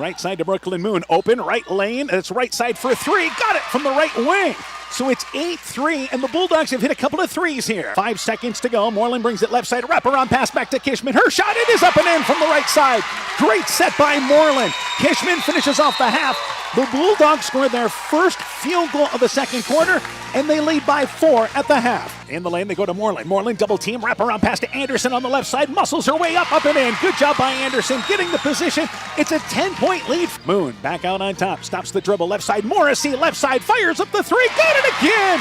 right side to Brooklyn Moon. Open, right lane. It's right side for 3. Got it from the right wing. So it's 8-3, and the Bulldogs have hit a couple of threes here. 5 seconds to go. Moreland brings it left side. Wraparound pass back to Kishman. Her shot, it is up and in from the right side. Great set by Moreland. Kishman finishes off the half. The Bulldogs score their first field goal of the second quarter, and they lead by 4 at the half. In the lane, they go to Moreland. Moreland double team, wraparound pass to Anderson on the left side. Muscles her way up and in. Good job by Anderson getting the position. It's a 10-point lead. Moon back out on top. Stops the dribble left side. Morrissey left side fires up the 3. Got it again.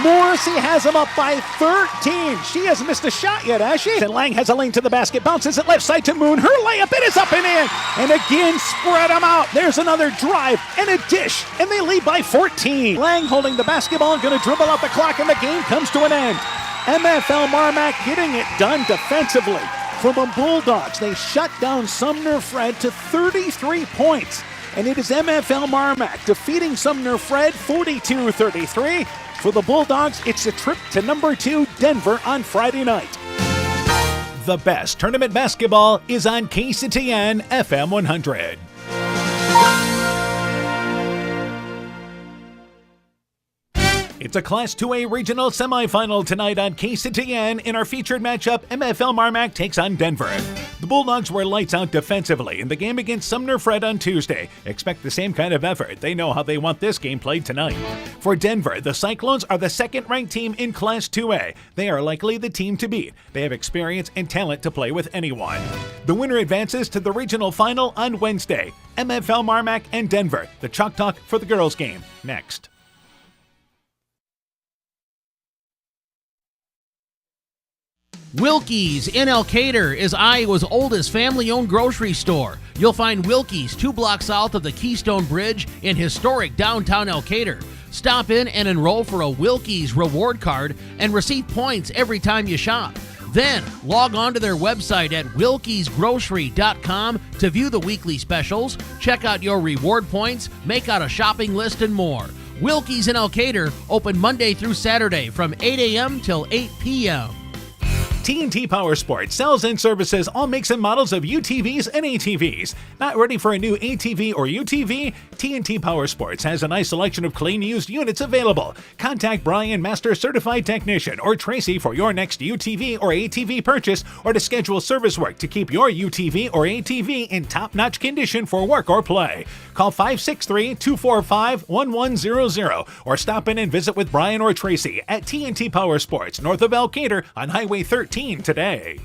Morrissey has him up by 13. She hasn't missed a shot yet, has she? And Lang has a lane to the basket. Bounces it left side to Moon. Her layup, it is up and in. And again, spread them out. There's another drive and a dish. And they lead by 14. Lang holding the basketball. Going to dribble out the clock, and the game comes to an end. MFL MarMc getting it done defensively. For the Bulldogs, they shut down Sumner Fred to 33 points. And it is MFL MarMc defeating Sumner Fred 42-33. For the Bulldogs, it's a trip to number 2 Denver on Friday night. The best tournament basketball is on KCTN FM 100. It's a Class 2A regional semifinal tonight on KCTN. In our featured matchup, MFL MarMc takes on Denver. The Bulldogs were lights out defensively in the game against Sumner Fred on Tuesday. Expect the same kind of effort. They know how they want this game played tonight. For Denver, the Cyclones are the second-ranked team in Class 2A. They are likely the team to beat. They have experience and talent to play with anyone. The winner advances to the regional final on Wednesday. MFL MarMc and Denver. The Chalk Talk for the girls game. Next. Wilkie's in Elkader is Iowa's oldest family-owned grocery store. You'll find Wilkie's 2 blocks south of the Keystone Bridge in historic downtown Elkader. Stop in and enroll for a Wilkie's reward card and receive points every time you shop. Then log on to their website at wilkiesgrocery.com to view the weekly specials, check out your reward points, make out a shopping list, and more. Wilkie's in Elkader, open Monday through Saturday from 8 a.m. till 8 p.m. TNT Power Sports sells and services all makes and models of UTVs and ATVs. Not ready for a new ATV or UTV? TNT Power Sports has a nice selection of clean used units available. Contact Brian, Master Certified Technician, or Tracy for your next UTV or ATV purchase, or to schedule service work to keep your UTV or ATV in top-notch condition for work or play. Call 563-245-1100 or stop in and visit with Brian or Tracy at TNT Power Sports, north of Elkader on Highway 13 today.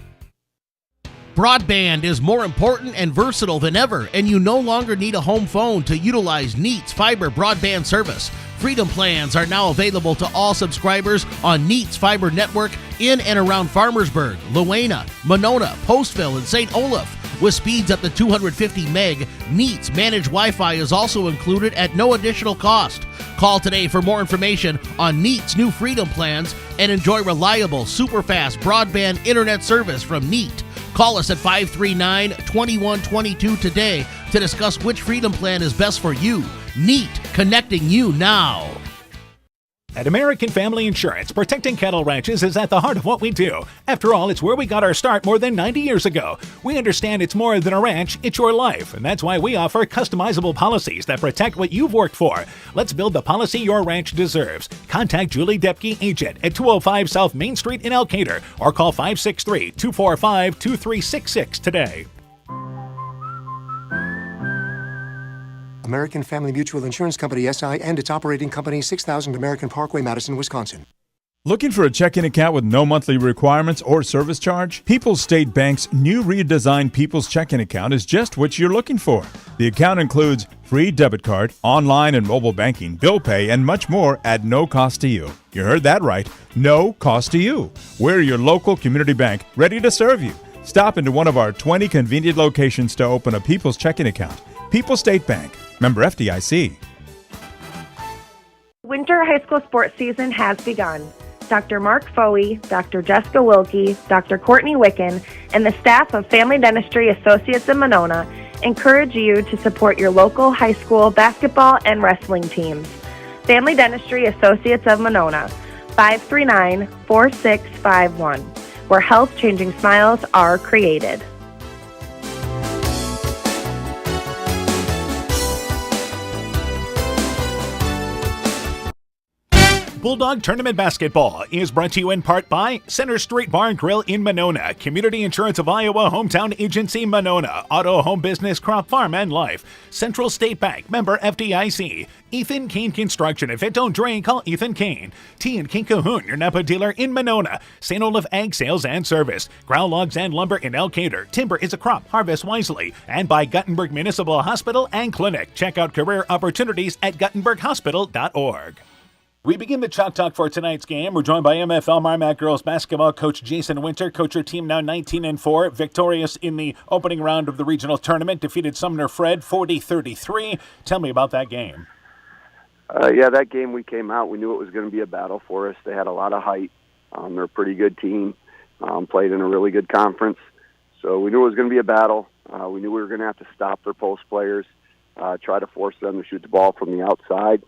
Broadband is more important and versatile than ever, and you no longer need a home phone to utilize Neat's fiber broadband service. Freedom plans are now available to all subscribers on Neat's fiber network in and around Farmersburg, Luena, Monona, Postville, and St. Olaf. With speeds up to 250 meg, Neat's managed Wi-Fi is also included at no additional cost. Call today for more information on Neat's new Freedom plans and enjoy reliable, super-fast broadband internet service from Neat. Call us at 539-2122 today to discuss which Freedom plan is best for you. Neat, connecting you now. At American Family Insurance, protecting cattle ranches is at the heart of what we do. After all, it's where we got our start more than 90 years ago. We understand it's more than a ranch, it's your life, and that's why we offer customizable policies that protect what you've worked for. Let's build the policy your ranch deserves. Contact Julie Depke, agent, at 205 South Main Street in Elkader, or call 563-245-2366 today. American Family Mutual Insurance Company, SI, and its operating company, 6000 American Parkway, Madison, Wisconsin. Looking for a checking account with no monthly requirements or service charge? People's State Bank's new redesigned People's Checking Account is just what you're looking for. The account includes free debit card, online and mobile banking, bill pay, and much more at no cost to you. You heard that right. No cost to you. We're your local community bank, ready to serve you. Stop into one of our 20 convenient locations to open a People's Checking Account. People's State Bank. Member FDIC. Winter high school sports season has begun. Dr. Mark Foey, Dr. Jessica Wilkie, Dr. Courtney Wicken, and the staff of Family Dentistry Associates in Monona encourage you to support your local high school basketball and wrestling teams. Family Dentistry Associates of Monona, 539-4651, where health-changing smiles are created. Bulldog Tournament Basketball is brought to you in part by Center Street Bar and Grill in Monona, Community Insurance of Iowa, Hometown Agency Monona, Auto Home Business, Crop Farm and Life, Central State Bank, member FDIC, Ethan Kane Construction. If it don't drain, call Ethan Kane. T and King Cahoon, your Napa dealer in Monona, St. Olaf Ag Sales and Service, Ground Logs and Lumber in Elkader. Timber is a crop, harvest wisely. And by Guttenberg Municipal Hospital and Clinic. Check out career opportunities at guttenberghospital.org. We begin the Chalk Talk for tonight's game. We're joined by MFL MarMc girls basketball coach Jason Winter. Coach, your team now 19-4, victorious in the opening round of the regional tournament, defeated Sumner Fred 40-33. Tell me about that game. That game we came out, we knew it was going to be a battle for us. They had a lot of height. They're a pretty good team, played in a really good conference. So we knew it was going to be a battle. We knew we were going to have to stop their post players, try to force them to shoot the ball from the outside.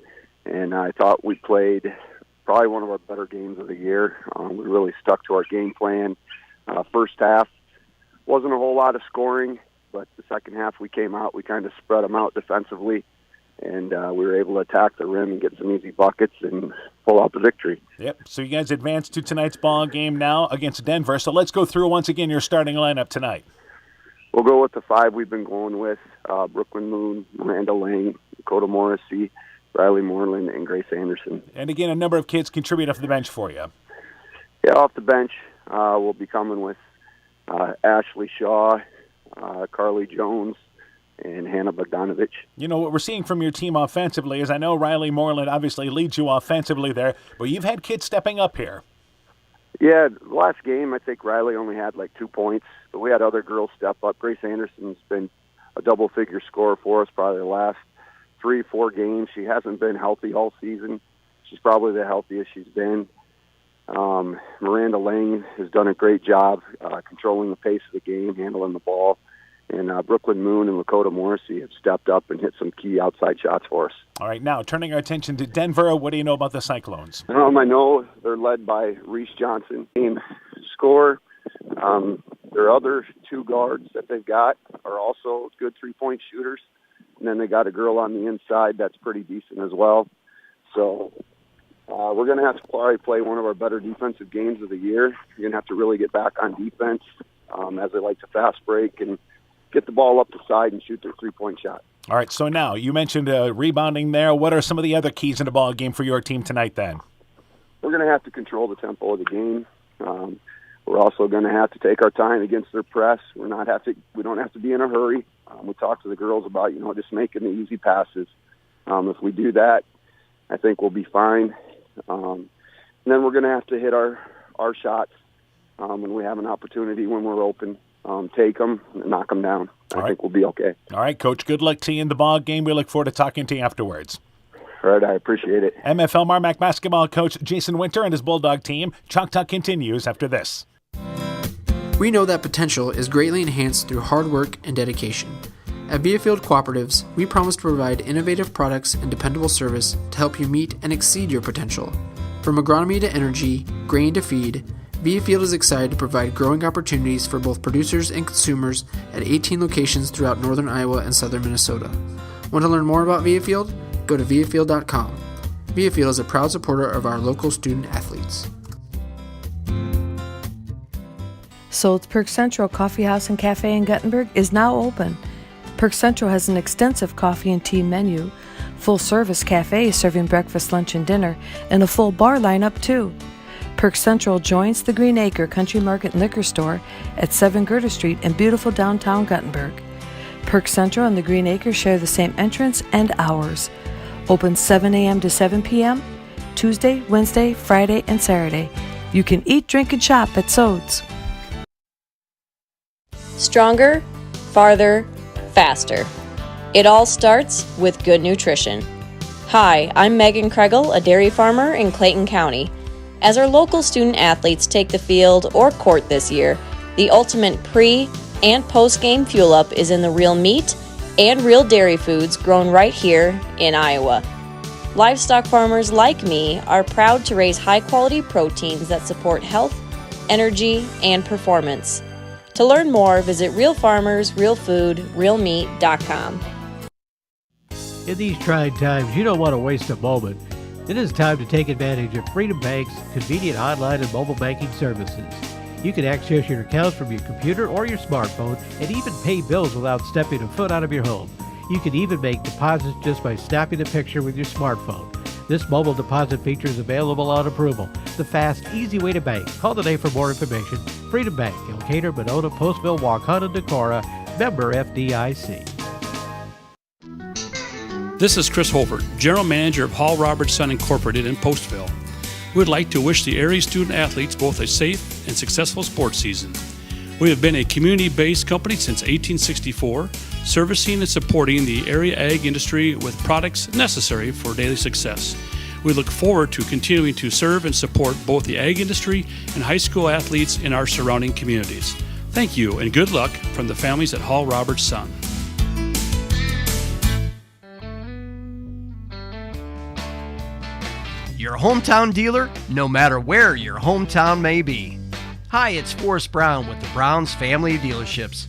And I thought we played probably one of our better games of the year. We really stuck to our game plan. First half wasn't a whole lot of scoring, but the second half we came out, we kind of spread them out defensively, and we were able to attack the rim and get some easy buckets and pull out the victory. Yep, so you guys advance to tonight's ball game now against Denver. So let's go through once again your starting lineup tonight. We'll go with the five we've been going with, Brooklyn Moon, Miranda Lang, Dakota Morrissey, Riley Moreland, and Grace Anderson. And again, a number of kids contribute off the bench for you. Yeah, off the bench, we'll be coming with Ashley Shaw, Carly Jones, and Hannah Bogdanovich. You know, what we're seeing from your team offensively is I know Riley Moreland obviously leads you offensively there, but you've had kids stepping up here. Yeah, last game I think Riley only had like 2 points, but we had other girls step up. Grace Anderson's been a double-figure scorer for us probably the last 3-4 games. She hasn't been healthy all season. She's probably the healthiest she's been. Miranda Lang has done a great job controlling the pace of the game, handling the ball. And Brooklyn Moon and Lakota Morrissey have stepped up and hit some key outside shots for us. All right, now turning our attention to Denver, what do you know about the Cyclones? I know they're led by Reese Johnson. Team score. Their other two guards that they've got are also good three-point shooters. And then they got a girl on the inside that's pretty decent as well. So we're going to have to probably play one of our better defensive games of the year. You're going to have to really get back on defense as they like to fast break and get the ball up the side and shoot their three-point shot. All right, so now you mentioned rebounding there. What are some of the other keys in the ball game for your team tonight then? We're going to have to control the tempo of the game. We're also going to have to take our time against their press. We don't have to be in a hurry. We talk to the girls about, just making the easy passes. If we do that, I think we'll be fine. And then we're going to have to hit our shots when we have an opportunity, when we're open. Take them and knock them down. I think we'll be okay. All right, Coach, good luck to you in the ball game. We look forward to talking to you afterwards. All right, I appreciate it. MFL MarMc basketball coach Jason Winter and his Bulldog team. Chalk Talk continues after this. We know that potential is greatly enhanced through hard work and dedication. At Viafield Cooperatives, we promise to provide innovative products and dependable service to help you meet and exceed your potential. From agronomy to energy, grain to feed, Viafield is excited to provide growing opportunities for both producers and consumers at 18 locations throughout northern Iowa and southern Minnesota. Want to learn more about Viafield? Go to viafield.com. Viafield is a proud supporter of our local student athletes. Sold's Perk Central Coffee House and Cafe in Guttenberg is now open. Perk Central has an extensive coffee and tea menu, full-service cafe serving breakfast, lunch, and dinner, and a full bar lineup too. Perk Central joins the Green Acre Country Market and Liquor Store at 7 Gerda Street in beautiful downtown Guttenberg. Perk Central and the Green Acre share the same entrance and hours. Open 7 a.m. to 7 p.m., Tuesday, Wednesday, Friday, and Saturday. You can eat, drink, and shop at Sode's. Stronger, farther, faster. It all starts with good nutrition. Hi, I'm Megan Kregel, a dairy farmer in Clayton County. As our local student athletes take the field or court this year, the ultimate pre- and post-game fuel-up is in the real meat and real dairy foods grown right here in Iowa. Livestock farmers like me are proud to raise high-quality proteins that support health, energy, and performance. To learn more, visit realfarmersrealfoodrealmeat.com. In these trying times, you don't want to waste a moment. It is time to take advantage of Freedom Bank's convenient online and mobile banking services. You can access your accounts from your computer or your smartphone and even pay bills without stepping a foot out of your home. You can even make deposits just by snapping a picture with your smartphone. This mobile deposit feature is available on approval. The fast, easy way to bank. Call today for more information. Freedom Bank, Elkader, Monona, Postville, Waukegan, and Decorah. Member FDIC. This is Chris Holbert, General Manager of Hall Robertson Incorporated in Postville. We would like to wish the area student athletes both a safe and successful sports season. We have been a community-based company since 1864, servicing and supporting the area ag industry with products necessary for daily success. We look forward to continuing to serve and support both the ag industry and high school athletes in our surrounding communities. Thank you and good luck from the families at Hall Robertson. Your hometown dealer, no matter where your hometown may be. Hi, it's Forrest Brown with the Browns Family Dealerships.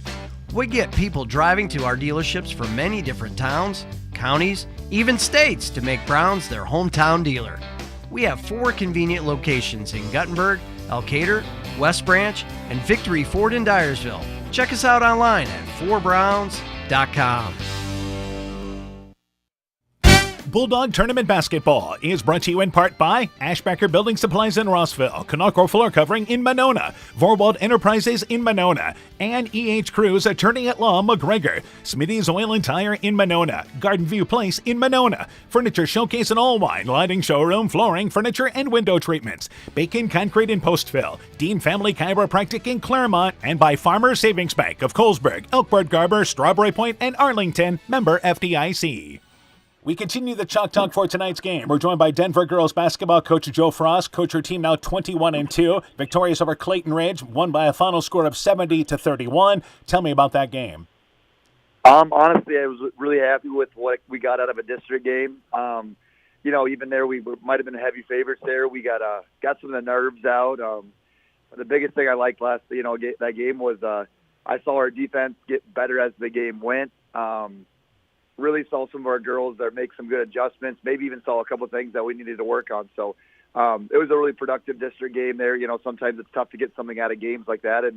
We get people driving to our dealerships from many different towns, counties, even states to make Browns their hometown dealer. We have 4 convenient locations in Guttenberg, Elkader, West Branch, and Victory Ford in Dyersville. Check us out online at 4browns.com. Bulldog Tournament Basketball is brought to you in part by Ashbacker Building Supplies in Rossville, Canarco Floor Covering in Monona, Vorwald Enterprises in Monona, and E.H. Cruz Attorney at Law McGregor, Smitty's Oil and Tire in Monona, Garden View Place in Monona, Furniture Showcase and Allwine, Lighting Showroom, Flooring, Furniture, and Window Treatments, Bacon Concrete in Postville, Dean Family Chiropractic in Claremont, and by Farmers Savings Bank of Colesburg, Elkbird Garber, Strawberry Point, and Arlington, member FDIC. We continue the Chalk Talk for tonight's game. We're joined by Denver girls basketball coach Joe Frost. Coach, her team now 21-2, victorious over Clayton Ridge, won by a final score of 70-31. Tell me about that game. Honestly, I was really happy with what we got out of a district game. Even there we might have been heavy favorites there. We got some of the nerves out. The biggest thing I liked that game was I saw our defense get better as the game went. Really saw some of our girls that make some good adjustments, maybe even saw a couple of things that we needed to work on. So it was a really productive district game there. Sometimes it's tough to get something out of games like that.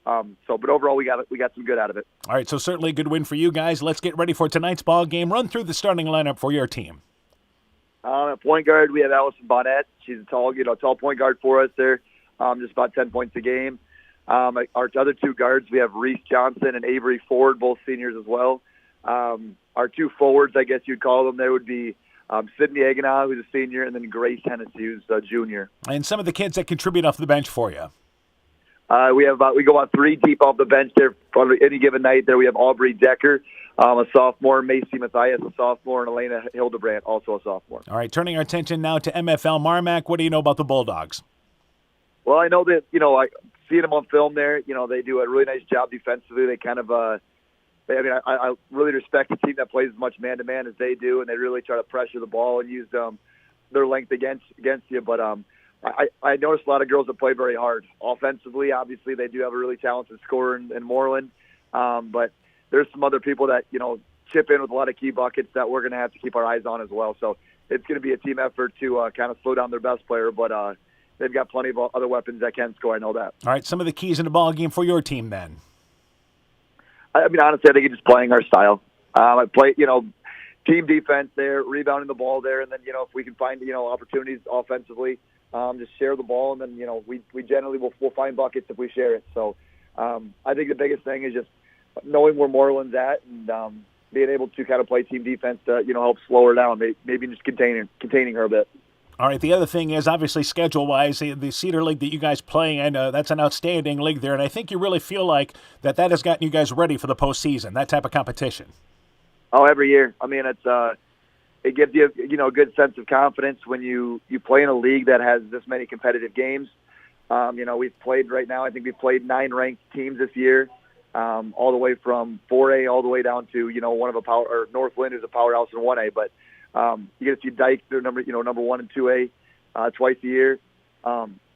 But overall we got some good out of it. All right, so certainly a good win for you guys. Let's get ready for tonight's ball game. Run through the starting lineup for your team. At point guard, we have Allison Bonnet. She's a tall point guard for us there, just about 10 points a game. Our other 2 guards, we have Reese Johnson and Avery Ford, both seniors as well. Our 2 forwards, I guess you'd call them, there would be Sydney Aganaw, who's a senior, and then Grace Hennessy, who's a junior. And some of the kids that contribute off the bench for you. We go about 3 deep off the bench there on any given night. There we have Aubrey Decker, a sophomore, Macy Mathias, a sophomore, and Elena Hildebrandt, also a sophomore. All right, turning our attention now to MFL MarMc. What do you know about the Bulldogs? Well, I know that, seeing them on film there, they do a really nice job defensively. They kind of I really respect a team that plays as much man-to-man as they do, and they really try to pressure the ball and use their length against you. But I noticed a lot of girls that play very hard. Offensively, obviously, they do have a really talented scorer in Moreland. But there's some other people that, chip in with a lot of key buckets that we're going to have to keep our eyes on as well. So it's going to be a team effort to kind of slow down their best player, but they've got plenty of other weapons that can score. I know that. All right, some of the keys in the ball game for your team then. Honestly, I think it's just playing our style. I play, team defense there, rebounding the ball there, and then, if we can find, opportunities offensively, just share the ball, and then, we generally will find buckets if we share it. So I think the biggest thing is just knowing where Moreland's at and being able to kind of play team defense to, help slow her down, maybe just containing her a bit. All right, the other thing is, obviously, schedule-wise, the Cedar League that you guys play in, that's an outstanding league there, and I think you really feel like that has gotten you guys ready for the postseason, that type of competition. Oh, every year. I mean, it gives you, a good sense of confidence when you play in a league that has this many competitive games. We've played right now, I think we've played 9 ranked teams this year, all the way from 4A all the way down to, one of Northland is a powerhouse in 1A, but you get to see Dyke, they're number 1 and 2A twice a year.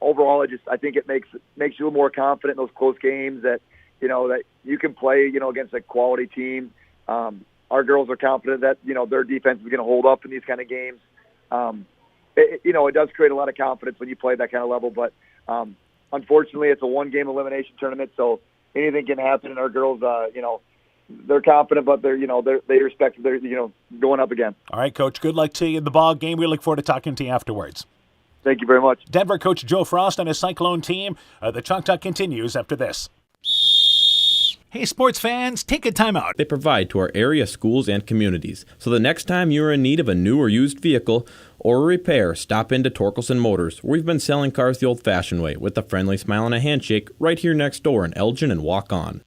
Overall, I think it makes you a little more confident in those close games that you can play against a quality team. Our girls are confident that their defense is going to hold up in these kind of games. it does create a lot of confidence when you play that kind of level. But unfortunately, it's a one-game elimination tournament, so anything can happen. And our girls, they're confident, but they respect their going up again. All right, Coach. Good luck to you in the ball game. We look forward to talking to you afterwards. Thank you very much. Denver coach Joe Frost and his Cyclone team. The Chalk Talk continues after this. Hey, sports fans, take a time out. They provide to our area schools and communities. So the next time you're in need of a new or used vehicle or a repair, stop into Torkelson Motors. We've been selling cars the old-fashioned way with a friendly smile and a handshake right here next door in Elgin and Walk On.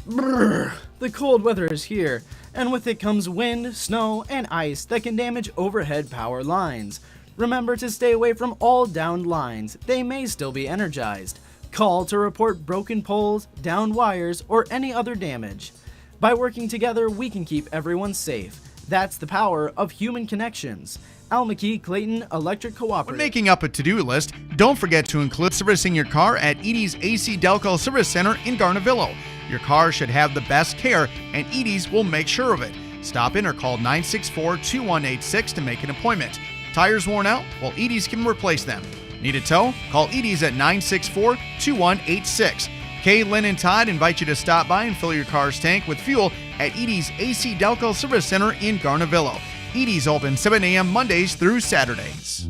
Brrr, the cold weather is here, and with it comes wind, snow, and ice that can damage overhead power lines. Remember to stay away from all downed lines. They may still be energized. Call to report broken poles, downed wires, or any other damage. By working together, we can keep everyone safe. That's the power of human connections. Al-McKee Clayton Electric Cooperative. When making up a to-do list, don't forget to include servicing your car at Edie's AC Delco Service Center in Garnavillo. Your car should have the best care, and Edie's will make sure of it. Stop in or call 964-2186 to make an appointment. Tires worn out? Well, Edie's can replace them. Need a tow? Call Edie's at 964-2186. Kay, Lynn, and Todd invite you to stop by and fill your car's tank with fuel at Edie's AC Delco Service Center in Garnavillo. Edie's open 7 a.m. Mondays through Saturdays.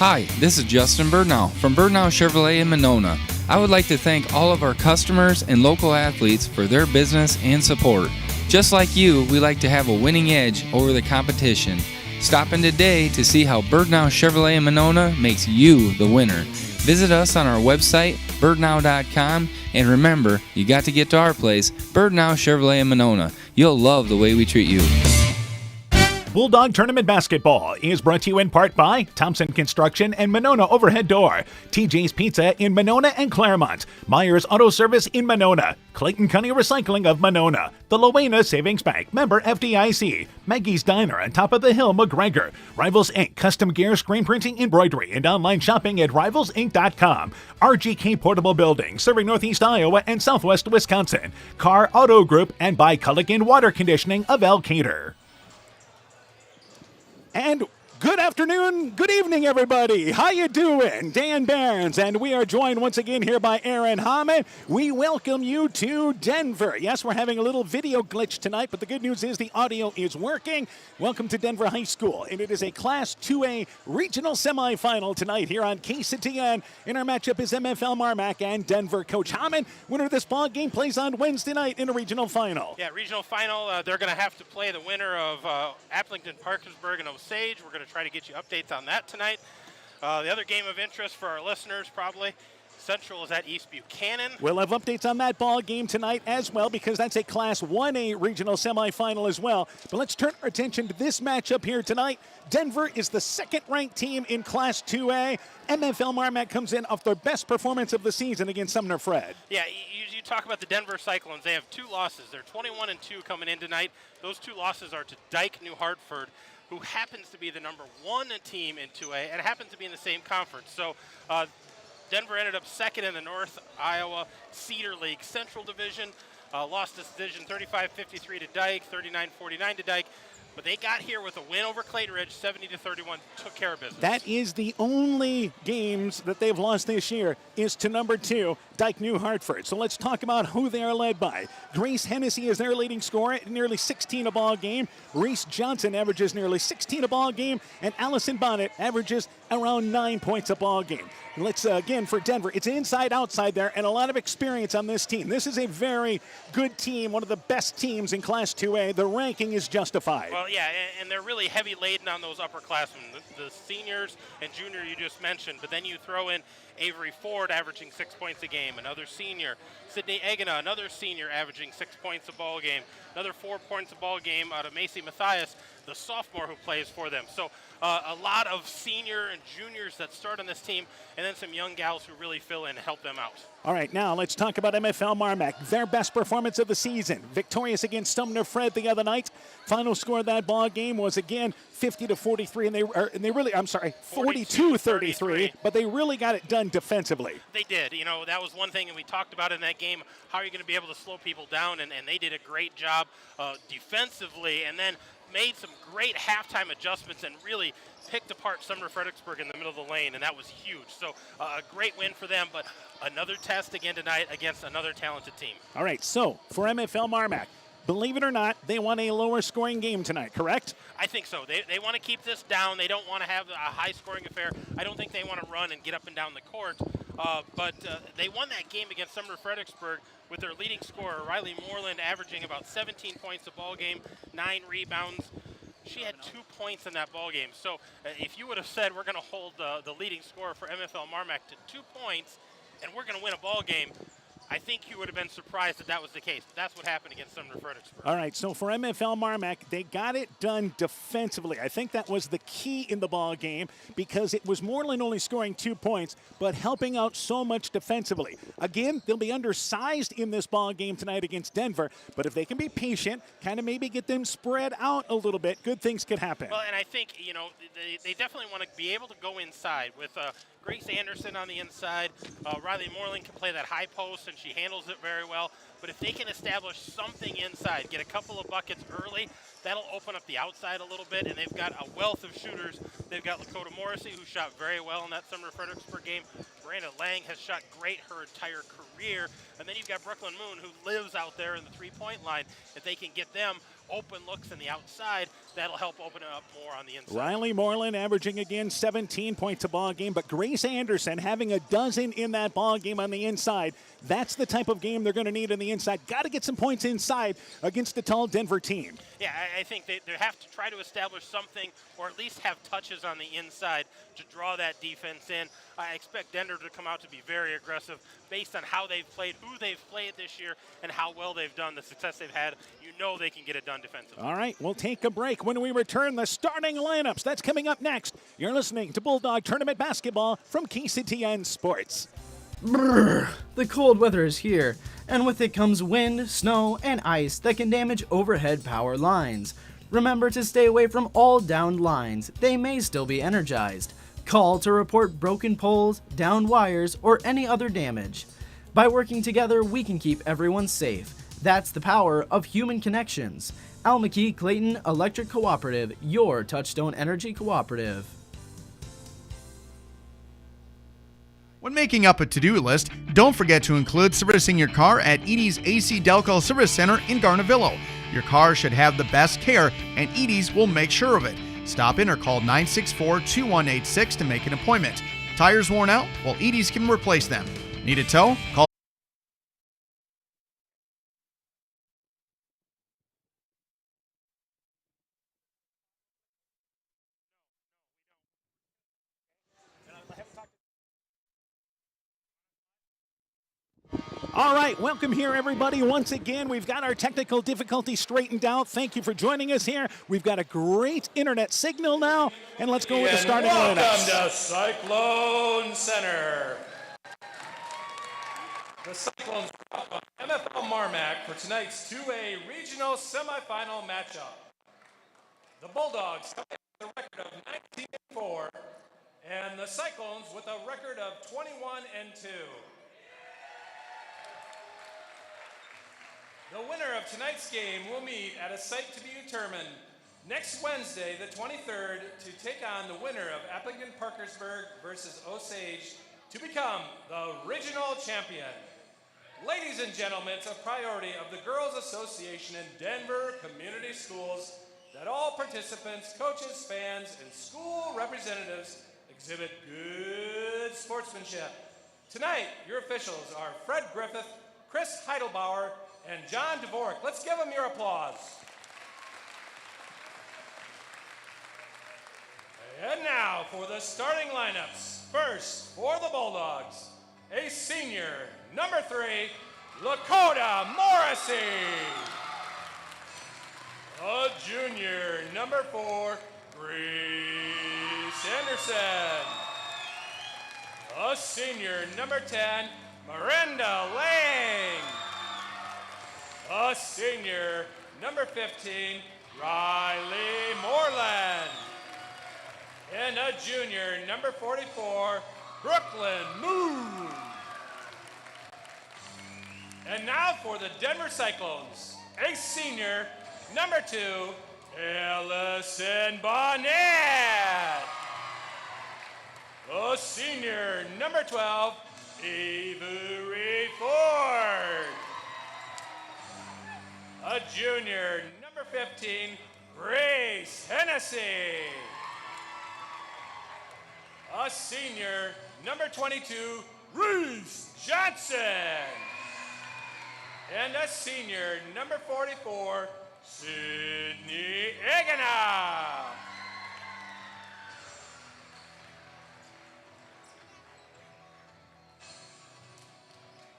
Hi, this is Justin Burnau from Burnau Chevrolet in Monona. I would like to thank all of our customers and local athletes for their business and support. Just like you, we like to have a winning edge over the competition. Stop in today to see how Burnau Chevrolet in Monona makes you the winner. Visit us on our website, birdnow.com, and remember, you got to get to our place, Burnau Chevrolet in Monona. You'll love the way we treat you. Bulldog Tournament Basketball is brought to you in part by Thompson Construction and Monona Overhead Door, TJ's Pizza in Monona and Claremont, Myers Auto Service in Monona, Clayton County Recycling of Monona, the Loena Savings Bank, member FDIC, Maggie's Diner on top of the hill, McGregor, Rivals Inc. Custom Gear, Screen Printing, Embroidery, and online shopping at rivalsinc.com, RGK Portable Building, serving Northeast Iowa and Southwest Wisconsin, Car Auto Group, and by Culligan Water Conditioning of Elkader. And good afternoon, good evening, everybody. How you doing? Dan Barnes, and we are joined once again here by Aaron Hammond. We welcome you to Denver. Yes, we're having a little video glitch tonight, but the good news is the audio is working. Welcome to Denver High School, and it is a Class 2A regional semifinal tonight here on KCTN. And our matchup is MFL MarMc and Denver. Coach Hammond, winner of this ball game, plays on Wednesday night in a regional final. Yeah, regional final. They're going to have to play the winner of Applington, Parkersburg, and Osage. We're going to try to get you updates on that tonight. The other game of interest for our listeners probably, Central is at East Buchanan. We'll have updates on that ball game tonight as well because that's a Class 1A regional semifinal as well. But let's turn our attention to this matchup here tonight. Denver is the second-ranked team in Class 2A. MFL MarMc comes in off their best performance of the season against Sumner Fred. Yeah, you talk about the Denver Cyclones. They have two losses. They're 21-2 coming in tonight. Those two losses are to Dyke New Hartford, who happens to be the number one team in 2A and happens to be in the same conference. So Denver ended up second in the North Iowa Cedar League Central Division, lost this division 35-53 to Dyke, 39-49 to Dyke. But they got here with a win over Clayton Ridge, 70-31, took care of business. That is the only games that they've lost this year is to number 2, Dyke New Hartford. So let's talk about who they are led by. Grace Hennessy is their leading scorer at nearly 16 a ball game. Reese Johnson averages nearly 16 a ball game. And Allison Bonnet averages around 9 points a ball game. Let's, again, for Denver, it's inside, outside there, and a lot of experience on this team. This is a very good team, one of the best teams in Class 2A. The ranking is justified. Well, yeah, and they're really heavy laden on those upperclassmen, the seniors and junior you just mentioned, but then you throw in Avery Ford averaging 6 points a game, another senior. Sydney Egina, another senior, averaging 6 points a ball game. Another 4 points a ball game out of Macy Mathias, the sophomore who plays for them. So a lot of senior and juniors that start on this team, and then some young gals who really fill in and help them out. All right, now let's talk about MFL MarMc. Their best performance of the season. Victorious against Sumner Fred the other night. Final score of that ball game was, again, 50-43, and they really, I'm sorry, 42-33, but they really got it done defensively. They did. You know, that was one thing, and we talked about in that game, how are you going to be able to slow people down, and they did a great job defensively, and then made some great halftime adjustments and really picked apart Sumner Fredericksburg in the middle of the lane, and that was huge. So a great win for them, but another test again tonight against another talented team. All right, so for MFL MarMc, believe it or not, they want a lower scoring game tonight, correct? I think so. They want to keep this down. They don't want to have a high-scoring affair. I don't think they want to run and get up and down the court. But they won that game against Sumner Fredericksburg with their leading scorer, Riley Moreland, averaging about 17 points a ball game, 9 rebounds. She had 2 points in that ball game. So if you would have said we're going to hold the leading scorer for MFL MarMc to 2 points and we're going to win a ball game, I think you would have been surprised that that was the case. That's what happened against Sumner Fredericksburg. All right, so for MFL MarMc, they got it done defensively. I think that was the key in the ball game because it was Moreland only scoring 2 points, but helping out so much defensively. Again, they'll be undersized in this ball game tonight against Denver, but if they can be patient, kind of maybe get them spread out a little bit, good things could happen. Well, and I think, they definitely want to be able to go inside with Grace Anderson on the inside. Riley Moreland can play that high post, and she handles it very well. But if they can establish something inside, get a couple of buckets early, that'll open up the outside a little bit, and they've got a wealth of shooters. They've got Lakota Morrissey, who shot very well in that Sumner Fredericksburg game. Miranda Lang has shot great her entire career. And then you've got Brooklyn Moon, who lives out there in the three-point line. If they can get them open looks in the outside, that'll help open it up more on the inside. Riley Moreland averaging again 17 points a ball game, but Grace Anderson having a dozen in that ball game on the inside. That's the type of game they're going to need on the inside. Got to get some points inside against the tall Denver team. Yeah, I think they have to try to establish something, or at least have touches on the inside to draw that defense in. I expect Denver to come out to be very aggressive based on how they've played, who they've played this year, and how well they've done, the success they've had. You know they can get it done defensively. All right, we'll take a break. When we return, the starting lineups. That's coming up next. You're listening to Bulldog Tournament Basketball from KCTN Sports. Brrr, the cold weather is here, and with it comes wind, snow, and ice that can damage overhead power lines. Remember to stay away from all downed lines. They may still be energized. Call to report broken poles, downed wires, or any other damage. By working together, we can keep everyone safe. That's the power of human connections. McKee Clayton Electric Cooperative, your Touchstone Energy Cooperative. When making up a to-do list, don't forget to include servicing your car at Edie's AC Delco Service Center in Garnavillo. Your car should have the best care, and Edie's will make sure of it. Stop in or call 964-2186 to make an appointment. Tires worn out? Well, Edie's can replace them. Need a tow? Call All right, welcome here, everybody. Once again, we've got our technical difficulty straightened out. Thank you for joining us here. We've got a great internet signal now, and let's go with the starting lineups. Welcome to Cyclone Center. The Cyclones are up on MFL MarMc for tonight's 2A regional semifinal matchup. The Bulldogs have a record of 19-4, and the Cyclones with a record of 21-2. The winner of tonight's game will meet at a site to be determined next Wednesday, the 23rd, to take on the winner of Appleton-Parkersburg versus Osage to become the regional champion. Ladies and gentlemen, it's a priority of the Girls Association and Denver Community Schools that all participants, coaches, fans, and school representatives exhibit good sportsmanship. Tonight, your officials are Fred Griffith, Chris Heidelbauer, and John Dvorak. Let's give them your applause. And now for the starting lineups. First, for the Bulldogs, a senior, number 3, Lakota Morrissey. A junior, number 4, Grace Anderson. A senior, number 10, Miranda Lang. A senior, number 15, Riley Moreland. And a junior, number 44, Brooklyn Moon. And now for the Denver Cyclones, a senior, number 2, Ellison Bonnet. A senior, number 12, Avery Ford. A junior, number 15, Grace Hennessy. A senior, number 22, Reese Johnson. And a senior, number 44, Sydney Egana.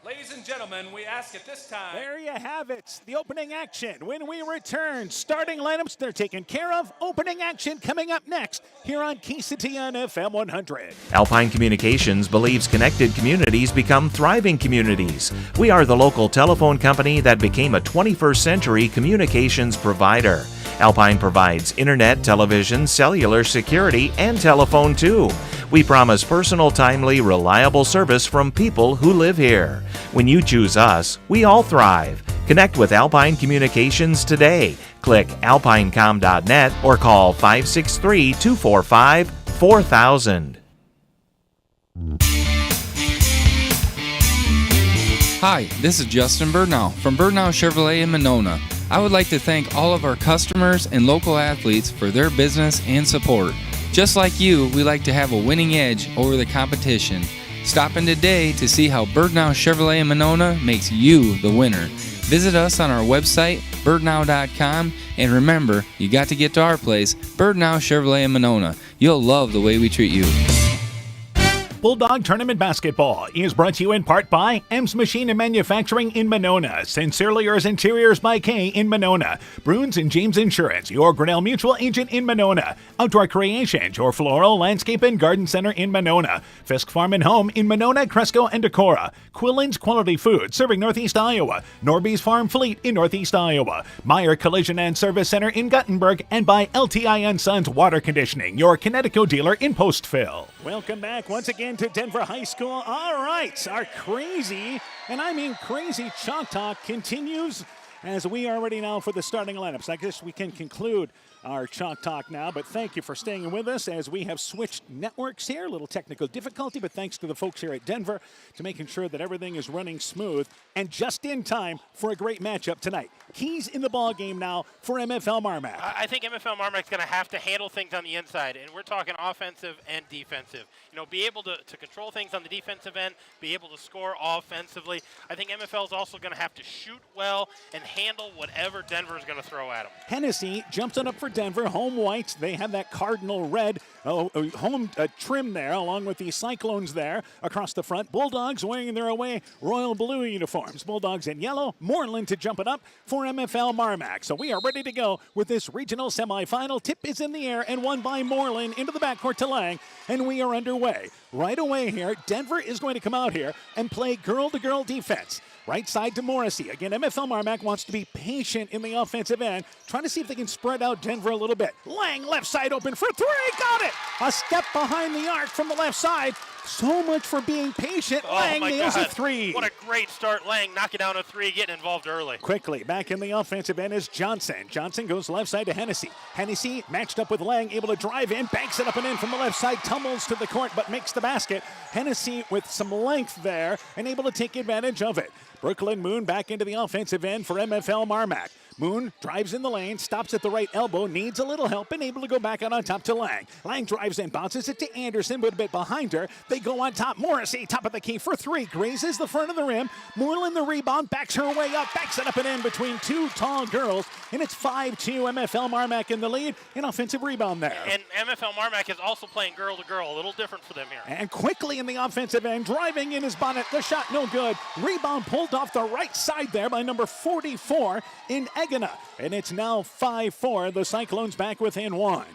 Ladies and gentlemen, we ask at this time. There you have it. The opening action. When we return, starting lineups, they're taken care of. Opening action coming up next here on Quesadilla FM 100. Alpine Communications believes connected communities become thriving communities. We are the local telephone company that became a 21st century communications provider. Alpine provides internet, television, cellular security, and telephone too. We promise personal, timely, reliable service from people who live here. When you choose us, we all thrive. Connect with Alpine Communications today. Click alpinecom.net or call 563-245-4000. Hi, this is Justin Burnau from Burnau Chevrolet in Monona. I would like to thank all of our customers and local athletes for their business and support. Just like you, we like to have a winning edge over the competition. Stop in today to see how Burnau Chevrolet in Monona makes you the winner. Visit us on our website, birdnow.com, and remember, you got to get to our place, Burnau Chevrolet in Monona. You'll love the way we treat you. Bulldog Tournament Basketball is brought to you in part by M's Machine and Manufacturing in Monona, Sincere Interiors by K in Monona, Bruins and James Insurance, your Grinnell Mutual agent in Monona, Outdoor Creations, your Floral, Landscape, and Garden Center in Monona, Fisk Farm and Home in Monona, Cresco, and Decorah, Quillen's Quality Food serving Northeast Iowa, Norby's Farm Fleet in Northeast Iowa, Meyer Collision and Service Center in Guttenberg, and by LTI & Sons Water Conditioning, your Connecticut dealer in Postville. Welcome back once again to Denver High School. All right, our crazy, and I mean crazy, Chalk Talk continues as we are ready now for the starting lineups. I guess we can conclude our Chalk Talk now, but thank you for staying with us as we have switched networks here. A little technical difficulty, but thanks to the folks here at Denver to making sure that everything is running smooth and just in time for a great matchup tonight. Keys in the ball game now for MFL MarMc. I think MFL MarMc's going to have to handle things on the inside, and we're talking offensive and defensive. You know, be able to control things on the defensive end, be able to score offensively. I think MFL is also going to have to shoot well and handle whatever Denver is going to throw at them. Hennessy jumps on up for Denver. Home whites, they have that cardinal red home trim there, along with the Cyclones there across the front. Bulldogs wearing their away royal blue uniforms. Bulldogs in yellow. Moreland to jump it up for MFL MarMc. So we are ready to go with this regional semifinal. Tip is in the air and won by Moreland into the backcourt to Lang, and we are underway. Right away here, Denver is going to come out here and play girl-to-girl defense. Right side to Morrissey. Again, MFL MarMc wants to be patient in the offensive end, trying to see if they can spread out Denver a little bit. Lang, left side open for three. Got it! A step behind the arc from the left side. So much for being patient. Lang nails a three. What a great start. Lang knocking down a three, getting involved early. Quickly, back in the offensive end is Johnson. Johnson goes left side to Hennessy. Hennessy matched up with Lang, able to drive in, banks it up and in from the left side, tumbles to the court, but makes the basket. Hennessy with some length there and able to take advantage of it. Brooklyn Moon back into the offensive end for MFL MarMc. Moon drives in the lane, stops at the right elbow, needs a little help, and able to go back out on top to Lang. Lang drives in, bounces it to Anderson, but a bit behind her. They go on top. Morrissey, top of the key for three, grazes the front of the rim. Moreland the rebound, backs her way up, backs it up and in between two tall girls, and it's 5-2 MFL MarMc in the lead. An offensive rebound there. And MFL MarMc is also playing girl-to-girl, a little different for them here. And quickly in the offensive end, driving in his bonnet, the shot no good. Rebound pulled off the right side there by number 44 in Egana. And it's now 5-4. The Cyclones back within one.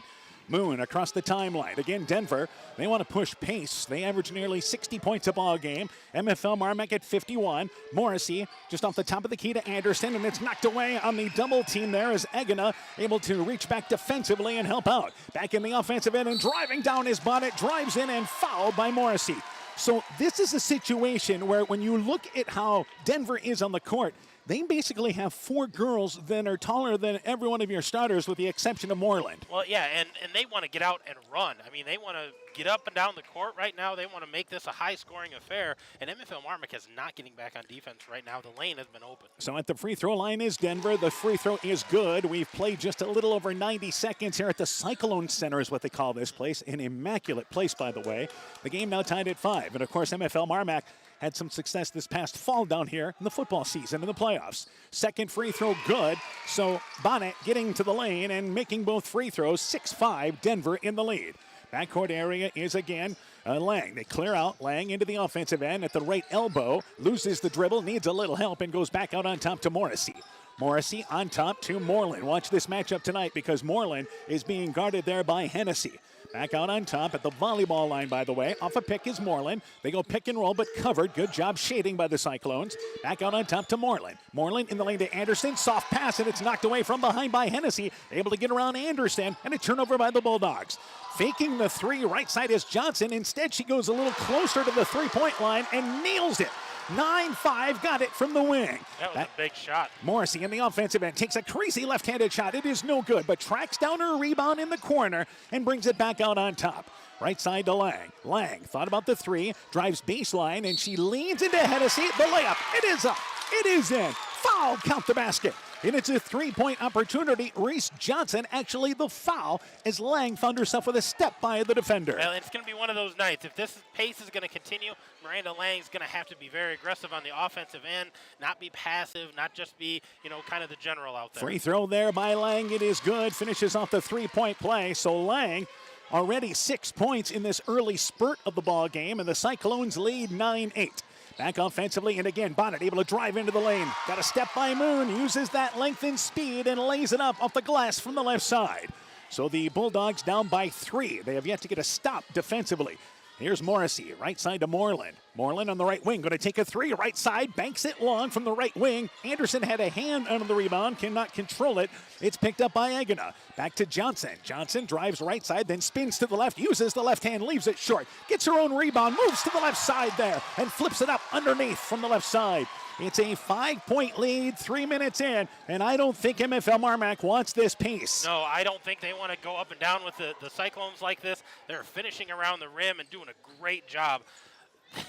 Moon across the timeline. Again, Denver, they want to push pace. They average nearly 60 points a ball game. MFL MarMc at 51. Morrissey just off the top of the key to Anderson, and it's knocked away on the double team there as Egana able to reach back defensively and help out. Back in the offensive end and driving down his bonnet, drives in and fouled by Morrissey. So this is a situation where when you look at how Denver is on the court, they basically have 4 girls that are taller than every one of your starters with the exception of Moreland. Well, yeah, and they want to get out and run. I mean, they want to get up and down the court right now. They want to make this a high-scoring affair, and MFL MarMc is not getting back on defense right now. The lane has been open. So at the free throw line is Denver. The free throw is good. We've played just a little over 90 seconds here at the Cyclone Center is what they call this place. An immaculate place, by the way. The game now tied at 5. And, of course, MFL MarMc had some success this past fall down here in the football season in the playoffs. Second free throw good. So Bonnet getting to the lane and making both free throws. 6-5, Denver in the lead. Backcourt area is again Lang. They clear out. Lang into the offensive end at the right elbow. Loses the dribble, needs a little help, and goes back out on top to Morrissey. Morrissey on top to Moreland. Watch this matchup tonight because Moreland is being guarded there by Hennessy. Back out on top at the volleyball line, by the way. Off a pick is Moreland. They go pick and roll, but covered. Good job shading by the Cyclones. Back out on top to Moreland. Moreland in the lane to Anderson. Soft pass, and it's knocked away from behind by Hennessy. Able to get around Anderson, and a turnover by the Bulldogs. Faking the 3, right side is Johnson. Instead, she goes a little closer to the three-point line and nails it. 9-5, got it from the wing. That was a big shot. Morrissey in the offensive end takes a crazy left-handed shot. It is no good, but tracks down her rebound in the corner and brings it back out on top. Right side to Lang. Lang thought about the 3, drives baseline, and she leans into Hennessy. The layup, it is up. It is in. Foul, count the basket. And it's a 3-point opportunity. Reese Johnson actually the foul as Lang found herself with a step by the defender. Well, it's going to be one of those nights. If this pace is going to continue, Miranda Lang's going to have to be very aggressive on the offensive end, not be passive, not just be, kind of the general out there. Free throw there by Lang. It is good. Finishes off the 3-point play. So Lang already 6 points in this early spurt of the ball game, and the Cyclones lead 9-8. Back offensively, and again, Bonnet able to drive into the lane. Got a step by Moon, uses that length and speed, and lays it up off the glass from the left side. So the Bulldogs down by 3. They have yet to get a stop defensively. Here's Morrissey, right side to Moreland. Moreland on the right wing, going to take a 3, right side, banks it long from the right wing. Anderson had a hand under the rebound, cannot control it. It's picked up by Agana. Back to Johnson. Johnson drives right side, then spins to the left, uses the left hand, leaves it short. Gets her own rebound, moves to the left side there, and flips it up underneath from the left side. It's a 5-point lead, 3 minutes in, and I don't think MFL MarMc wants this pace. No, I don't think they want to go up and down with the Cyclones like this. They're finishing around the rim and doing a great job.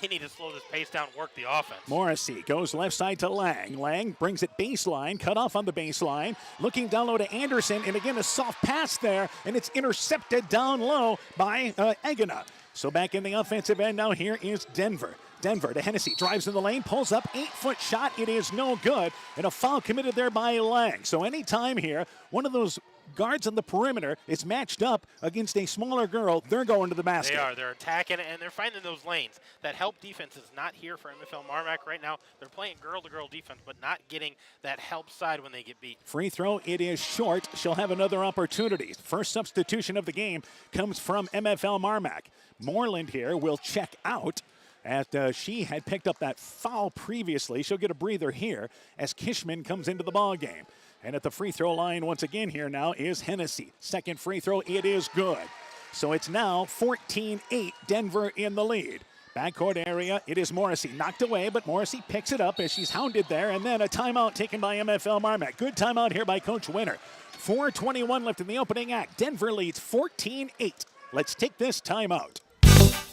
They need to slow this pace down, work the offense. Morrissey goes left side to Lang. Lang brings it baseline, cut off on the baseline. Looking down low to Anderson, and again a soft pass there, and it's intercepted down low by Agana. So back in the offensive end now, here is Denver. Denver to Hennessy, drives in the lane, pulls up, 8-foot shot, it is no good, and a foul committed there by Lang. So anytime here, one of those guards on the perimeter is matched up against a smaller girl, they're going to the basket. They're attacking, and they're finding those lanes. That help defense is not here for MFL MarMc right now. They're playing girl-to-girl defense, but not getting that help side when they get beat. Free throw, it is short. She'll have another opportunity. First substitution of the game comes from MFL MarMc. Moreland here will check out. She had picked up that foul previously. She'll get a breather here as Kishman comes into the ball game. And at the free throw line once again here now is Hennessy. Second free throw, it is good. So it's now 14-8, Denver in the lead. Backcourt area, it is Morrissey. Knocked away, but Morrissey picks it up as she's hounded there. And then a timeout taken by MFL MarMc. Good timeout here by Coach Winter. 4:21 left in the opening act. Denver leads 14-8. Let's take this timeout.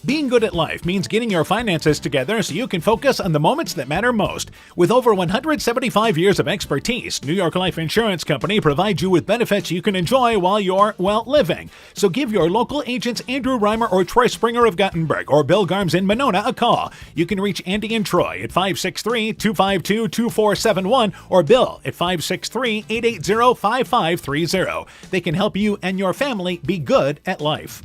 Being good at life means getting your finances together so you can focus on the moments that matter most. With over 175 years of expertise, New York Life Insurance Company provides you with benefits you can enjoy while you're, living. So give your local agents Andrew Reimer or Troy Springer of Gothenburg or Bill Garms in Monona a call. You can reach Andy and Troy at 563-252-2471 or Bill at 563-880-5530. They can help you and your family be good at life.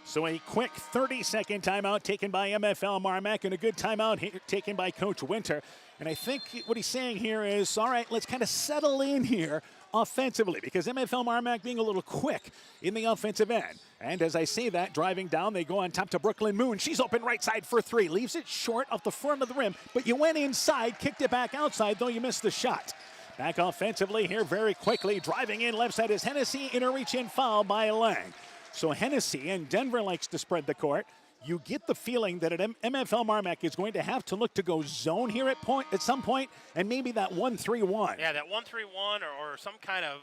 So a quick 30-second timeout taken by MFL MarMc and a good timeout here taken by Coach Winter. And I think what he's saying here is, all right, let's kind of settle in here offensively because MFL MarMc being a little quick in the offensive end. And as I say that, driving down, they go on top to Brooklyn Moon. She's open right side for 3. Leaves it short off the front of the rim, but you went inside, kicked it back outside, though you missed the shot. Back offensively here very quickly. Driving in left side is Hennessy in a reach-in foul by Lang. So Hennessy, and Denver likes to spread the court, you get the feeling that MFL MarMc is going to have to look to go zone here at some point, and maybe that 1-3-1. Yeah, that 1-3-1 or some kind of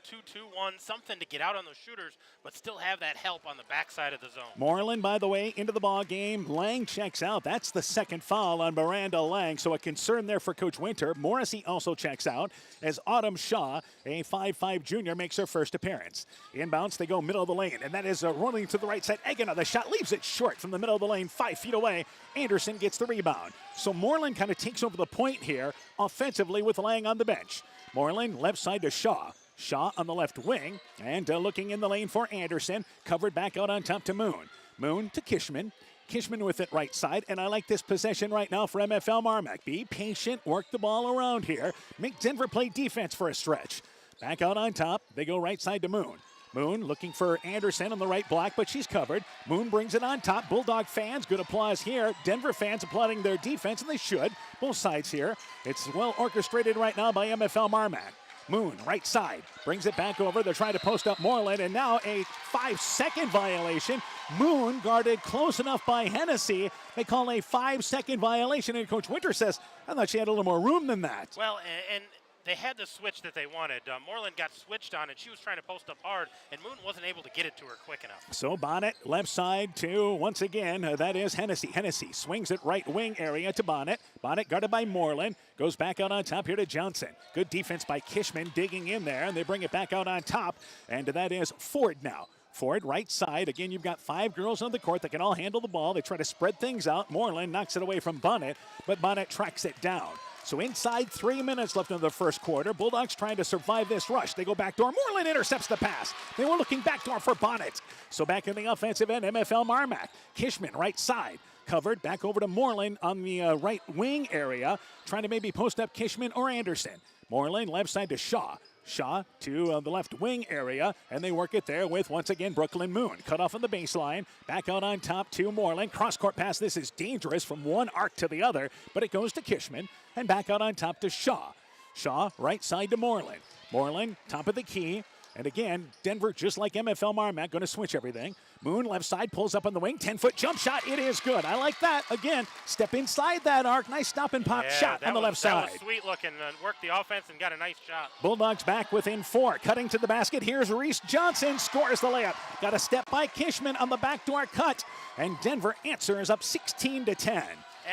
2-2-1, something to get out on those shooters, but still have that help on the backside of the zone. Moreland, by the way, into the ball game. Lang checks out. That's the second foul on Miranda Lang, so a concern there for Coach Winter. Morrissey also checks out as Autumn Shaw, a 5'5 junior, makes her first appearance. Inbounds, they go middle of the lane, and that is rolling to the right side. Egena, the shot leaves it short from the middle of the lane, 5 feet away. Anderson gets the rebound. So Moreland kind of takes over the point here offensively with Lang on the bench. Moreland left side to Shaw. Shaw on the left wing, and looking in the lane for Anderson. Covered back out on top to Moon. Moon to Kishman. Kishman with it right side, and I like this possession right now for MFL MarMc. Be patient, work the ball around here. Make Denver play defense for a stretch. Back out on top, they go right side to Moon. Moon looking for Anderson on the right block, but she's covered. Moon brings it on top. Bulldog fans, good applause here. Denver fans applauding their defense, and they should. Both sides here. It's well orchestrated right now by MFL MarMc. Moon, right side, brings it back over. They're trying to post up Moreland, and now a 5-second violation. Moon guarded close enough by Hennessy. They call a 5-second violation, and Coach Winter says, I thought she had a little more room than that. Well, and they had the switch that they wanted. Moreland got switched on, and she was trying to post up hard, and Moon wasn't able to get it to her quick enough. So Bonnet, left side to, once again, that is Hennessy. Hennessy swings it right wing area to Bonnet. Bonnet guarded by Moreland. Goes back out on top here to Johnson. Good defense by Kishman digging in there, and they bring it back out on top, and that is Ford now. Ford, right side. Again, you've got 5 girls on the court that can all handle the ball. They try to spread things out. Moreland knocks it away from Bonnet, but Bonnet tracks it down. So inside 3 minutes left in the first quarter. Bulldogs trying to survive this rush. They go backdoor. Moreland intercepts the pass. They were looking backdoor for Bonnet. So back in the offensive end, MFL MarMc. Kishman, right side. Covered, back over to Moreland on the right wing area. Trying to maybe post up Kishman or Anderson. Moreland, left side to Shaw. Shaw to the left wing area, and they work it there with, once again, Brooklyn Moon. Cut off on the baseline, back out on top to Moreland. Cross-court pass, this is dangerous from one arc to the other, but it goes to Kishman, and back out on top to Shaw. Shaw, right side to Moreland. Moreland, top of the key. And again, Denver, just like MFL MarMc, going to switch everything. Moon, left side, pulls up on the wing. 10-foot jump shot. It is good. I like that. Again, step inside that arc. Nice stop and pop shot on the left side. That was sweet looking. Worked the offense and got a nice shot. Bulldogs back within 4. Cutting to the basket. Here's Reese Johnson. Scores the layup. Got a step by Kishman on the backdoor cut. And Denver answers up 16-10.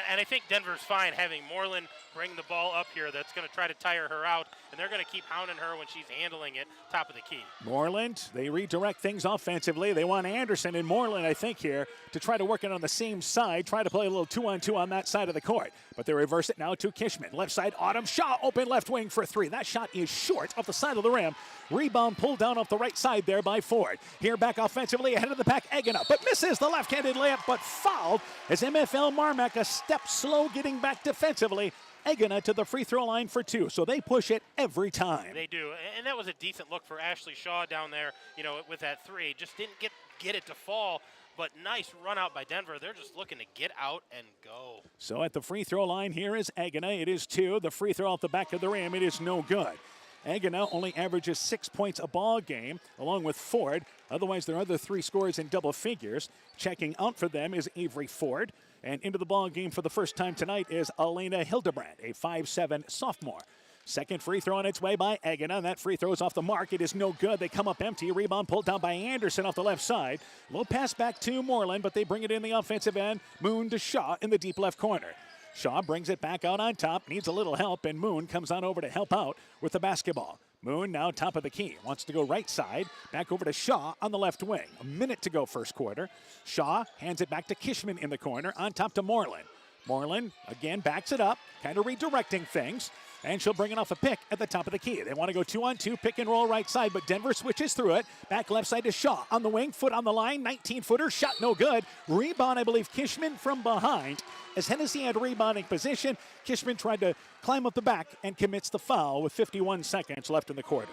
And I think Denver's fine having Moreland bring the ball up here. That's going to try to tire her out, and they're going to keep hounding her when she's handling it top of the key. Moreland, they redirect things offensively. They want Anderson and Moreland, I think, here to try to work it on the same side, try to play a little 2-on-2 on that side of the court. But they reverse it now to Kishman. Left side, Autumn Shaw, open left wing for 3. That shot is short off the side of the rim. Rebound pulled down off the right side there by Ford. Here back offensively ahead of the pack, Egena, but misses the left-handed layup, but fouled as MFL MarMc a step slow getting back defensively. Egena to the free throw line for 2, so they push it every time. They do, and that was a decent look for Ashley Shaw down there, with that 3. Just didn't get it to fall, but nice run out by Denver. They're just looking to get out and go. So at the free throw line, here is Egena. It is 2. The free throw off the back of the rim, it is no good. Egena only averages 6 points a ball game, along with Ford. Otherwise, their other 3 scorers in double figures. Checking out for them is Avery Ford. And into the ball game for the first time tonight is Elena Hildebrandt, a 5'7 sophomore. Second free throw on its way by Egena, and that free throw is off the mark. It is no good. They come up empty. Rebound pulled down by Anderson off the left side. Low pass back to Moreland, but they bring it in the offensive end. Moon to Shaw in the deep left corner. Shaw brings it back out on top, needs a little help, and Moon comes on over to help out with the basketball. Moon now top of the key, wants to go right side, back over to Shaw on the left wing. A minute to go first quarter. Shaw hands it back to Kishman in the corner, on top to Moreland. Moreland, again, backs it up, kind of redirecting things, and she'll bring it off a pick at the top of the key. They want to go 2-on-2, pick and roll right side, but Denver switches through it. Back left side to Shaw on the wing, foot on the line, 19-footer, shot no good. Rebound, I believe, Kishman from behind. As Hennessy had rebounding position, Kishman tried to climb up the back and commits the foul with 51 seconds left in the quarter.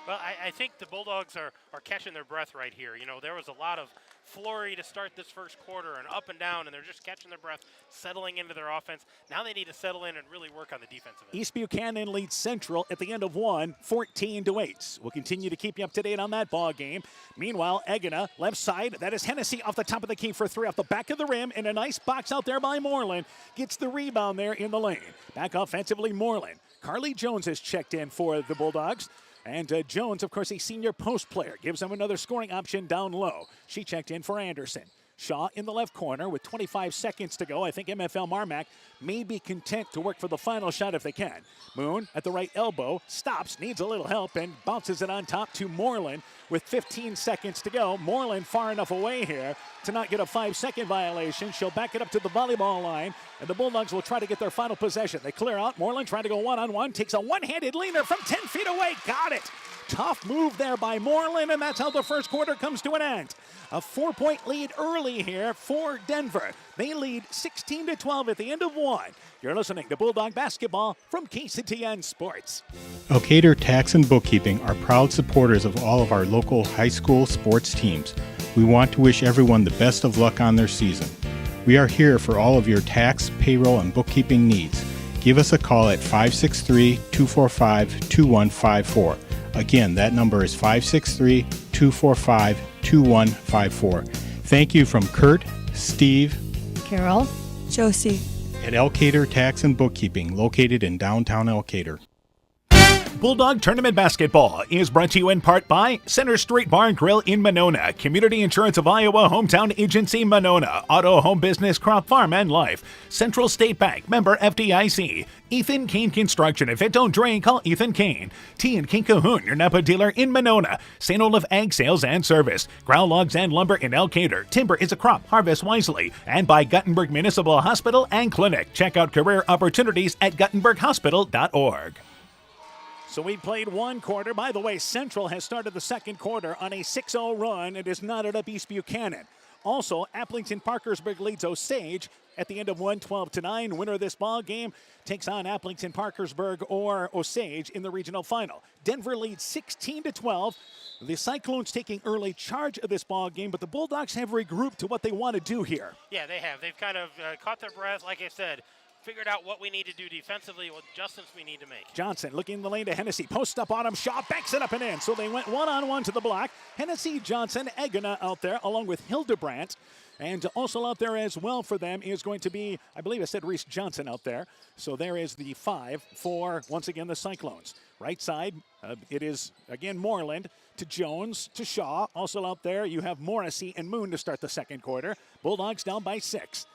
Well, I think the Bulldogs are catching their breath right here. You know, there was a lot of flurry to start this first quarter and up and down, and they're just catching their breath, settling into their offense. Now they need to settle in and really work on the defensive end. East Buchanan leads Central at the end of one, 14-8. We'll continue to keep you up to date on that ball game. Meanwhile, Egina, left side, that is Hennessy off the top of the key for three off the back of the rim, and a nice box out there by Moreland. Gets the rebound there in the lane. Back offensively, Moreland. Carly Jones has checked in for the Bulldogs. And Jones, of course, a senior post player, gives them another scoring option down low. She checked in for Anderson. Shaw in the left corner with 25 seconds to go. I think MFL MarMc may be content to work for the final shot if they can. Moon at the right elbow, stops, needs a little help, and bounces it on top to Moreland with 15 seconds to go. Moreland far enough away here to not get a 5-second violation. She'll back it up to the volleyball line, and the Bulldogs will try to get their final possession. They clear out. Moreland trying to go one-on-one, takes a one-handed leaner from 10 feet away. Got it. Tough move there by Moreland, and that's how the first quarter comes to an end. A 4-point lead early here for Denver. They lead 16-12 at the end of one. You're listening to Bulldog Basketball from KCTN Sports. Elkader Tax and Bookkeeping are proud supporters of all of our local high school sports teams. We want to wish everyone the best of luck on their season. We are here for all of your tax, payroll, and bookkeeping needs. Give us a call at 563-245-2154. Again, that number is 563-245-2154. Thank you from Kurt, Steve, Carol, Josie, at Elkader Tax and Bookkeeping, located in downtown Elkader. Bulldog Tournament Basketball is brought to you in part by Center Street Bar and Grill in Monona, Community Insurance of Iowa, Hometown Agency Monona, Auto Home Business, Crop Farm and Life, Central State Bank, member FDIC, Ethan Kane Construction. If it don't drain, call Ethan Kane. T&K Cahoon, your Napa dealer in Monona, St. Olaf Ag Sales and Service, Ground Logs and Lumber in Elkader. Timber is a crop, harvest wisely. And by Guttenberg Municipal Hospital and Clinic. Check out career opportunities at guttenberghospital.org. So we played one quarter. By the way, Central has started the second quarter on a 6-0 run. It is knotted up East Buchanan. Also, Applington-Parkersburg leads Osage at the end of 1-12-9. Winner of this ball game takes on Applington-Parkersburg or Osage in the regional final. Denver leads 16-12. The Cyclones taking early charge of this ball game, but the Bulldogs have regrouped to what they want to do here. Yeah, they have. They've kind of caught their breath, like I said. Figured out what we need to do defensively, what adjustments we need to make. Johnson looking in the lane to Hennessy. Post up on him. Shaw backs it up and in. So they went one-on-one to the block. Hennessy, Johnson, Egina out there along with Hildebrandt. And also out there as well for them is going to be, I believe I said Reese Johnson out there. So there is the 5 for, once again, the Cyclones. Right side, it is, again, Moreland to Jones to Shaw. Also out there, you have Morrissey and Moon to start the second quarter. Bulldogs down by 6.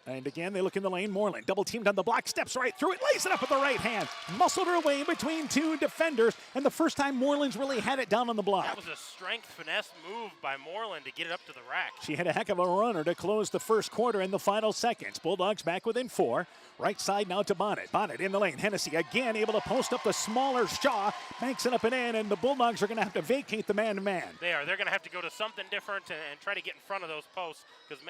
And again, they look in the lane. Moreland double teamed on the block, steps right through it, lays it up with the right hand. Muscled her way between two defenders, and the first time Moreland's really had it down on the block. That was a strength finesse move by Moreland to get it up to the rack. She had a heck of a runner to close the first quarter in the final seconds. Bulldogs back within 4. Right side now to Bonnet. Bonnet in the lane. Hennessy again able to post up the smaller Shaw. Banks it up and in, and the Bulldogs are going to have to vacate the man-to-man. They are. They're going to have to go to something different and try to get in front of those posts because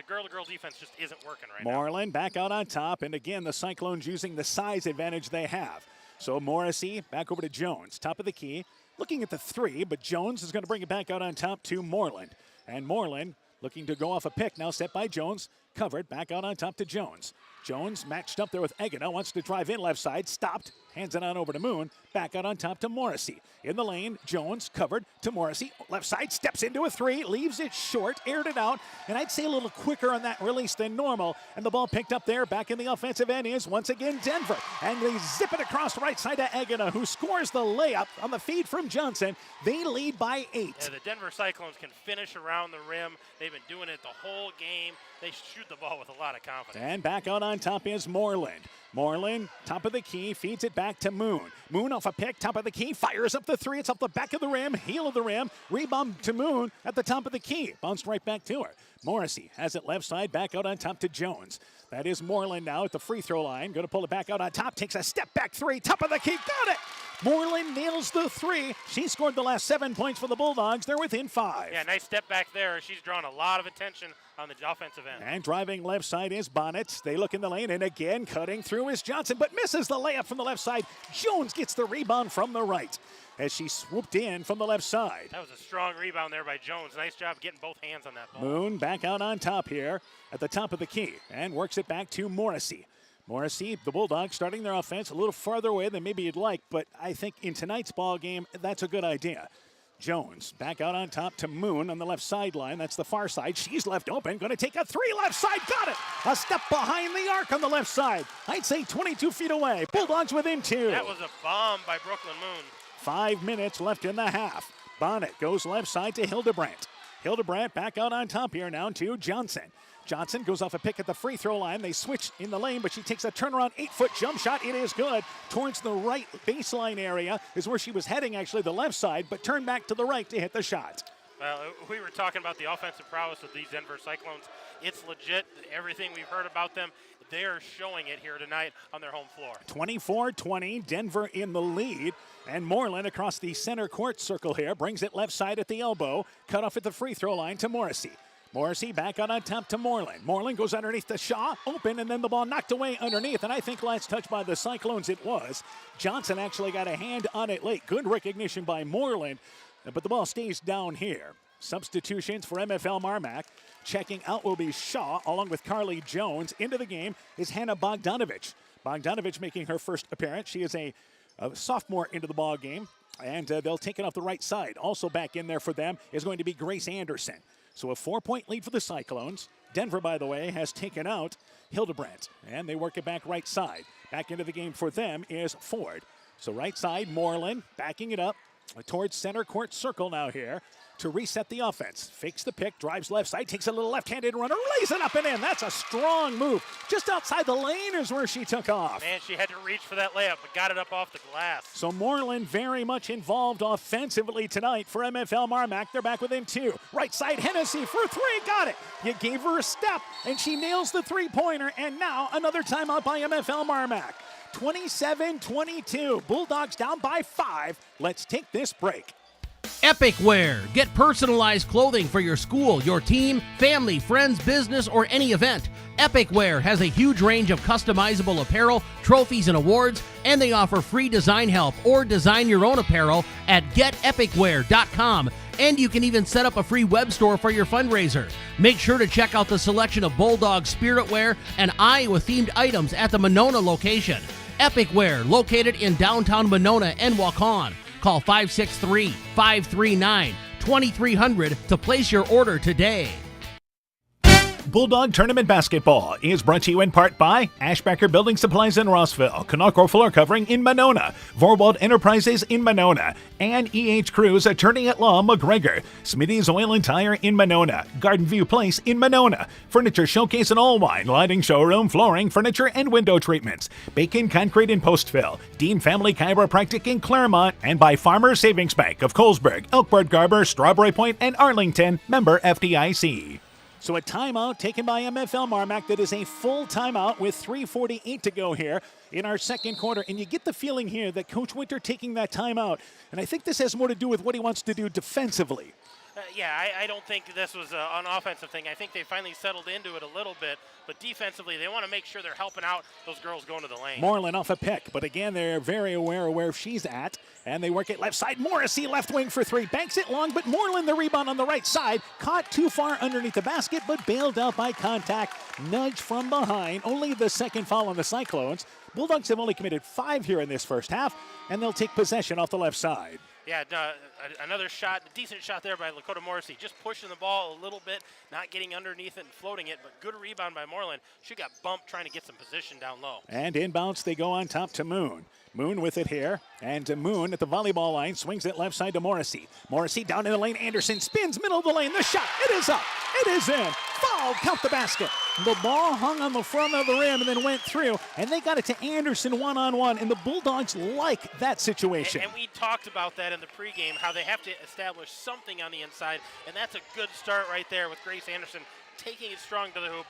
girl-to-girl defense just isn't working right now. Moreland back out on top, and again, the Cyclones using the size advantage they have. So Morrissey back over to Jones. Top of the key. Looking at the 3, but Jones is going to bring it back out on top to Moreland. And Moreland looking to go off a pick now set by Jones. Covered, back out on top to Jones. Jones matched up there with Egina, wants to drive in left side, stopped, hands it on over to Moon, back out on top to Morrissey. In the lane, Jones covered to Morrissey, left side, steps into a 3, leaves it short, aired it out, and I'd say a little quicker on that release than normal, and the ball picked up there, back in the offensive end is once again Denver, and they zip it across right side to Egina, who scores the layup on the feed from Johnson. They lead by 8. Yeah, the Denver Cyclones can finish around the rim. They've been doing it the whole game. They shoot the ball with a lot of confidence. And back out on top is Moreland. Moreland, top of the key, feeds it back to Moon. Moon off a pick, top of the key, fires up the 3. It's off the back of the rim, heel of the rim. Rebound to Moon at the top of the key. Bounced right back to her. Morrissey has it left side, back out on top to Jones. That is Moreland now at the free throw line. Going to pull it back out on top, takes a step back 3, top of the key, got it! Moreland nails the 3. She scored the last 7 points for the Bulldogs. They're within 5. Yeah, nice step back there. She's drawn a lot of attention on the offensive end. And driving left side is Bonnet. They look in the lane, and again cutting through through is Johnson, but misses the layup from the left side. Jones gets the rebound from the right as she swooped in from the left side. That was a strong rebound there by Jones. Nice job getting both hands on that ball. Moon back out on top here at the top of the key and works it back to Morrissey. Morrissey, the Bulldogs, starting their offense a little farther away than maybe you'd like, but I think in tonight's ball game, that's a good idea. Jones back out on top to Moon on the left sideline. That's the far side. She's left open. Going to take a three left side. Got it. A step behind the arc on the left side. I'd say 22 feet away. Bulldogs within 2. That was a bomb by Brooklyn Moon. 5 minutes left in the half. Bonnet goes left side to Hildebrandt. Hildebrandt back out on top here now to Johnson. Johnson goes off a pick at the free throw line. They switch in the lane, but she takes a turnaround 8-foot jump shot. It is good. Towards the right baseline area is where she was heading, actually, the left side, but turned back to the right to hit the shot. Well, we were talking about the offensive prowess of these Denver Cyclones. It's legit. Everything we've heard about them, they're showing it here tonight on their home floor. 24-20, Denver in the lead. And Moreland across the center court circle here brings it left side at the elbow. Cut off at the free throw line to Morrissey. Morrissey back out on top to Moreland. Moreland goes underneath to Shaw, open, and then the ball knocked away underneath. And I think last touch by the Cyclones it was. Johnson actually got a hand on it late. Good recognition by Moreland, but the ball stays down here. Substitutions for MFL MarMc. Checking out will be Shaw along with Carly Jones. Into the game is Hannah Bogdanovich. Bogdanovich making her first appearance. She is a sophomore into the ball game, and they'll take it off the right side. Also back in there for them is going to be Grace Anderson. So a 4-point lead for the Cyclones. Denver, by the way, has taken out Hildebrandt, and they work it back right side. Back into the game for them is Ford. So right side, Moreland backing it up towards center court circle now here to reset the offense. Fakes the pick, drives left side, takes a little left-handed runner, lays it up and in. That's a strong move. Just outside the lane is where she took off. Man, she had to reach for that layup, but got it up off the glass. So Moreland very much involved offensively tonight for MFL MarMc. They're back within 2. Right side, Hennessy for 3. Got it. You gave her a step, and she nails the three-pointer. And now another timeout by MFL MarMc. 27-22. Bulldogs down by 5. Let's take this break. Epic Wear. Get personalized clothing for your school, your team, family, friends, business, or any event. Epic Wear has a huge range of customizable apparel, trophies, and awards, and they offer free design help or design your own apparel at getepicwear.com. And you can even set up a free web store for your fundraiser. Make sure to check out the selection of Bulldog Spirit Wear and Iowa-themed items at the Monona location. Epic Wear, located in downtown Monona and Waukon. Call 563-539-2300 to place your order today. Bulldog Tournament Basketball is brought to you in part by Ashbacker Building Supplies in Rossville, Canarco Floor Covering in Monona, Vorwald Enterprises in Monona, and E.H. Cruz Attorney at Law McGregor, Smitty's Oil and Tire in Monona, Garden View Place in Monona, Furniture Showcase in Allwine, Lighting Showroom, Flooring, Furniture, and Window Treatments, Bacon Concrete in Postville, Dean Family Chiropractic in Claremont, and by Farmers Savings Bank of Colesburg, Elkbird Garber, Strawberry Point, and Arlington, member FDIC. So a timeout taken by MFL MarMc. That is a full timeout with 3:48 to go here in our second quarter. And you get the feeling here that Coach Winter taking that timeout, and I think this has more to do with what he wants to do defensively. I don't think this was an offensive thing. I think they finally settled into it a little bit, but defensively, they want to make sure they're helping out those girls going to the lane. Moreland off a pick, but again, they're very aware of where she's at, and they work it left side. Morrissey left wing for 3, banks it long, but Moreland the rebound on the right side, caught too far underneath the basket, but bailed out by contact. Nudge from behind, only the second foul on the Cyclones. Bulldogs have only committed 5 here in this first half, and they'll take possession off the left side. Yeah, another shot, a decent shot there by Lakota Morrissey. Just pushing the ball a little bit, not getting underneath it and floating it, but good rebound by Moreland. She got bumped trying to get some position down low. And inbounds, they go on top to Moon. Moon with it here, and Moon at the volleyball line swings it left side to Morrissey. Morrissey down in the lane, Anderson spins middle of the lane, the shot, it is up, it is in, foul, count the basket. The ball hung on the front of the rim and then went through, and they got it to Anderson one-on-one, and the Bulldogs like that situation. And we talked about that in the pregame, how they have to establish something on the inside, and that's a good start right there with Grace Anderson taking it strong to the hoop,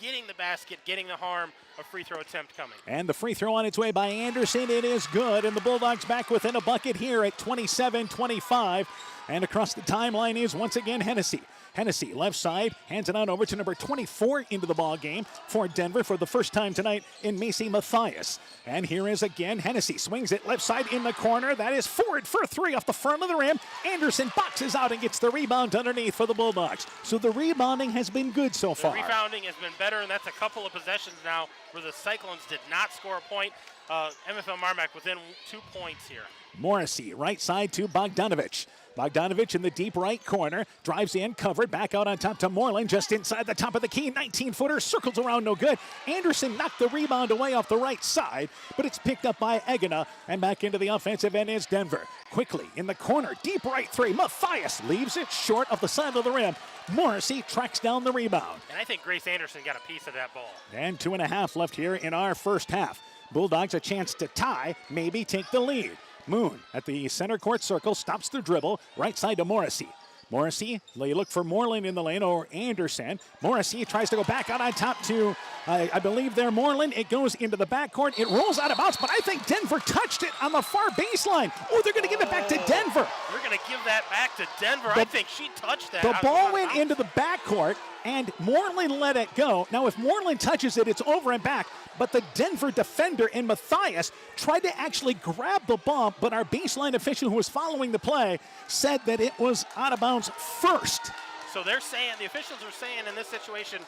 getting the basket, getting the harm, a free throw attempt coming. And the free throw on its way by Anderson. It is good, and the Bulldogs back within a bucket here at 27-25. And across the timeline is once again Hennessy. Hennessy, left side, hands it on over to number 24 into the ball game for Denver for the first time tonight in Macy Mathias. And here is again Hennessy, swings it left side in the corner. That is Ford for 3 off the front of the rim. Anderson boxes out and gets the rebound underneath for the Bulldogs. So the rebounding has been good so far. The rebounding has been better, and that's a couple of possessions now where the Cyclones did not score a point. MFL MarMc within 2 points here. Morrissey, right side to Bogdanovich. Bogdanovich in the deep right corner, drives in, covered, back out on top to Moreland, just inside the top of the key, 19-footer, circles around, no good. Anderson knocked the rebound away off the right side, but it's picked up by Egina, and back into the offensive end is Denver. Quickly, in the corner, deep right 3, Mathias leaves it short of the side of the rim. Morrissey tracks down the rebound. And I think Grace Anderson got a piece of that ball. And 2.5 left here in our first half. Bulldogs a chance to tie, maybe take the lead. Moon at the center court circle, stops the dribble, right side to Morrissey. Morrissey, they look for Moreland in the lane or Anderson. Morrissey tries to go back out on top to, I believe there, Moreland. It goes into the backcourt. It rolls out of bounds, but I think Denver touched it on the far baseline. Oh, they're going to give it back to Denver. They're going to give that back to Denver. I think she touched that. The ball went into the backcourt, and Moreland let it go. Now, if Moreland touches it, it's over and back. But the Denver defender in Mathias tried to actually grab the ball, but our baseline official who was following the play said that it was out of bounds first. So they're saying, the officials are saying in this situation,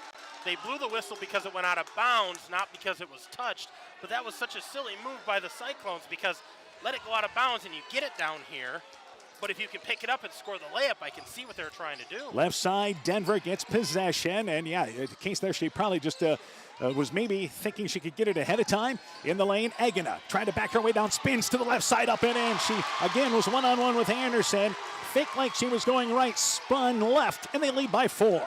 they blew the whistle because it went out of bounds, not because it was touched. But that was such a silly move by the Cyclones because let it go out of bounds and you get it down here. But if you can pick it up and score the layup, I can see what they're trying to do. Left side, Denver gets possession. And yeah, in the case there, she probably just was maybe thinking she could get it ahead of time. In the lane, Egina trying to back her way down, spins to the left side, up and in. She, again, was one-on-one with Anderson. Fake like she was going right, spun left, and they lead by 4.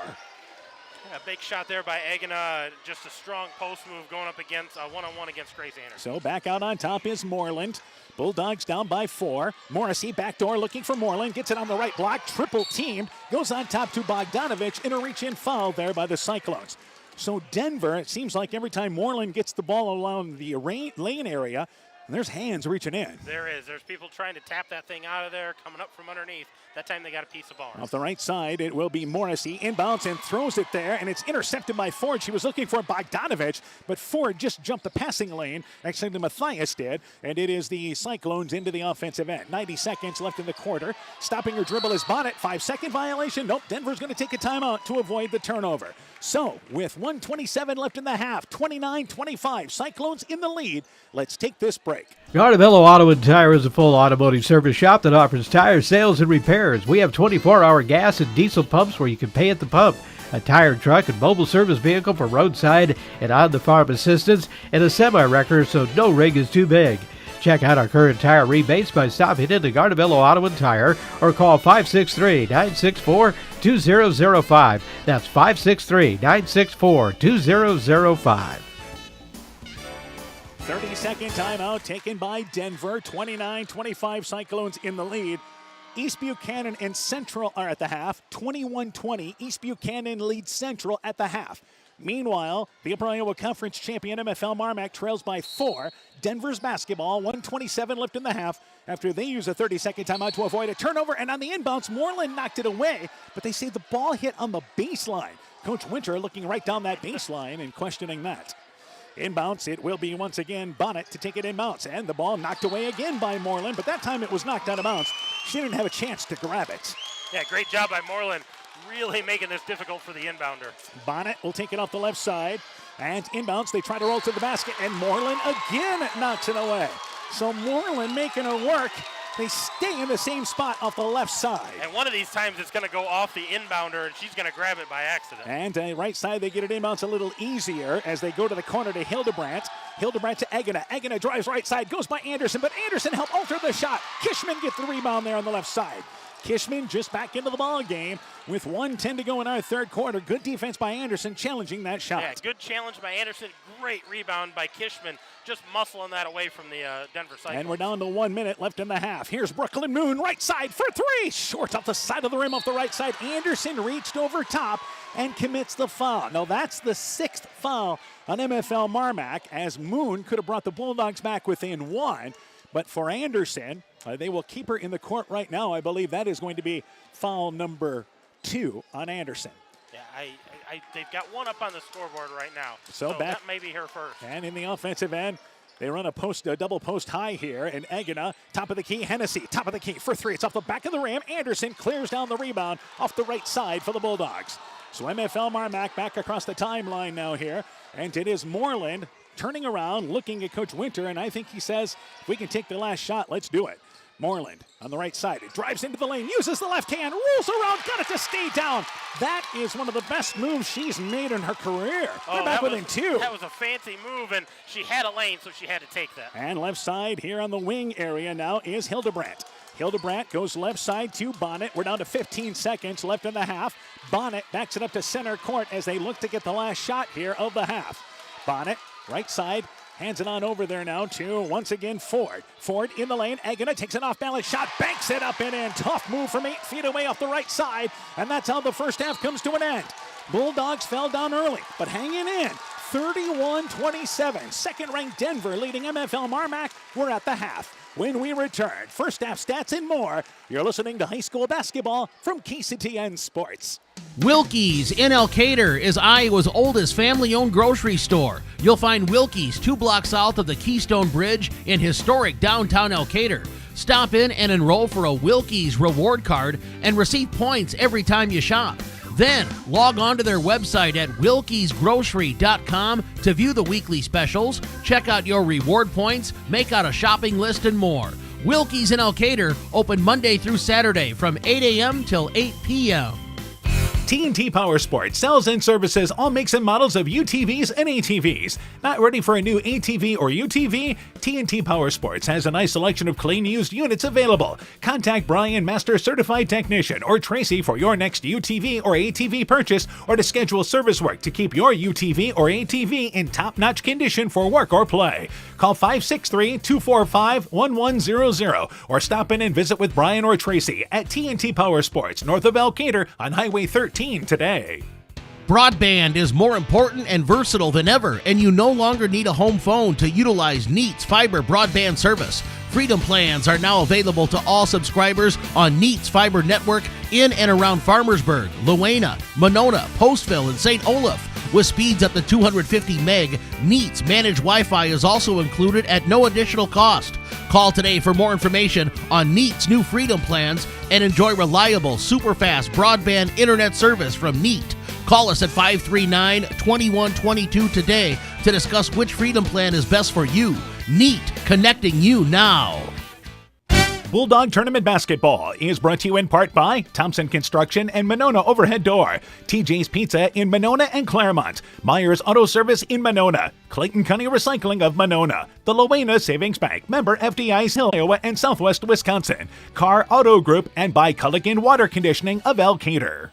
A big shot there by Egina. Just a strong post move going up against one-on-one against Grace Anderson. So back out on top is Moreland. Bulldogs down by 4. Morrissey backdoor looking for Moreland. Gets it on the right block. Triple teamed. Goes on top to Bogdanovich. And a reach-in foul there by the Cyclones. So Denver, it seems like every time Moreland gets the ball along the lane area, there's hands reaching in. There is. There's people trying to tap that thing out of there, coming up from underneath. That time they got a piece of ball. Off the right side, it will be Morrissey. Inbounds and throws it there, and it's intercepted by Ford. She was looking for Bogdanovich, but Ford just jumped the passing lane. Actually, Mathias did, and it is the Cyclones into the offensive end. 90 seconds left in the quarter. Stopping her dribble is Bonnet. 5-second violation. Nope, Denver's going to take a timeout to avoid the turnover. So, with 1:27 left in the half, 29-25, Cyclones in the lead. Let's take this break. Gardavillo Auto and Tire is a full automotive service shop that offers tire sales and repairs. We have 24-hour gas and diesel pumps where you can pay at the pump, a tire truck and mobile service vehicle for roadside and on-the-farm assistance, and a semi-wrecker so no rig is too big. Check out our current tire rebates by stopping into Gardavillo Auto and Tire or call 563-964-2005. That's 563-964-2005. 30-second timeout taken by Denver. 29-25 Cyclones in the lead. East Buchanan and Central are at the half. 21-20. East Buchanan leads Central at the half. Meanwhile, the Upper Iowa Conference champion MFL MarMc trails by 4. Denver's basketball, 1:27 left in the half after they use a 30-second timeout to avoid a turnover. And on the inbounds, Moreland knocked it away, but they say the ball hit on the baseline. Coach Winter looking right down that baseline and questioning that. Inbounds, it will be once again Bonnet to take it inbounds. And the ball knocked away again by Moreland, but that time it was knocked out of bounds. She didn't have a chance to grab it. Yeah, great job by Moreland. Really making this difficult for the inbounder. Bonnet will take it off the left side. And inbounds, they try to roll to the basket. And Moreland again knocks it away. So Moreland making her work. They stay in the same spot off the left side. And one of these times it's going to go off the inbounder, and she's going to grab it by accident. And right side, they get it inbounds a little easier as they go to the corner to Hildebrandt. Hildebrandt to Egina. Egina drives right side, goes by Anderson, but Anderson helped alter the shot. Kishman gets the rebound there on the left side. Kishman just back into the ball game with 1:10 to go in our third quarter. Good defense by Anderson, challenging that shot. Yeah, good challenge by Anderson. Great rebound by Kishman, just muscling that away from the Denver Cyclones. And we're down to 1 minute left in the half. Here's Brooklyn Moon, right side for 3. Short off the side of the rim off the right side. Anderson reached over top and commits the foul. Now that's the 6th foul on MFL MarMc, as Moon could have brought the Bulldogs back within 1. But for Anderson, they will keep her in the court right now. I believe that is going to be foul number 2 on Anderson. Yeah, they've got one up on the scoreboard right now. So back, that may be her first. And in the offensive end, they run a double post high here. And Egina, top of the key. Hennessy, top of the key for 3. It's off the back of the rim. Anderson clears down the rebound off the right side for the Bulldogs. So MFL MarMc back across the timeline now here. And it is Moreland turning around, looking at Coach Winter. And I think he says, if we can take the last shot, let's do it. Moreland on the right side. It drives into the lane, uses the left hand, rolls around, got it to stay down. That is one of the best moves she's made in her career. They're back within 2. That was a fancy move, and she had a lane, so she had to take that. And left side here on the wing area now is Hildebrandt. Hildebrandt goes left side to Bonnet. We're down to 15 seconds left in the half. Bonnet backs it up to center court as they look to get the last shot here of the half. Bonnet, right side, hands it on over there now to, once again, Ford. Ford in the lane. Egina takes an off-balance shot, banks it up and in. Tough move from 8 feet away off the right side. And that's how the first half comes to an end. Bulldogs fell down early, but hanging in. 31-27. Second-ranked Denver leading MFL MarMc. We're at the half. When we return, first half stats and more. You're listening to high school basketball from KCTN Sports. Wilkie's in Elkader is Iowa's oldest family-owned grocery store. You'll find Wilkie's 2 blocks south of the Keystone Bridge in historic downtown Elkader. Stop in and enroll for a Wilkie's reward card and receive points every time you shop. Then log on to their website at wilkiesgrocery.com to view the weekly specials, check out your reward points, make out a shopping list, and more. Wilkie's in Elkader, open Monday through Saturday from 8 a.m. till 8 p.m. TNT Power Sports sells and services all makes and models of UTVs and ATVs. Not ready for a new ATV or UTV? TNT Power Sports has a nice selection of clean used units available. Contact Brian, Master Certified Technician, or Tracy for your next UTV or ATV purchase, or to schedule service work to keep your UTV or ATV in top-notch condition for work or play. Call 563-245-1100 or stop in and visit with Brian or Tracy at TNT Power Sports, north of Elkader on Highway 13 today. Broadband is more important and versatile than ever, and you no longer need a home phone to utilize Neat's fiber broadband service. Freedom plans are now available to all subscribers on Neat's fiber network in and around Farmersburg, Luena, Monona, Postville, and St. Olaf. With speeds up to 250 meg, Neat's managed Wi-Fi is also included at no additional cost. Call today for more information on Neat's new Freedom plans and enjoy reliable, super-fast broadband internet service from Neat. Call us at 539-2122 today to discuss which Freedom plan is best for you. Neat, connecting you now. Bulldog Tournament Basketball is brought to you in part by Thompson Construction and Monona Overhead Door, TJ's Pizza in Monona and Claremont, Myers Auto Service in Monona, Clayton County Recycling of Monona, the Luena Savings Bank, member FDIC, Iowa and Southwest Wisconsin, Carr Auto Group, and by Culligan Water Conditioning of Elkader.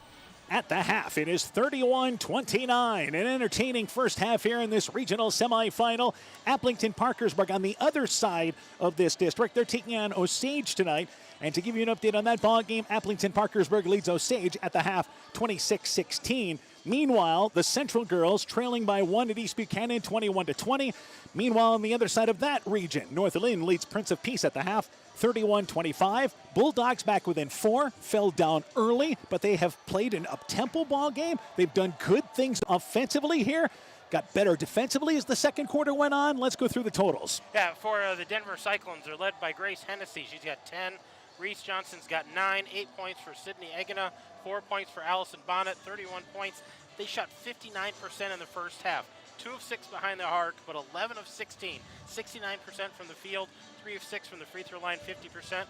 At the half, it is 31-29. An entertaining first half here in this regional semifinal. Applington-Parkersburg on the other side of this district. They're taking on Osage tonight. And to give you an update on that ball game, Applington-Parkersburg leads Osage at the half, 26-16. Meanwhile, the Central girls trailing by 1 at East Buchanan, 21-20. Meanwhile, on the other side of that region, North Lynn leads Prince of Peace at the half, 31-25. Bulldogs back within 4, fell down early, but they have played an up-tempo ball game. They've done good things offensively here. Got better defensively as the second quarter went on. Let's go through the totals. Yeah, for the Denver Cyclones, they're led by Grace Hennessy. She's got 10. Reese Johnson's got 9. 8 points for Sydney Egina. 4 points for Allison Bonnet. 31 points. They shot 59% in the first half. 2 of 6 behind the arc, but 11 of 16. 69% from the field. 3 of 6 from the free throw line. 50%.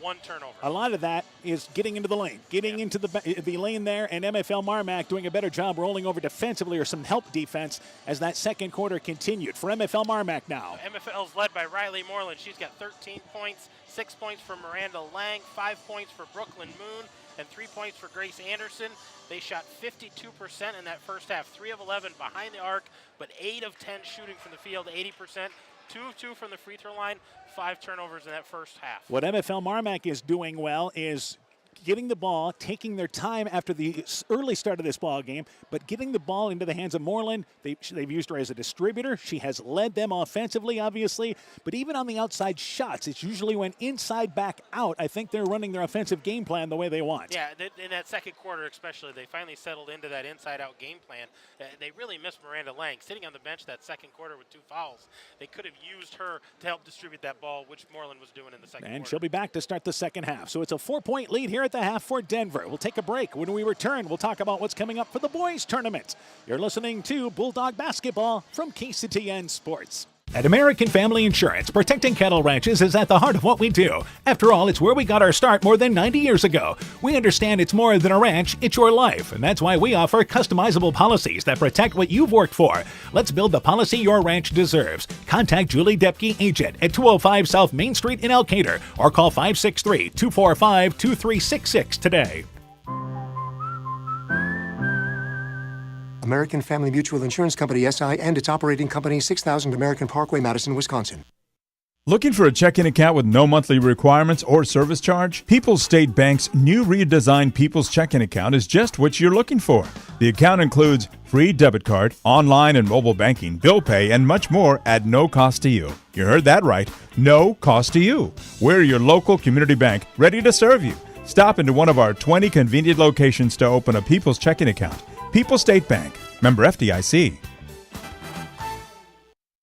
1 turnover. A lot of that is getting into the lane, into the lane there, and MFL MarMc doing a better job rolling over defensively or some help defense as that second quarter continued. For MFL MarMc now. MFL's led by Riley Moreland. She's got 13 points, 6 points for Miranda Lang, 5 points for Brooklyn Moon, and 3 points for Grace Anderson. They shot 52% in that first half, 3 of 11 behind the arc, but 8 of 10 shooting from the field, 80%. 2 of 2 from the free throw line, 5 turnovers in that first half. What MFL MarMc is doing well is getting the ball, taking their time after the early start of this ball game, but getting the ball into the hands of Moreland. They've used her as a distributor. She has led them offensively, obviously, but even on the outside shots, it's usually when inside back out. I think they're running their offensive game plan the way they want. Yeah, in that second quarter especially, they finally settled into that inside-out game plan. They really missed Miranda Lang. Sitting on the bench that second quarter with 2 fouls, they could have used her to help distribute that ball, which Moreland was doing in the second quarter. And she'll be back to start the second half. So it's a 4-point lead here at the half for Denver. We'll take a break. When we return, we'll talk about what's coming up for the boys tournament. You're listening to Bulldog Basketball from KCTN Sports. At American Family Insurance, protecting cattle ranches is at the heart of what we do. After all, it's where we got our start more than 90 years ago. We understand it's more than a ranch, it's your life, and that's why we offer customizable policies that protect what you've worked for. Let's build the policy your ranch deserves. Contact Julie Depke, agent, at 205 South Main Street in Elkader, or call 563-245-2366 today. American Family Mutual Insurance Company, SI, and its operating company, 6000 American Parkway, Madison, Wisconsin. Looking for a checking account with no monthly requirements or service charge? People's State Bank's new redesigned People's Checking Account is just what you're looking for. The account includes free debit card, online and mobile banking, bill pay, and much more at no cost to you. You heard that right. No cost to you. We're your local community bank, ready to serve you. Stop into one of our 20 convenient locations to open a People's Checking Account. People's State Bank, member FDIC.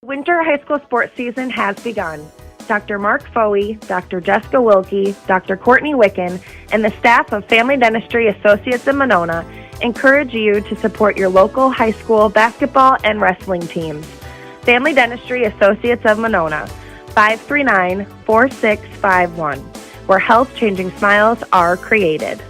Winter high school sports season has begun. Dr. Mark Foley, Dr. Jessica Wilkie, Dr. Courtney Wicken, and the staff of Family Dentistry Associates in Monona encourage you to support your local high school basketball and wrestling teams. Family Dentistry Associates of Monona, 539-4651, where health-changing smiles are created.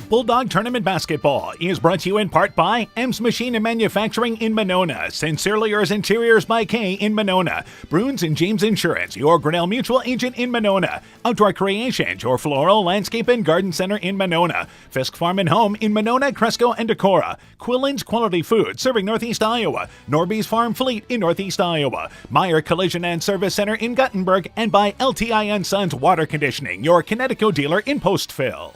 Bulldog Tournament Basketball is brought to you in part by M's Machine and Manufacturing in Monona, Sincerely Yours Interiors by Kay in Monona, Bruins and James Insurance, your Grinnell Mutual agent in Monona, Outdoor Creations, your floral, landscape, and garden center in Monona, Fisk Farm and Home in Monona, Cresco, and Decorah, Quillen's Quality Food serving Northeast Iowa, Norby's Farm Fleet in Northeast Iowa, Meyer Collision and Service Center in Guttenberg, and by LTI & Sons Water Conditioning, your Connecticut dealer in Postville.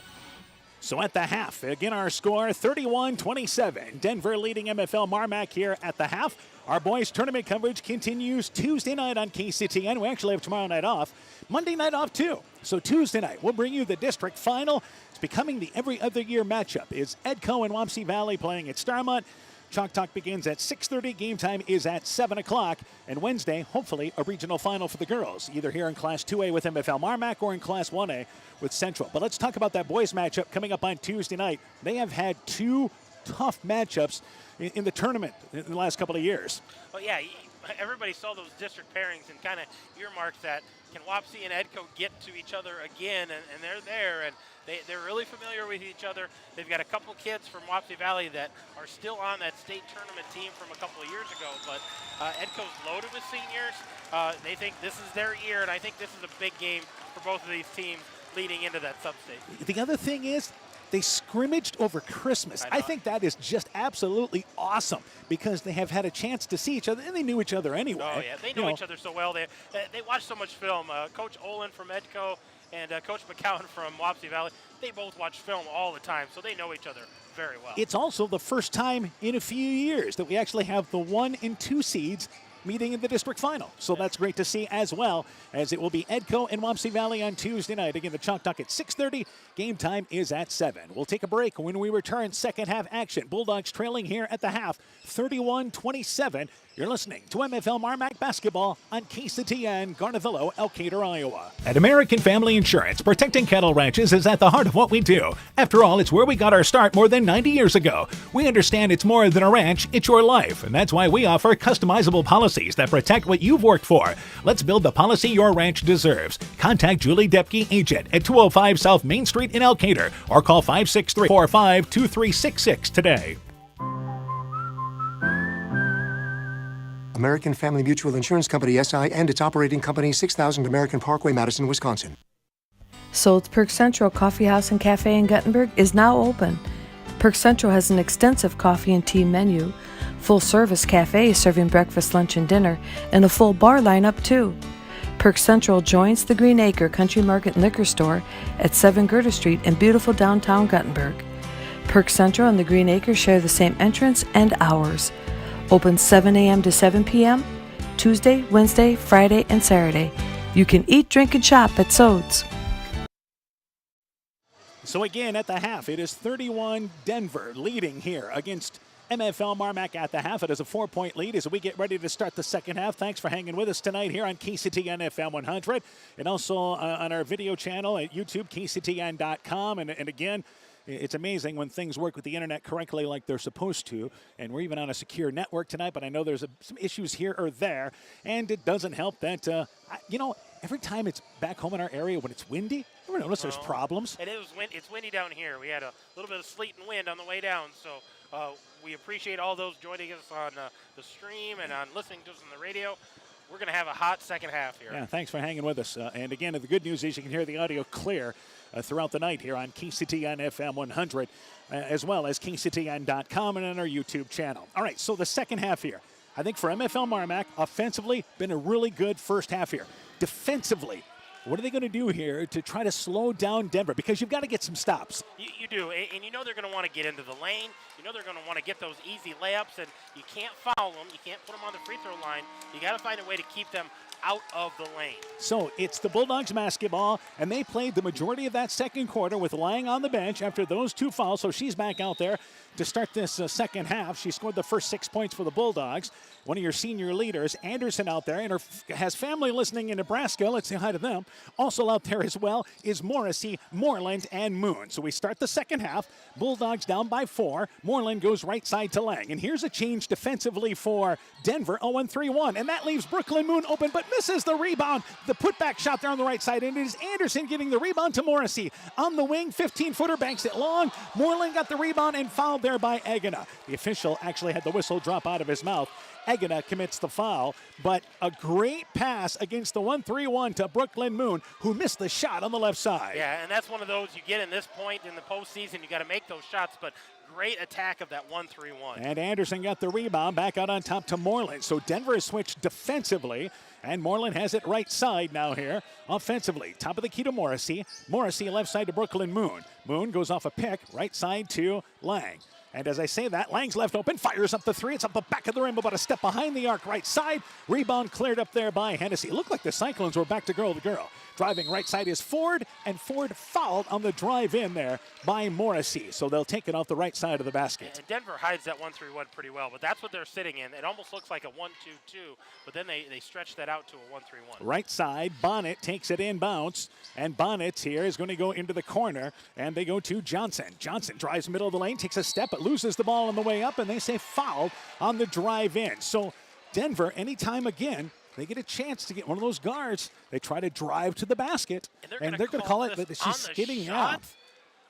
So at the half, again our score 31-27. Denver leading MFL MarMc here at the half. Our boys tournament coverage continues Tuesday night on KCTN. We actually have tomorrow night off. Monday night off too. So Tuesday night we'll bring you the district final. It's becoming the every other year matchup. It's Edco and Wapsie Valley playing at Starmont. Chalk Talk begins at 6:30. Game time is at 7 o'clock. And Wednesday, hopefully, a regional final for the girls, either here in Class 2A with MFL MarMc or in Class 1A with Central. But let's talk about that boys matchup coming up on Tuesday night. They have had 2 tough matchups in the tournament in the last couple of years. Well, yeah, everybody saw those district pairings and kind of earmarked that. Can Wapsie and Edco get to each other again? And they're there, and they're really familiar with each other. They've got a couple kids from Wapsie Valley that are still on that state tournament team from a couple of years ago, but Edco's loaded with seniors. They think this is their year, and I think this is a big game for both of these teams leading into that sub-state. The other thing is, they scrimmaged over Christmas. I think that is just absolutely awesome because they have had a chance to see each other, and they knew each other anyway. Oh, yeah, they know each other so well. They watch so much film. Coach Olin from Edco and Coach McCowan from Wapsie Valley, they both watch film all the time, so they know each other very well. It's also the first time in a few years that we actually have the 1 and 2 seeds meeting in the district final. So that's great to see, as well as it will be Edco and Wapsie Valley on Tuesday night. Again, the Chalk Talk at 6:30. Game time is at 7. We'll take a break. When we return, second half action. Bulldogs trailing here at the half, 31-27. You're listening to MFL MarMc Basketball on KCTN, Garnavillo, Elkader, Iowa. At American Family Insurance, protecting cattle ranches is at the heart of what we do. After all, it's where we got our start more than 90 years ago. We understand it's more than a ranch, it's your life, and that's why we offer customizable policies that protect what you've worked for. Let's build the policy your ranch deserves. Contact Julie Depke, agent, at 205 South Main Street in Elkader, or call 563-45-2366 today. American Family Mutual Insurance Company, SI, and its operating company, 6000 American Parkway, Madison, Wisconsin. Soul's Perk Central Coffee House and Cafe in Guttenberg is now open. Perk Central has an extensive coffee and tea menu, Full-service cafe serving breakfast, lunch, and dinner, and a full bar lineup too. Perk Central joins the Green Acre Country Market and Liquor Store at 7 Gerda Street in beautiful downtown Guttenberg. Perk Central and the Green Acre share the same entrance and hours. Open 7 a.m. to 7 p.m., Tuesday, Wednesday, Friday, and Saturday. You can eat, drink, and shop at Sode's. So again, at the half, it is 31 Denver leading here against MFL MarMc at the half. It is a 4-point lead as we get ready to start the second half. Thanks for hanging with us tonight here on KCTN FM 100 and also on our video channel at YouTube, kctn.com. And again, it's amazing when things work with the internet correctly like they're supposed to. And we're even on a secure network tonight, but I know there's some issues here or there. And it doesn't help that, every time it's back home in our area when it's windy, you ever notice there's problems? It's windy down here. We had a little bit of sleet and wind on the way down, so we appreciate all those joining us on the stream and on listening to us on the radio. We're going to have a hot second half here. Yeah, thanks for hanging with us. And again, the good news is you can hear the audio clear throughout the night here on KCTN FM 100, as well as KCTN.com and on our YouTube channel. All right, so the second half here. I think for MFL MarMc, offensively, been a really good first half here. Defensively, what are they going to do here to try to slow down Denver? Because you've got to get some stops. You do, and you know they're going to want to get into the lane. You know they're going to want to get those easy layups, and you can't foul them. You can't put them on the free throw line. You got to find a way to keep them out of the lane. So it's the Bulldogs basketball, and they played the majority of that second quarter with Lang on the bench after those 2 fouls. So she's back out there to start this second half. She scored the first 6 points for the Bulldogs. One of your senior leaders, Anderson, out there, and has family listening in Nebraska. Let's say hi to them. Also out there as well is Morrissey, Moreland, and Moon. So we start the second half. Bulldogs down by 4. Moreland goes right side to Lang. And here's a change defensively for Denver, 0-3-1. And that leaves Brooklyn Moon open, but misses the rebound. The putback shot there on the right side, and it is Anderson getting the rebound to Morrissey. On the wing, 15-footer, banks it long. Moreland got the rebound and fouled there by Egina. The official actually had the whistle drop out of his mouth. Egina commits the foul, but a great pass against the 1-3-1 to Brooklyn Moon, who missed the shot on the left side. Yeah, and that's one of those you get in this point in the postseason. You got to make those shots, but great attack of that 1-3-1. And Anderson got the rebound back out on top to Moreland. So Denver has switched defensively, and Moreland has it right side now here offensively. Top of the key to Morrissey. Morrissey left side to Brooklyn Moon. Moon goes off a pick, right side to Lang. And as I say that, Lang's left open, fires up the 3. It's up the back of the rim, about a step behind the arc, right side. Rebound cleared up there by Hennessy. It looked like the Cyclones were back to girl to girl. Driving right side is Ford, and Ford fouled on the drive in there by Morrissey. So they'll take it off the right side of the basket. And Denver hides that 1-3-1 pretty well, but that's what they're sitting in. It almost looks like a 1-2-2, but then they stretch that out to a 1-3-1. Right side, Bonnet takes it inbounds, and Bonnet here is going to go into the corner, and they go to Johnson. Johnson drives middle of the lane, takes a step, but loses the ball on the way up, and they say foul on the drive in. So Denver, anytime again, they get a chance to get one of those guards. They try to drive to the basket, and they're going to call it that she's skidding out.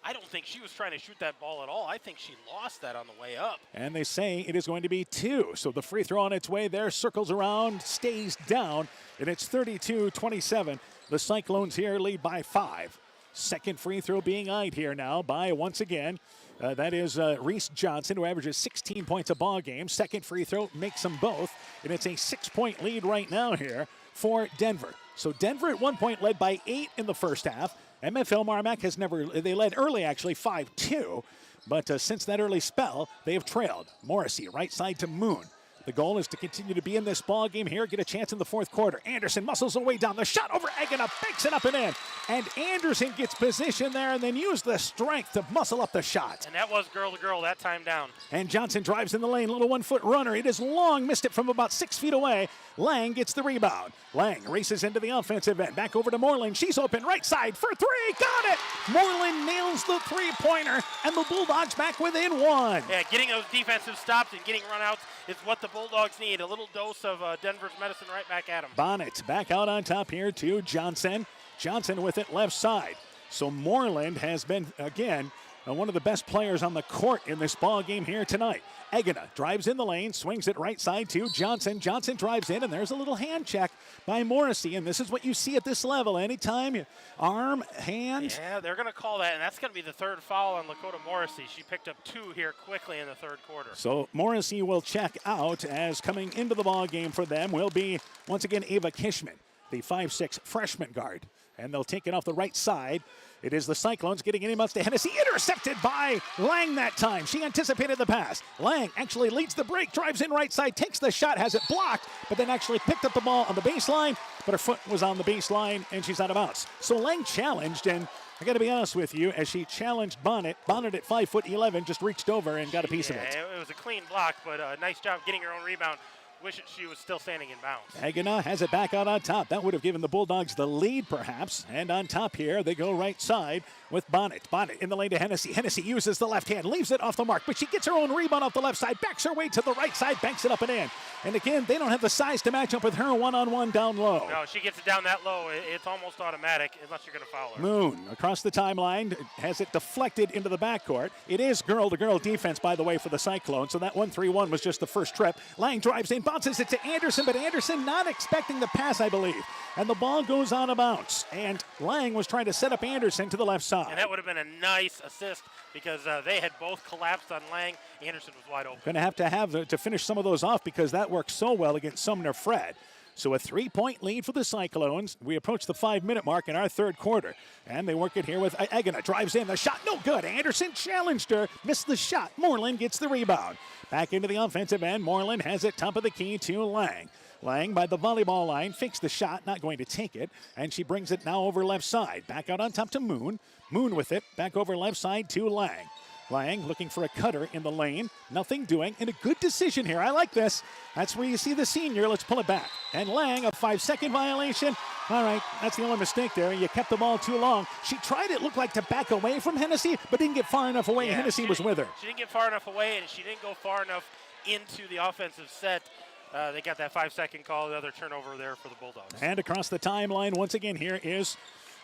I don't think she was trying to shoot that ball at all. I think she lost that on the way up. And they say it is going to be 2. So the free throw on its way there, circles around, stays down, and it's 32-27. The Cyclones here lead by 5. Second free throw being eyed here now by, once again, that is Reese Johnson, who averages 16 points a ball game. Second free throw makes them both, and it's a 6-point lead right now here for Denver. So Denver at one point led by 8 in the first half. MFL MarMc has never, they led early actually 5-2, but since that early spell, they have trailed. Morrissey, right side to Moon. The goal is to continue to be in this ball game here, get a chance in the fourth quarter. Anderson muscles away down. The shot over Egina, banks it up and in. And Anderson gets position there and then used the strength to muscle up the shot. And that was girl to girl that time down. And Johnson drives in the lane, little 1-foot runner. It is long, missed it from about 6 feet away. Lang gets the rebound. Lang races into the offensive end. Back over to Moreland. She's open right side for 3. Got it! Moreland nails the three-pointer, and the Bulldogs back within 1. Yeah, getting those defensive stops and getting runouts is what the Bulldogs need. A little dose of Denver's medicine right back at them. Bonnet back out on top here to Johnson. Johnson with it left side. So Moreland has been, again, one of the best players on the court in this ball game here tonight. Egina drives in the lane, swings it right side to Johnson. Johnson drives in, and there's a little hand check by Morrissey, and this is what you see at this level. Anytime, arm, hand. Yeah, they're going to call that, and that's going to be the third foul on Lakota Morrissey. She picked up 2 here quickly in the third quarter. So Morrissey will check out, as coming into the ball game for them will be, once again, Ava Kishman, the 5'6" freshman guard. And they'll take it off the right side. It is the Cyclones getting in to Hennessy. Intercepted by Lang that time. She anticipated the pass. Lang actually leads the break, drives in right side, takes the shot, has it blocked, but then actually picked up the ball on the baseline, but her foot was on the baseline, and she's out of bounds. So Lang challenged, and I got to be honest with you, as she challenged Bonnet at 5'11", just reached over and got a piece of it. It was a clean block, but a nice job getting her own rebound. Wish she was still standing in bounds. Agana has it back out on top. That would have given the Bulldogs the lead, perhaps. And on top here, they go right side with Bonnet. Bonnet in the lane to Hennessy. Hennessy uses the left hand, leaves it off the mark, but she gets her own rebound off the left side, backs her way to the right side, banks it up and in. And again, they don't have the size to match up with her one-on-one down low. No, she gets it down that low. It's almost automatic unless you're going to foul her. Moon across the timeline has it deflected into the backcourt. It is girl-to-girl defense, by the way, for the Cyclones. So that 1-3-1 was just the first trip. Lang drives in, bounces it to Anderson, but Anderson not expecting the pass, I believe. And the ball goes out of bounds. And Lang was trying to set up Anderson to the left side. And that would have been a nice assist because they had both collapsed on Lang. Anderson was wide open. Going to have to finish some of those off because that worked so well against Sumner Fred. So a 3-point lead for the Cyclones. We approach the 5-minute mark in our third quarter. And they work it here with Agana. Drives in. The shot no good. Anderson challenged her. Missed the shot. Moreland gets the rebound. Back into the offensive end. Moreland has it top of the key to Lang. Lang by the volleyball line. Fakes the shot. Not going to take it. And she brings it now over left side. Back out on top to Moon. Moon with it. Back over left side to Lang. Lang looking for a cutter in the lane. Nothing doing. And a good decision here. I like this. That's where you see the senior. Let's pull it back. And Lang, a 5-second violation. All right, that's the only mistake there. You kept the ball too long. She tried, it looked like, to back away from Hennessy, but didn't get far enough away. Yeah, Hennessy was with her. She didn't get far enough away, and she didn't go far enough into the offensive set. They got that 5-second call, another turnover there for the Bulldogs. And across the timeline, once again, here is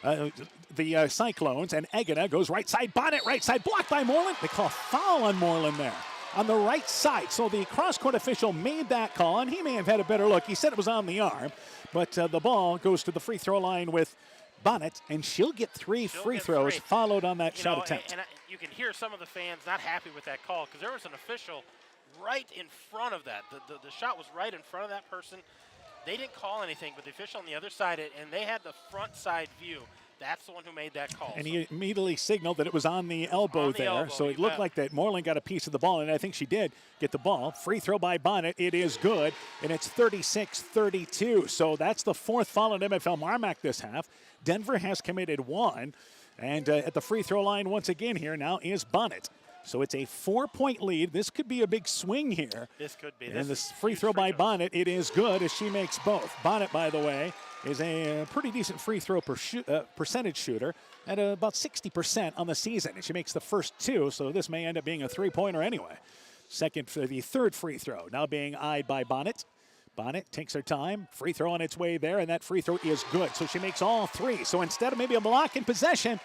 the Cyclones, and Agana goes right side, Bonnet right side, blocked by Moreland. They call foul on Moreland there on the right side. So the cross-court official made that call, and he may have had a better look. He said it was on the arm, but the ball goes to the free throw line with Bonnet, and she'll get three free throws followed on that shot attempt. And you can hear some of the fans not happy with that call because there was an official right in front of that. The shot was right in front of that person. They didn't call anything, but the official on the other side, and they had the front side view. That's the one who made that call. And he immediately signaled that it was on the elbow there. So it looked like that Moreland got a piece of the ball, and I think she did get the ball. Free throw by Bonnet. It is good, and it's 36-32. So that's the fourth foul on MFL MarMc this half. Denver has committed one. And at the free throw line once again here now is Bonnet. So it's a 4-point lead. This could be a big swing here. This could be. And this free throw by Bonnet, it is good as she makes both. Bonnet, by the way, is a pretty decent free throw percentage shooter at about 60% on the season. And she makes the first two, so this may end up being a three-pointer anyway. The third free throw now being eyed by Bonnet. Bonnet takes her time. Free throw on its way there, and that free throw is good. So she makes all three. So instead of maybe a block in possession,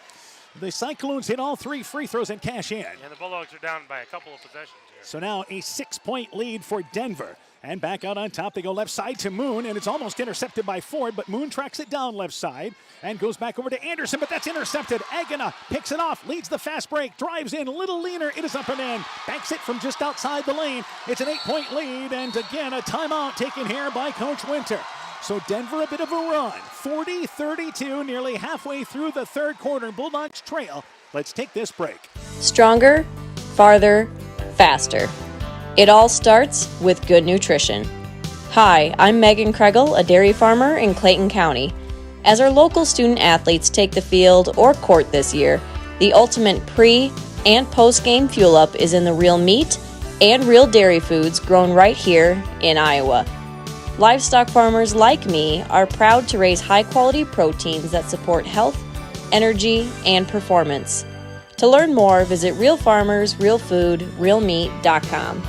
the Cyclones hit all three free throws and cash in. And the Bulldogs are down by a couple of possessions here. So now a 6-point lead for Denver. And back out on top, they go left side to Moon, and it's almost intercepted by Ford, but Moon tracks it down left side and goes back over to Anderson, but that's intercepted. Agana picks it off, leads the fast break, drives in, little leaner, it is up and in, banks it from just outside the lane. It's an 8-point lead, and again, a timeout taken here by Coach Winter. So Denver a bit of a run, 40-32, nearly halfway through the third quarter. Bulldogs trail. Let's take this break. Stronger, farther, faster. It all starts with good nutrition. Hi, I'm Megan Kregel, a dairy farmer in Clayton County. As our local student athletes take the field or court this year, the ultimate pre- and post-game fuel-up is in the real meat and real dairy foods grown right here in Iowa. Livestock farmers like me are proud to raise high-quality proteins that support health, energy, and performance. To learn more, visit realfarmersrealfoodrealmeat.com.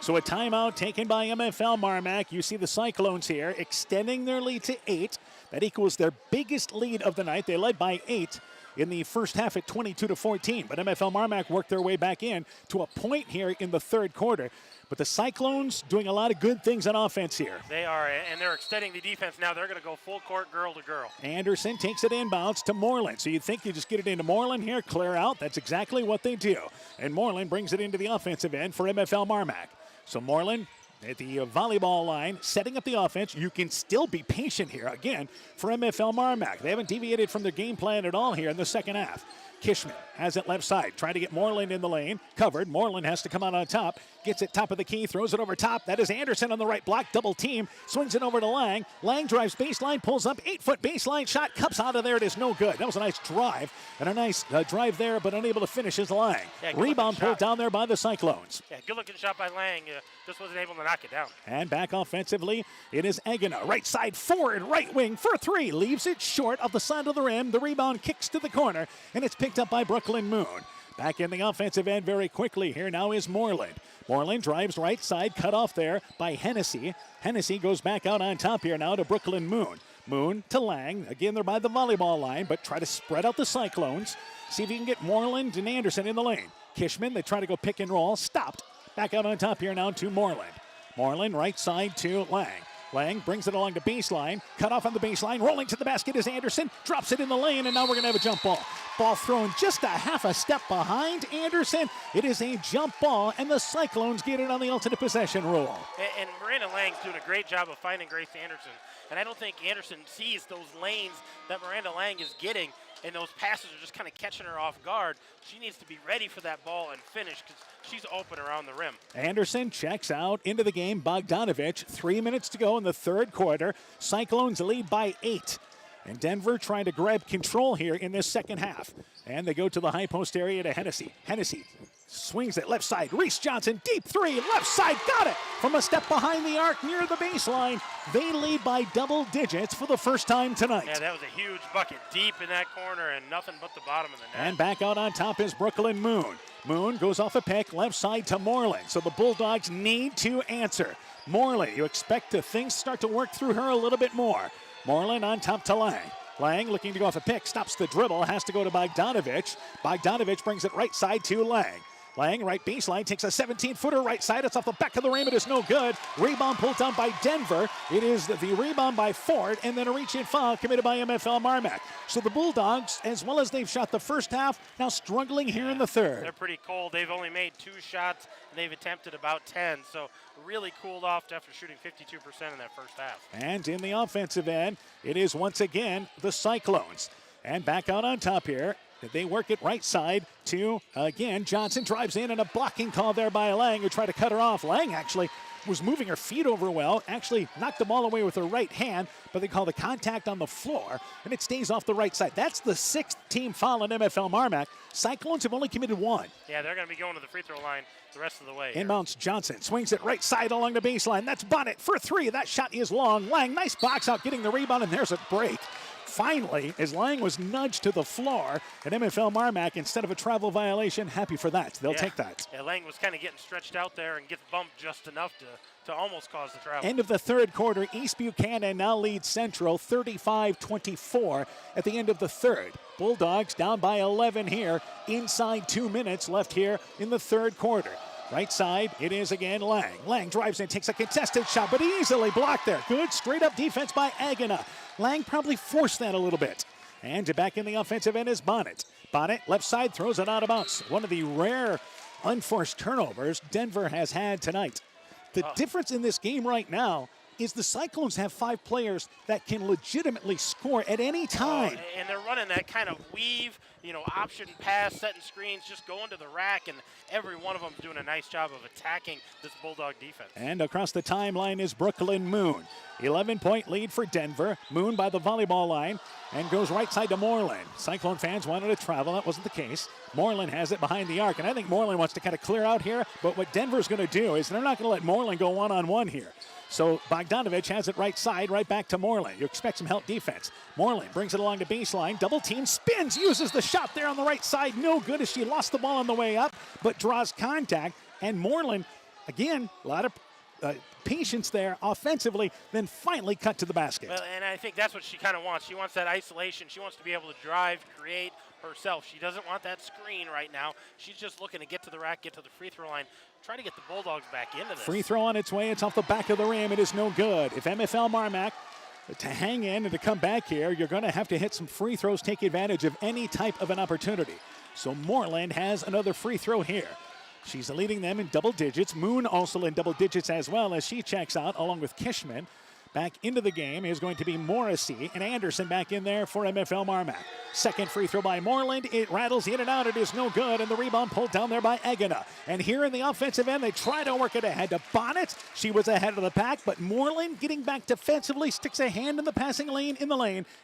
So a timeout taken by MFL MarMc. You see the Cyclones here extending their lead to 8. That equals their biggest lead of the night. They led by 8 in the first half at 22-14. But MFL MarMc worked their way back in to a point here in the third quarter. But the Cyclones doing a lot of good things on offense here. They are, and they're extending the defense now. They're going to go full court, girl to girl. Anderson takes it inbounds to Moreland. So you'd think you just get it into Moreland here, clear out. That's exactly what they do. And Moreland brings it into the offensive end for MFL MarMc. So Moreland at the volleyball line, setting up the offense. You can still be patient here, again, for MFL MarMc. They haven't deviated from their game plan at all here in the second half. Kishman has it left side, trying to get Moreland in the lane. Covered. Moreland has to come out on top. Gets it top of the key, throws it over top. That is Anderson on the right block, double team. Swings it over to Lang. Lang drives baseline, pulls up, 8-foot baseline shot, cups out of there. It is no good. That was a nice drive, and a nice drive there, but unable to finish his Lang. Yeah, rebound pulled down there by the Cyclones. Yeah, good looking shot by Lang. Just wasn't able to knock it down. And back offensively, it is Agana. Right side forward, right wing for three. Leaves it short of the side of the rim. The rebound kicks to the corner, and it's picked up by Brooklyn Moon. Back in the offensive end very quickly here now is Moreland. Moreland drives right side, cut off there by Hennessy. Hennessy goes back out on top here now to Brooklyn Moon. Moon to Lang. Again, they're by the volleyball line, but try to spread out the Cyclones. See if you can get Moreland and Anderson in the lane. Kishman, they try to go pick and roll. Stopped. Back out on top here now to Moreland. Moreland right side to Lang. Lang brings it along to baseline. Cut off on the baseline. Rolling to the basket is Anderson. Drops it in the lane, and now we're going to have a jump ball. Ball thrown just a half a step behind Anderson. It is a jump ball, and the Cyclones get it on the alternate possession rule. And Miranda Lang's doing a great job of finding Grace Anderson. And I don't think Anderson sees those lanes that Miranda Lang is getting, and those passes are just kind of catching her off guard. She needs to be ready for that ball and finish because she's open around the rim. Anderson checks out into the game. Bogdanovich, 3 minutes to go in the third quarter. Cyclones lead by 8. And Denver trying to grab control here in this second half. And they go to the high post area to Hennessy. Hennessy swings it left side. Reese Johnson, deep three, left side, got it! From a step behind the arc near the baseline. They lead by double digits for the first time tonight. Yeah, that was a huge bucket deep in that corner and nothing but the bottom of the net. And back out on top is Brooklyn Moon. Moon goes off a pick, left side to Moreland. So the Bulldogs need to answer. Moreland, you expect things start to work through her a little bit more. Moreland on top to Lang. Lang looking to go off a pick, stops the dribble, has to go to Bogdanovich. Bogdanovich brings it right side to Lang. Lang, right baseline, takes a 17-footer right side. It's off the back of the rim. It is no good. Rebound pulled down by Denver. It is the rebound by Ford, and then a reach-in foul committed by MFL MarMc. So the Bulldogs, as well as they've shot the first half, now struggling here in the third. They're pretty cold. They've only made 2 shots, and they've attempted about 10. So really cooled off after shooting 52% in that first half. And in the offensive end, it is once again the Cyclones. And back out on top here. They work it right side to, again, Johnson drives in, and a blocking call there by Lang, who tried to cut her off. Lang actually was moving her feet over well, actually knocked the ball away with her right hand, but they call the contact on the floor, and it stays off the right side. That's the 6th team foul in MFL MarMc. Cyclones have only committed 1. Yeah, they're going to be going to the free throw line the rest of the way. Inbounds Johnson, swings it right side along the baseline. That's Bonnet for 3. That shot is long. Lang, nice box out, getting the rebound, and there's a break. Finally, as Lang was nudged to the floor, and MFL MarMc, instead of a travel violation, happy for that. They'll take that. Yeah, Lang was kind of getting stretched out there and gets bumped just enough to almost cause the travel. End of the third quarter, East Buchanan now leads Central 35-24 at the end of the third. Bulldogs down by 11 here, inside 2 minutes left here in the third quarter. Right side, it is again Lang. Lang drives in, takes a contested shot, but easily blocked there. Good straight-up defense by Agana. Lang probably forced that a little bit. And back in the offensive end is Bonnet. Bonnet, left side, throws it out of bounds. One of the rare unforced turnovers Denver has had tonight. The difference in this game right now is the Cyclones have 5 players that can legitimately score at any time. And they're running that kind of weave, option pass, setting screens, just going to the rack, and every one of them is doing a nice job of attacking this Bulldog defense. And across the timeline is Brooklyn Moon. 11-point lead for Denver. Moon by the volleyball line and goes right side to Moreland. Cyclone fans wanted to travel. That wasn't the case. Moreland has it behind the arc, and I think Moreland wants to kind of clear out here, but what Denver's going to do is they're not going to let Moreland go one-on-one here. So Bogdanovich has it right side, right back to Moreland. You expect some help defense. Moreland brings it along the baseline. Double team, spins, uses the shot there on the right side. No good as she lost the ball on the way up, but draws contact. And Moreland, again, a lot of patience there offensively, then finally cut to the basket. Well, and I think that's what she kind of wants. She wants that isolation. She wants to be able to drive, create herself. She doesn't want that screen right now. She's just looking to get to the rack, get to the free throw line, try to get the Bulldogs back into this. Free throw on its way. It's off the back of the rim. It is no good. If MFL MarMc to hang in and to come back here, you're going to have to hit some free throws, take advantage of any type of an opportunity. So Moreland has another free throw here. She's leading them in double digits. Moon also in double digits as well as she checks out along with Kishman. Back into the game is going to be Morrissey and Anderson back in there for MFL MarMc. Second free throw by Moreland. It rattles in and out. It is no good. And the rebound pulled down there by Egina. And here in the offensive end, they try to work it ahead to Bonnet. She was ahead of the pack, but Moreland getting back defensively, sticks a hand in the passing lane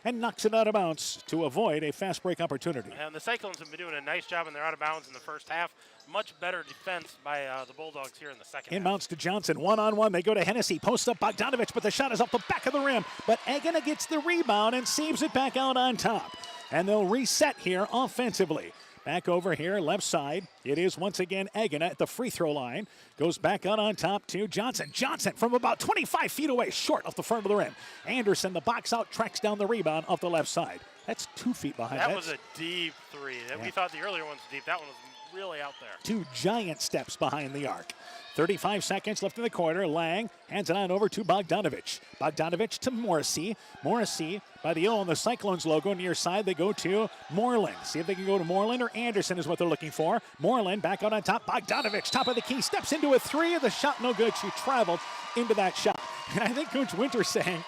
and knocks it out of bounds to avoid a fast break opportunity. And the Cyclones have been doing a nice job, and they're out of bounds in the first half. Much better defense by the Bulldogs here in the second half. Inbounds to Johnson, one-on-one. They go to Hennessy, posts up Bogdanovich, but the shot is off the back of the rim. But Egina gets the rebound and saves it back out on top. And they'll reset here offensively. Back over here, left side. It is once again Egina at the free throw line. Goes back out on top to Johnson. Johnson from about 25 feet away, short off the front of the rim. Anderson, the box out, tracks down the rebound off the left side. That's 2 feet behind that. That was a deep three. We thought the earlier one was deep. That one was really out there. 2 giant steps behind the arc. 35 seconds left in the quarter. Lang hands it on over to Bogdanovich. Bogdanovich to Morrissey. Morrissey by the O on the Cyclones logo near side. They go to Moreland. See if they can go to Moreland or Anderson is what they're looking for. Moreland back out on top. Bogdanovich, top of the key, steps into a three. The shot no good. She traveled into that shot. And I think Coach Winter's saying,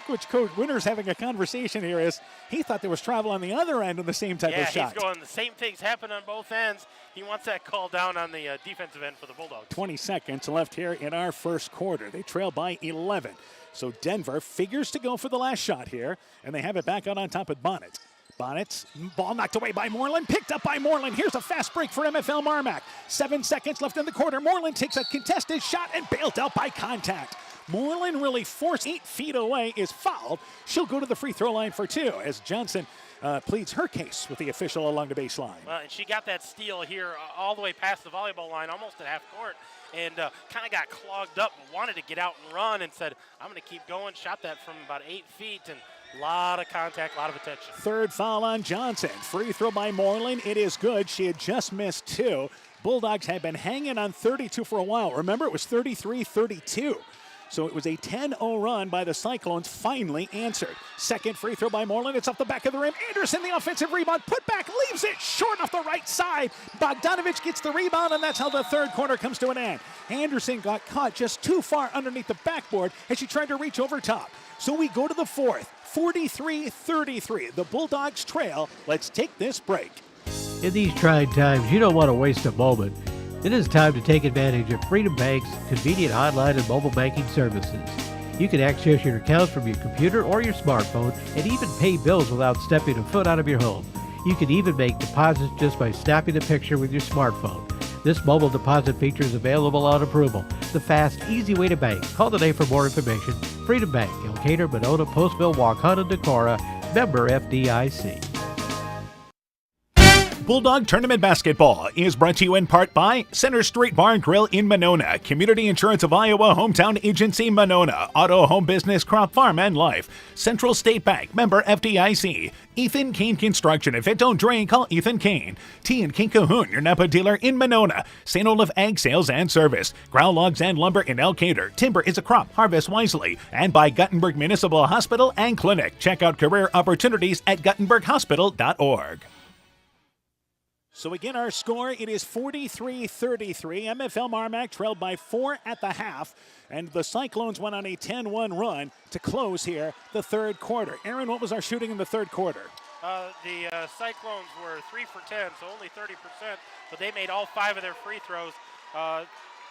what Coach Winter's having a conversation here is he thought there was travel on the other end of the same type of shot. Yeah, he's going, the same things happen on both ends. He wants that call down on the defensive end for the Bulldogs. 20 seconds left here in our first quarter. They trail by 11. So Denver figures to go for the last shot here, and they have it back out on top with Bonnet. Bonnet's ball knocked away by Moreland, picked up by Moreland. Here's a fast break for MFL MarMc. 7 seconds left in the quarter. Moreland takes a contested shot and bailed out by contact. Moreland really forced 8 feet away, is fouled. She'll go to the free throw line for 2 as Johnson pleads her case with the official along the baseline. Well, and she got that steal here all the way past the volleyball line, almost at half court, and kind of got clogged up, but wanted to get out and run and said, I'm going to keep going. Shot that from about 8 feet, and a lot of contact, a lot of attention. Third foul on Johnson. Free throw by Moreland. It is good. She had just missed 2. Bulldogs had been hanging on 32 for a while. Remember, it was 33-32. So it was a 10-0 run by the Cyclones, finally answered. Second free throw by Moreland. It's off the back of the rim. Anderson, the offensive rebound, put back, leaves it short off the right side. Bogdanovich gets the rebound, and that's how the third quarter comes to an end. Anderson got caught just too far underneath the backboard as she tried to reach over top. So we go to the fourth, 43-33. The Bulldogs trail. Let's take this break. In these trying times, you don't want to waste a moment. It is time to take advantage of Freedom Bank's convenient online and mobile banking services. You can access your accounts from your computer or your smartphone and even pay bills without stepping a foot out of your home. You can even make deposits just by snapping a picture with your smartphone. This mobile deposit feature is available on approval. The fast, easy way to bank. Call today for more information. Freedom Bank, Elkader, Monona, Postville, Waukegan, Decorah, member FDIC. Bulldog Tournament Basketball is brought to you in part by Center Street Bar and Grill in Monona, Community Insurance of Iowa, Hometown Agency Monona, Auto Home Business, Crop Farm and Life, Central State Bank, member FDIC, Ethan Kane Construction. If it don't drain, call Ethan Kane. T&K Cahoon, your Napa dealer in Monona, St. Olaf Ag Sales and Service, Ground Logs and Lumber in Elkader. Timber is a crop, harvest wisely. And by Guttenberg Municipal Hospital and Clinic. Check out career opportunities at guttenberghospital.org. So again, our score, it is 43-33. MFL MarMc trailed by 4 at the half, and the Cyclones went on a 10-1 run to close here the third quarter. Aaron, what was our shooting in the third quarter? The Cyclones were 3 for 10, so only 30%, but they made all 5 of their free throws.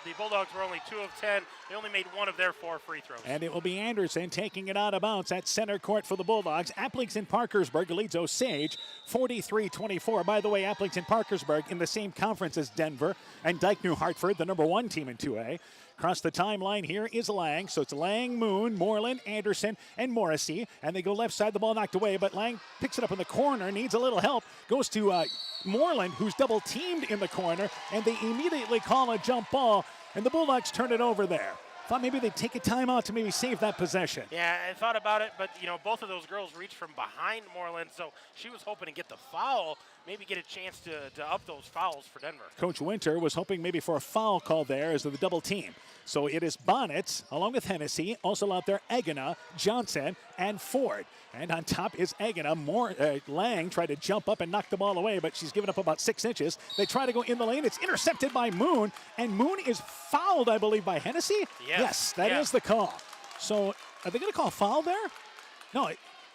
The Bulldogs were only 2 of 10. They only made 1 of their 4 free throws. And it will be Anderson taking it out of bounds at center court for the Bulldogs. Applington-Parkersburg leads Osage 43-24. By the way, Applington-Parkersburg in the same conference as Denver and Dike-New Hartford, the number 1 team in 2A. Across the timeline here is Lang. So it's Lang, Moon, Moreland, Anderson, and Morrissey. And they go left side, the ball knocked away, but Lang picks it up in the corner, needs a little help, goes to Moreland, who's double-teamed in the corner, and they immediately call a jump ball. and the Bulldogs turn it over there. Thought maybe they'd take a timeout to maybe save that possession. Yeah, I thought about it, but, both of those girls reached from behind Moreland, so she was hoping to get the foul, maybe get a chance to up those fouls for Denver. Coach Winter was hoping maybe for a foul call there as of the double team. So it is Bonnet along with Hennessy, also out there Egina, Johnson, and Ford. And on top is Egina. Lang tried to jump up and knock the ball away, but she's given up about 6 inches. They try to go in the lane. It's intercepted by Moon, and Moon is fouled, I believe, by Hennessy. Yes, that is the call. So are they going to call a foul there? No,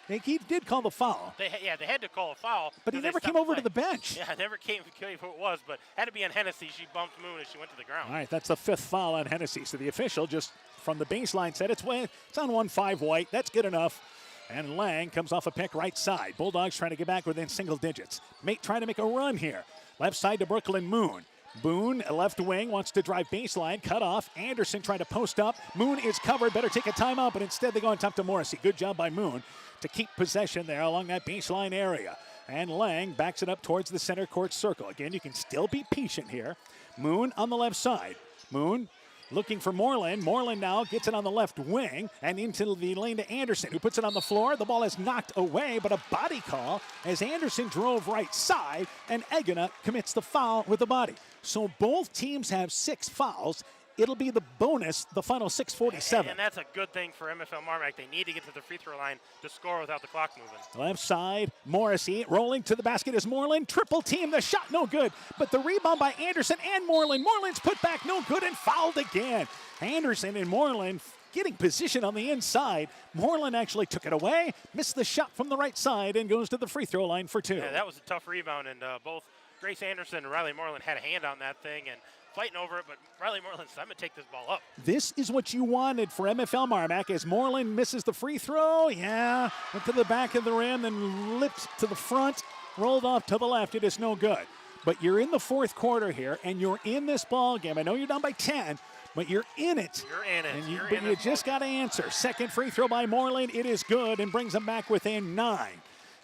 he did call the foul. They had to call a foul. But he never came over to the bench. Yeah, never came who it was, but had to be on Hennessy. She bumped Moon as she went to the ground. All right, that's the 5th foul on Hennessy. So the official just from the baseline said it's on 1-5 white. That's good enough. And Lang comes off a pick right side. Bulldogs trying to get back within single digits. Trying to make a run here. Left side to Brooklyn Moon. Boone, left wing, wants to drive baseline, cut off. Anderson trying to post up. Moon is covered, better take a timeout, but instead they go on top to Morrissey. Good job by Moon to keep possession there along that baseline area. And Lang backs it up towards the center court circle. Again, you can still be patient here. Moon on the left side. Moon looking for Moreland. Moreland now gets it on the left wing and into the lane to Anderson, who puts it on the floor. The ball is knocked away, but a body call as Anderson drove right side, and Egina commits the foul with the body. So both teams have 6 fouls. It'll be the bonus, the final 6:47. And that's a good thing for MFL MarMc. They need to get to the free throw line to score without the clock moving. Left side, Morrissey rolling to the basket is Moreland. Triple team, the shot no good. But the rebound by Anderson and Moreland. Moreland's put back no good and fouled again. Anderson and Moreland getting position on the inside. Moreland actually took it away, missed the shot from the right side, and goes to the free throw line for 2. Yeah, that was a tough rebound, and both Grace Anderson and Riley Moreland had a hand on that thing and fighting over it, but Riley Moreland said, I'm going to take this ball up. This is what you wanted for MFL MarMc as Moreland misses the free throw. Yeah, went to the back of the rim, then lipped to the front, rolled off to the left. It is no good. But you're in the 4th quarter here, and you're in this ball game. I know you're down by 10, but you're in it. You're in it. And you just got to answer. Second free throw by Moreland. It is good and brings them back within 9.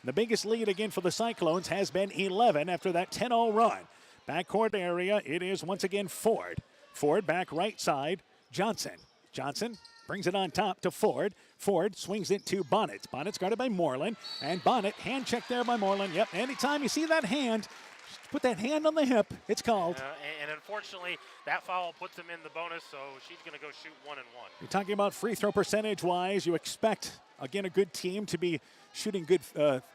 The biggest lead again for the Cyclones has been 11 after that 10-0 run. Backcourt area, it is once again Ford. Ford back right side, Johnson. Johnson brings it on top to Ford. Ford swings it to Bonnet. Bonnet's guarded by Moreland, and Bonnet, hand check there by Moreland. Yep, anytime you see that hand, put that hand on the hip, it's called. And unfortunately, that foul puts him in the bonus, so she's going to go shoot 1 and 1. You're talking about free throw percentage-wise. You expect, again, a good team to be shooting good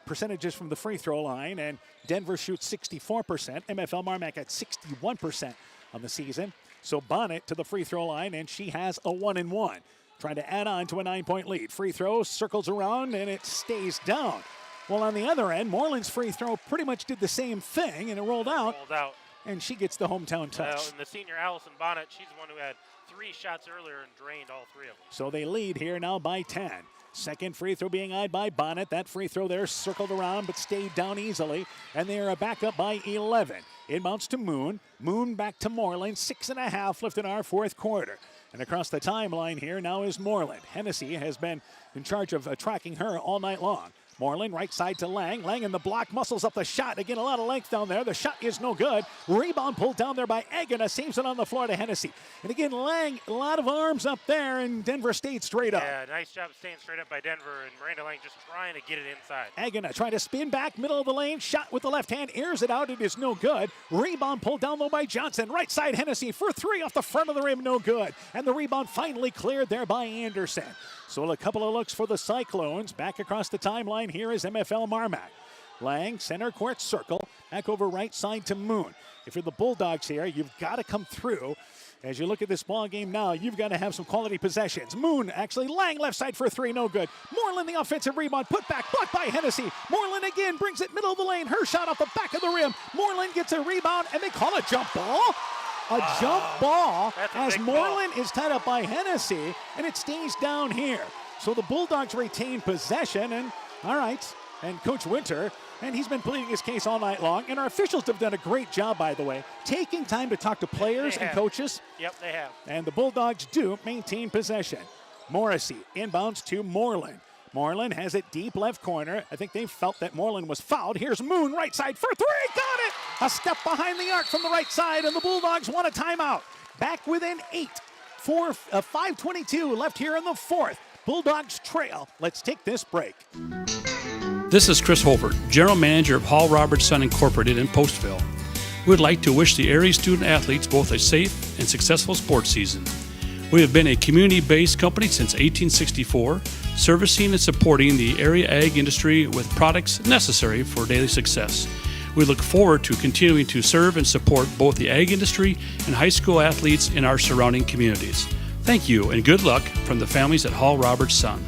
percentages from the free throw line, and Denver shoots 64%. MFL MarMc at 61% on the season. So Bonnet to the free throw line, and she has a 1 and 1. Trying to add on to a 9-point lead. Free throw circles around, and it stays down. Well, on the other end, Moreland's free throw pretty much did the same thing, and it rolled out. And she gets the hometown touch. And the senior Allison Bonnet, she's the one who had 3 shots earlier and drained all 3 of them. So they lead here now by 10. Second free throw being eyed by Bonnet. That free throw there circled around but stayed down easily. And they are back up by 11. Inbounds to Moon. Moon back to Moreland. 6.5 left in our 4th quarter. And across the timeline here now is Moreland. Hennessy has been in charge of tracking her all night long. Moreland right side to Lang. Lang in the block, muscles up the shot. Again, a lot of length down there. The shot is no good. Rebound pulled down there by Egina. Saves it on the floor to Hennessy. And again, Lang, a lot of arms up there, and Denver stayed straight up. Yeah, nice job staying straight up by Denver, and Miranda Lang just trying to get it inside. Egina trying to spin back, middle of the lane. Shot with the left hand, airs it out. It is no good. Rebound pulled down low by Johnson. Right side Hennessy for 3 off the front of the rim, no good. And the rebound finally cleared there by Anderson. So a couple of looks for the Cyclones. Back across the timeline, here is MFL MarMc. Lang, center court circle. Back over right side to Moon. If you're the Bulldogs here, you've got to come through. As you look at this ball game now, you've got to have some quality possessions. Moon, actually, Lang left side for 3, no good. Moreland, the offensive rebound, put back, blocked by Hennessy. Moreland again brings it middle of the lane. Her shot off the back of the rim. Moreland gets a rebound, and they call a jump ball. A jump ball as Moreland is tied up by Hennessy, and it stays down here. So the Bulldogs retain possession, and all right, and Coach Winter, and he's been pleading his case all night long, and our officials have done a great job, by the way, taking time to talk to players and coaches. Yep, they have. And the Bulldogs do maintain possession. Morrissey inbounds to Moreland. Moreland has it deep left corner. I think they felt that Moreland was fouled. Here's Moon, right side for 3. Got it! A step behind the arc from the right side, and the Bulldogs want a timeout. back within 8. 5:22 left here in the fourth. Bulldogs trail. Let's take this break. This is Chris Holford, General Manager of Hall Roberts Son Incorporated in Postville. We would like to wish the area student-athletes both a safe and successful sports season. We have been a community-based company since 1864, servicing and supporting the area ag industry with products necessary for daily success. We look forward to continuing to serve and support both the ag industry and high school athletes in our surrounding communities. Thank you and good luck from the families at Hall Roberts Son.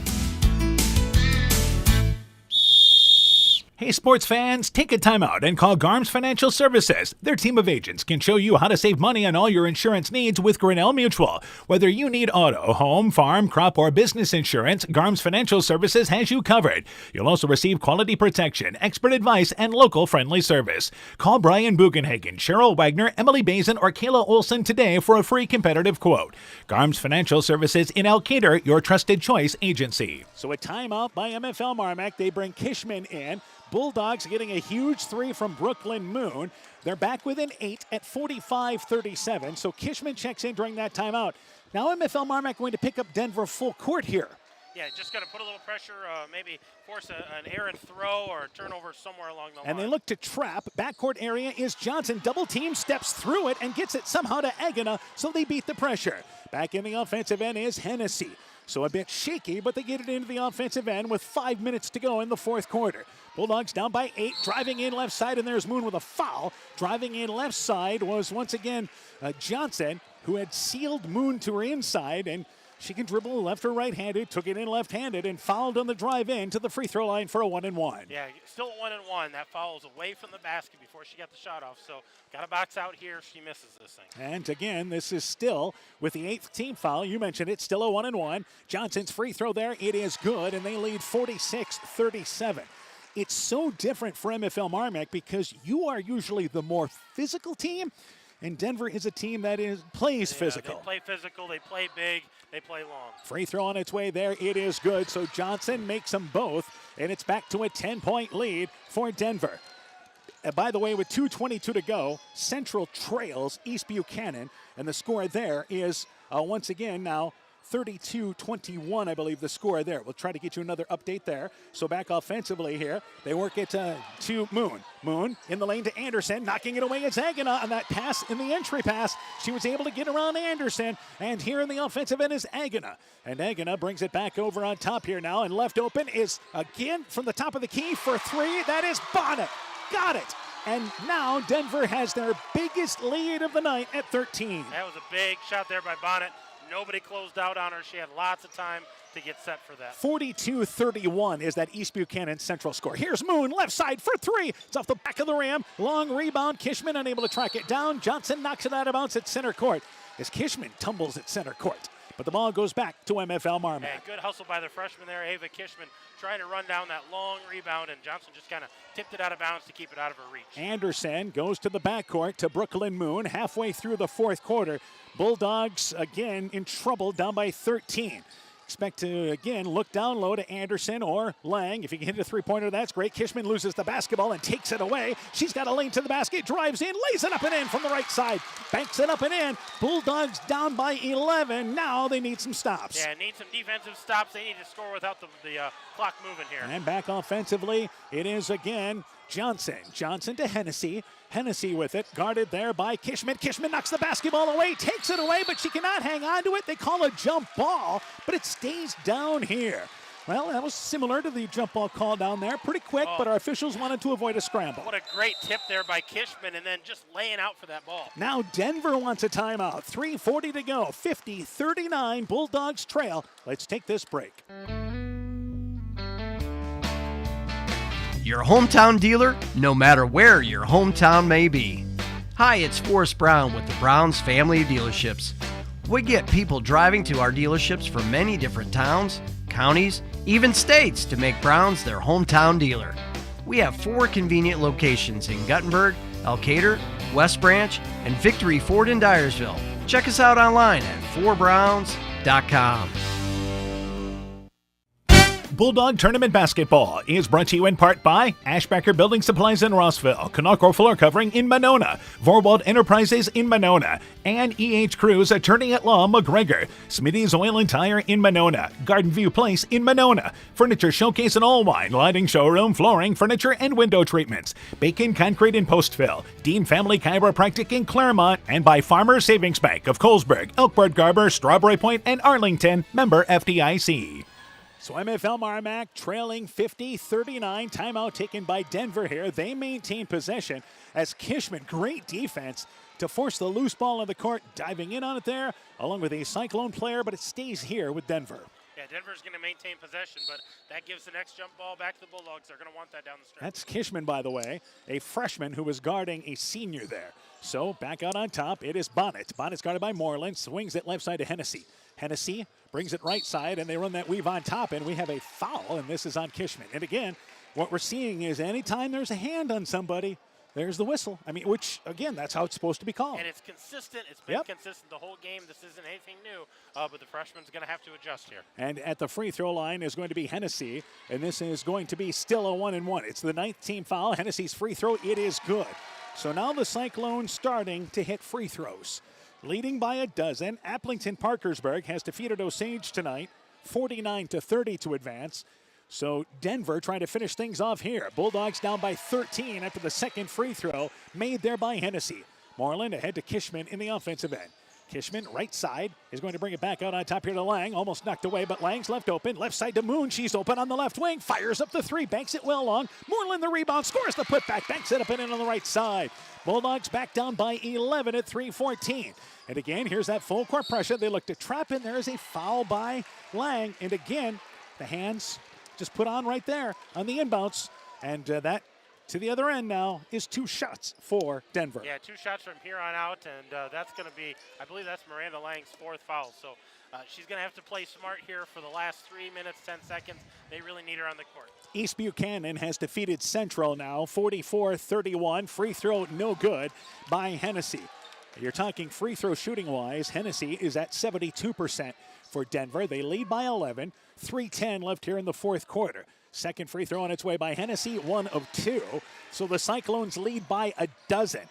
Hey sports fans, take a time out and call Garms Financial Services. Their team of agents can show you how to save money on all your insurance needs with Grinnell Mutual. Whether you need auto, home, farm, crop, or business insurance, Garms Financial Services has you covered. You'll also receive quality protection, expert advice, and local friendly service. Call Brian Bugenhagen, Cheryl Wagner, Emily Bazin, or Kayla Olson today for a free competitive quote. Garms Financial Services in Elkader, your trusted choice agency. So a timeout by MFL MarMc. They bring Kishman in. Bulldogs getting a huge 3 from Brooklyn Moon. They're back within 8 at 45-37. So Kishman checks in during that timeout. Now MFL MarMc going to pick up Denver full court here. Yeah, just got to put a little pressure, maybe force an errant throw or a turnover somewhere along the line. And they look to trap. Backcourt area is Johnson. Double team, steps through it and gets it somehow to Agana, so they beat the pressure. Back in the offensive end is Hennessy. So a bit shaky, but they get it into the offensive end with 5 minutes to go in the fourth quarter. Bulldogs down by 8, driving in left side, and there's Moon with a foul. Driving in left side was once again Johnson, who had sealed Moon to her inside, and she can dribble left or right-handed, took it in left-handed, and fouled on the drive in to the free throw line for a 1-and-1. Yeah, still 1-and-1. That foul is away from the basket before she got the shot off, so got to box out here if she misses this thing. And again, this is still with the 8th team foul. You mentioned it, still a 1-and-1. Johnson's free throw there, it is good, and they lead 46-37. It's so different for MFL MarMc because you are usually the more physical team, and Denver is a team that plays physical. They play physical, they play big, they play long. Free throw on its way there, it is good. So Johnson makes them both, and it's back to a 10-point lead for Denver. By the way, with 2:22 to go, Central trails East Buchanan, and the score there is once again now 32-21, I believe the score there. We'll try to get you another update there. So back offensively here, they work it to Moon. Moon in the lane to Anderson, knocking it away. It's Agana on that pass in the entry pass. She was able to get around Anderson, and here in the offensive end is Agana. And Agana brings it back over on top here now, and left open is again from the top of the key for 3. That is Bonnet. Got it. And now Denver has their biggest lead of the night at 13. That was a big shot there by Bonnet. Nobody closed out on her. She had lots of time to get set for that. 42-31 is that East Buchanan Central score. Here's Moon, left side for 3. It's off the back of the rim. Long rebound. Kishman unable to track it down. Johnson knocks it out of bounds at center court as Kishman tumbles at center court. But the ball goes back to MFL MarMc. Yeah, good hustle by the freshman there, Ava Kishman, trying to run down that long rebound, and Johnson just kind of tipped it out of bounds to keep it out of her reach. Anderson goes to the backcourt to Brooklyn Moon halfway through the fourth quarter. Bulldogs again in trouble, down by 13. Expect to, again, look down low to Anderson or Lang. If you can hit a three-pointer, that's great. Kishman loses the basketball and takes it away. She's got a lane to the basket, drives in, lays it up and in from the right side. Banks it up and in. Bulldogs down by 11. Now they need some stops. Yeah, need some defensive stops. They need to score without the clock moving here. And back offensively, it is again Johnson. Johnson to Hennessy. Hennessy with it, guarded there by Kishman. Kishman knocks the basketball away, takes it away, but she cannot hang on to it. They call a jump ball, but it stays down here. Well, that was similar to the jump ball call down there. Pretty quick, but our officials wanted to avoid a scramble. What a great tip there by Kishman, and then just laying out for that ball. Now Denver wants a timeout. 3:40 to go. 50-39. Bulldogs trail. Let's take this break. Your hometown dealer, no matter where your hometown may be. Hi, it's Forrest Brown with the Browns Family Dealerships. We get people driving to our dealerships from many different towns, counties, even states to make Browns their hometown dealer. We have 4 convenient locations in Guttenberg, Elkader, West Branch, and Victory Ford in Dyersville. Check us out online at 4browns.com. Bulldog Tournament Basketball is brought to you in part by Ashbacker Building Supplies in Rossville, Canacro Floor Covering in Monona, Vorwald Enterprises in Monona, and E.H. Cruz Attorney at Law McGregor, Smitty's Oil and Tire in Monona, Garden View Place in Monona, Furniture Showcase and Allwine, Lighting Showroom, Flooring, Furniture, and Window Treatments, Bacon Concrete in Postville, Dean Family Chiropractic in Claremont, and by Farmers Savings Bank of Colesburg, Elkbird Garber, Strawberry Point, and Arlington, member FDIC. So MFL MarMc trailing 50-39. Timeout taken by Denver here. They maintain possession as Kishman, great defense to force the loose ball on the court, diving in on it there, along with a Cyclone player, but it stays here with Denver. Yeah, Denver's going to maintain possession, but that gives the next jump ball back to the Bulldogs. They're going to want that down the stretch. That's Kishman, by the way, a freshman who was guarding a senior there. So back out on top, it is Bonnet. Bonnet's guarded by Moreland, swings it left side to Hennessy. Hennessy brings it right side, and they run that weave on top, and we have a foul, and this is on Kishman. And again, what we're seeing is anytime there's a hand on somebody, there's the whistle. I mean, which, again, that's how it's supposed to be called. And it's consistent. It's been consistent the whole game. This isn't anything new, but the freshman's going to have to adjust here. And at the free throw line is going to be Hennessy, and this is going to be still a 1-and-1. It's the 9th team foul. Hennessy's free throw, it is good. So now the Cyclones starting to hit free throws. Leading by a dozen, Applington-Parkersburg has defeated Osage tonight, 49-30 to advance. So Denver trying to finish things off here. Bulldogs down by 13 after the second free throw made there by Hennessy. Moreland ahead to Kishman in the offensive end. Kishman, right side, is going to bring it back out on top here to Lang. Almost knocked away, but Lang's left open. Left side to Moon. She's open on the left wing. Fires up the three. Banks it well long. Moreland the rebound. Scores the putback. Banks it up and in on the right side. Bulldogs back down by 11 at 3:14. And again, here's that full court pressure. They look to trap in. There is a foul by Lang. And again, the hands just put on right there on the inbounds. And that to the other end now is 2 shots for Denver. Yeah, 2 shots from here on out, and that's going to be, I believe that's Miranda Lang's 4th foul. So she's going to have to play smart here for the last 3 minutes, 10 seconds. They really need her on the court. East Buchanan has defeated Central now, 44-31. Free throw no good by Hennessy. You're talking free throw shooting-wise, Hennessy is at 72% for Denver. They lead by 11. 3:10 left here in the 4th quarter. Second free throw on its way by Hennessy, 1 of 2. So the Cyclones lead by a dozen.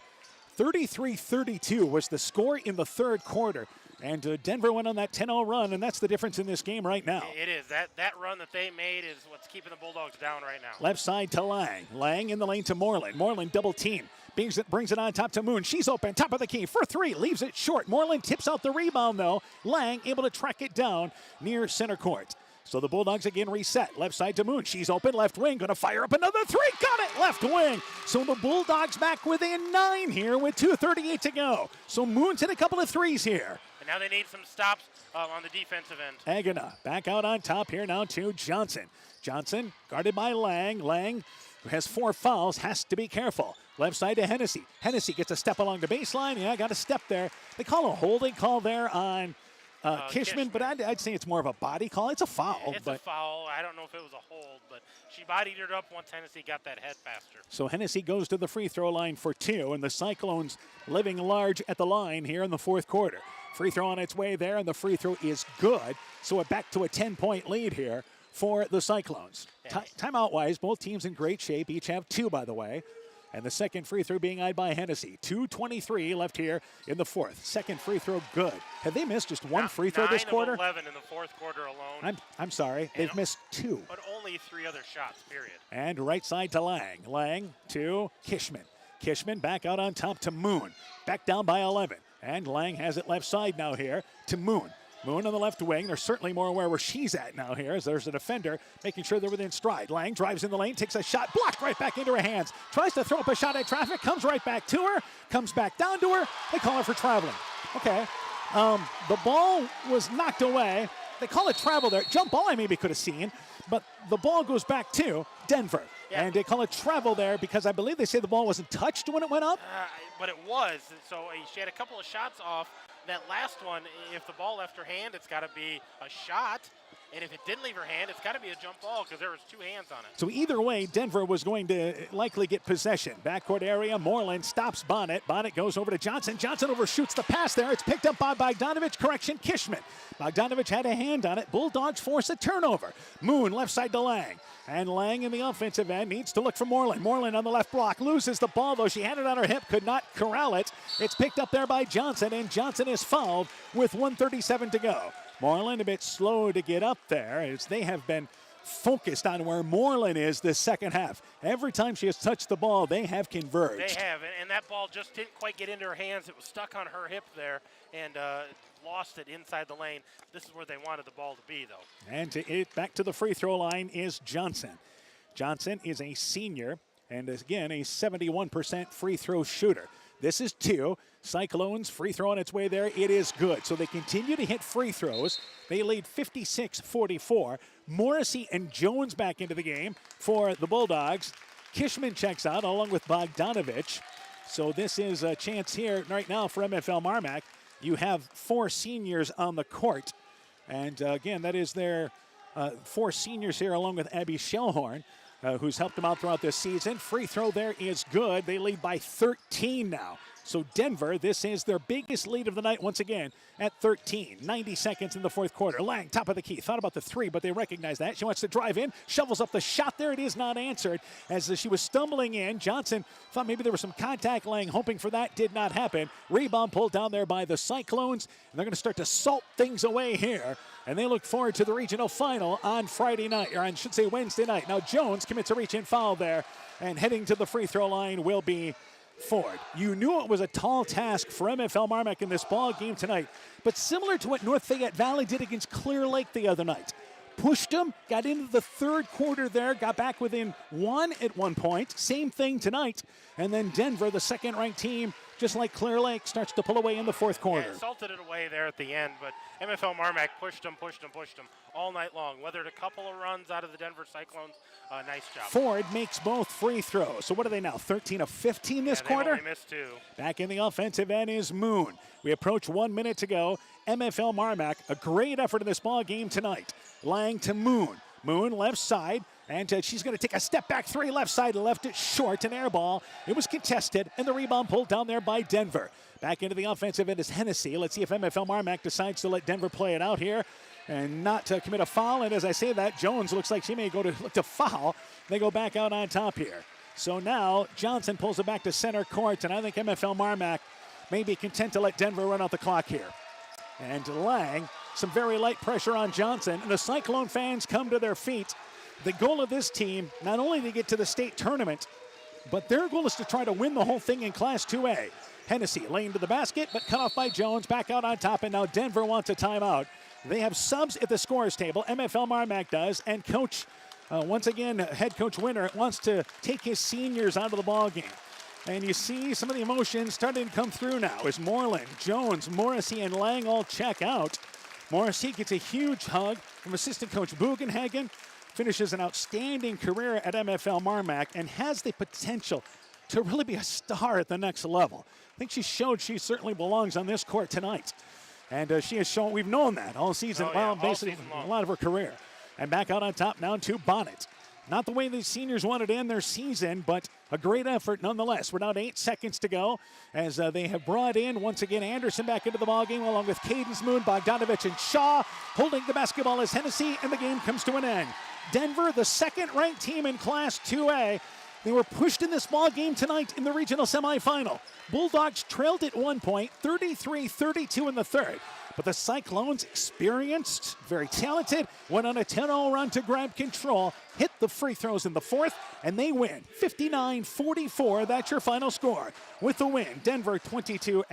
33-32 was the score in the 3rd quarter. And Denver went on that 10-0 run, and that's the difference in this game right now. It is. That run that they made is what's keeping the Bulldogs down right now. Left side to Lang. Lang in the lane to Moreland. Moreland double team. Brings it on top to Moon. She's open, top of the key for 3. Leaves it short. Moreland tips out the rebound, though. Lang able to track it down near center court. So the Bulldogs again reset. Left side to Moon. She's open. Left wing. Going to fire up another 3. Got it. Left wing. So the Bulldogs back within 9 here with 2:38 to go. So Moon's hit a couple of threes here. And now they need some stops on the defensive end. Agana back out on top here now to Johnson. Johnson guarded by Lang. Lang, who has 4 fouls, has to be careful. Left side to Hennessy. Hennessy gets a step along the baseline. Yeah, got a step there. They call a holding call there on Kishman, but I'd say it's more of a body call. It's a foul. It's a foul. I don't know if it was a hold, but she bodied it up once Hennessy got that head faster. So Hennessy goes to the free throw line for 2, and the Cyclones living large at the line here in the 4th quarter. Free throw on its way there, and the free throw is good. So we're back to a 10-point lead here for the Cyclones. Timeout-wise, both teams in great shape. Each have 2, by the way. And the second free throw being eyed by Hennessy. 2:23 left here in the 4th. Second free throw good. Have they missed just 1 free throw this quarter? 9 of 11 in the 4th quarter alone. I'm sorry. They've missed 2. But only 3 other shots, period. And right side to Lang. Lang to Kishman. Kishman back out on top to Moon. Back down by 11. And Lang has it left side now here to Moon. Moon on the left wing. They're certainly more aware where she's at now here as there's a defender making sure they're within stride. Lang drives in the lane, takes a shot, blocked right back into her hands. Tries to throw up a shot at traffic, comes right back to her, comes back down to her. They call her for traveling. Okay. The ball was knocked away. They call it travel there. Jump ball I maybe could have seen, but the ball goes back to Denver. Yeah. And they call it travel there because I believe they say the ball wasn't touched when it went up. But it was. So she had a couple of shots off. That last one, if the ball left her hand, it's got to be a shot. And if it didn't leave her hand, it's got to be a jump ball because there was 2 hands on it. So either way, Denver was going to likely get possession. Backcourt area, Moreland stops Bonnet. Bonnet goes over to Johnson. Johnson overshoots the pass there. It's picked up by Bogdanovich. Correction, Kishman. Bogdanovich had a hand on it. Bulldogs force a turnover. Moon left side to Lang. And Lang in the offensive end needs to look for Moreland. Moreland on the left block. Loses the ball, though. She had it on her hip. Could not corral it. It's picked up there by Johnson, and Johnson is fouled with 1:37 to go. Moreland a bit slow to get up there as they have been focused on where Moreland is this second half. Every time she has touched the ball, they have converged. They have, and that ball just didn't quite get into her hands. It was stuck on her hip there and lost it inside the lane. This is where they wanted the ball to be, though. And back to the free throw line is Johnson. Johnson is a senior and, again, a 71% free throw shooter. This is 2. Cyclones free throw on its way there. It is good. So they continue to hit free throws. They lead 56-44. Morrissey and Jones back into the game for the Bulldogs. Kishman checks out along with Bogdanovich. So this is a chance here right now for MFL MarMc. You have 4 seniors on the court. And again, that is their 4 seniors here along with Abby Shellhorn, who's helped them out throughout this season. Free throw there is good. They lead by 13 now. So Denver, this is their biggest lead of the night once again at 13. 90 seconds in the fourth quarter. Lang, top of the key. Thought about the 3, but they recognize that. She wants to drive in. Shovels up the shot there. It is not answered as she was stumbling in. Johnson thought maybe there was some contact. Lang hoping for that. Did not happen. Rebound pulled down there by the Cyclones. And they're going to start to salt things away here. And they look forward to the regional final on Friday night, or I should say Wednesday night. Now Jones commits a reach-in foul there. And heading to the free throw line will be Ford. You knew it was a tall task for MFL MarMc in this ball game tonight, but similar to what North Fayette Valley did against Clear Lake the other night. Pushed them, got into the third quarter there, got back within 1 at one point. Same thing tonight. And then Denver, the second-ranked team, just like Clear Lake, starts to pull away in the fourth quarter. Yeah, salted it away there at the end, but MFL MarMc pushed them all night long. Weathered a couple of runs out of the Denver Cyclones. Nice job. Ford makes both free throws. So what are they now, 13 of 15 this quarter? Only missed 2. Back in the offensive end is Moon. We approach 1 minute to go. MFL MarMc, a great effort in this ball game tonight. Lang to Moon. Moon left side, and she's going to take a step back 3 left side, left it short, an air ball. It was contested, and the rebound pulled down there by Denver. Back into the offensive end is Hennessy. Let's see if MFL MarMc decides to let Denver play it out here and not commit a foul. And as I say that, Jones looks like she may go to look to foul. They go back out on top here. So now Johnson pulls it back to center court, and I think MFL MarMc may be content to let Denver run out the clock here. And Lang, some very light pressure on Johnson, and the Cyclone fans come to their feet. The goal of this team, not only to get to the state tournament, but their goal is to try to win the whole thing in Class 2A. Hennessy lane to the basket, but cut off by Jones, back out on top, and now Denver wants a timeout. They have subs at the scorer's table, MFL MarMc does, and coach, once again, head coach Winter wants to take his seniors out of the ball game. And you see some of the emotions starting to come through now as Moreland, Jones, Morrissey, and Lang all check out. Morrissey gets a huge hug from assistant coach Bugenhagen, finishes an outstanding career at MFL MarMc, and has the potential to really be a star at the next level. I think she showed she certainly belongs on this court tonight. And she has shown, we've known that all season, basically a lot of her career. And back out on top now to Bonnet. Not the way the seniors wanted to end their season, but a great effort nonetheless. We're down to 8 seconds to go as they have brought in, once again, Anderson back into the ballgame along with Cadence Moon, Bogdanovich, and Shaw. Holding the basketball is Hennessy, and the game comes to an end. Denver, the second-ranked team in Class 2A. They were pushed in this ball game tonight in the regional semifinal. Bulldogs trailed at 1 point, 33-32 in the third. But the Cyclones, experienced, very talented, went on a 10-0 run to grab control, hit the free throws in the fourth, and they win 59-44. That's your final score. With the win, Denver 22-2.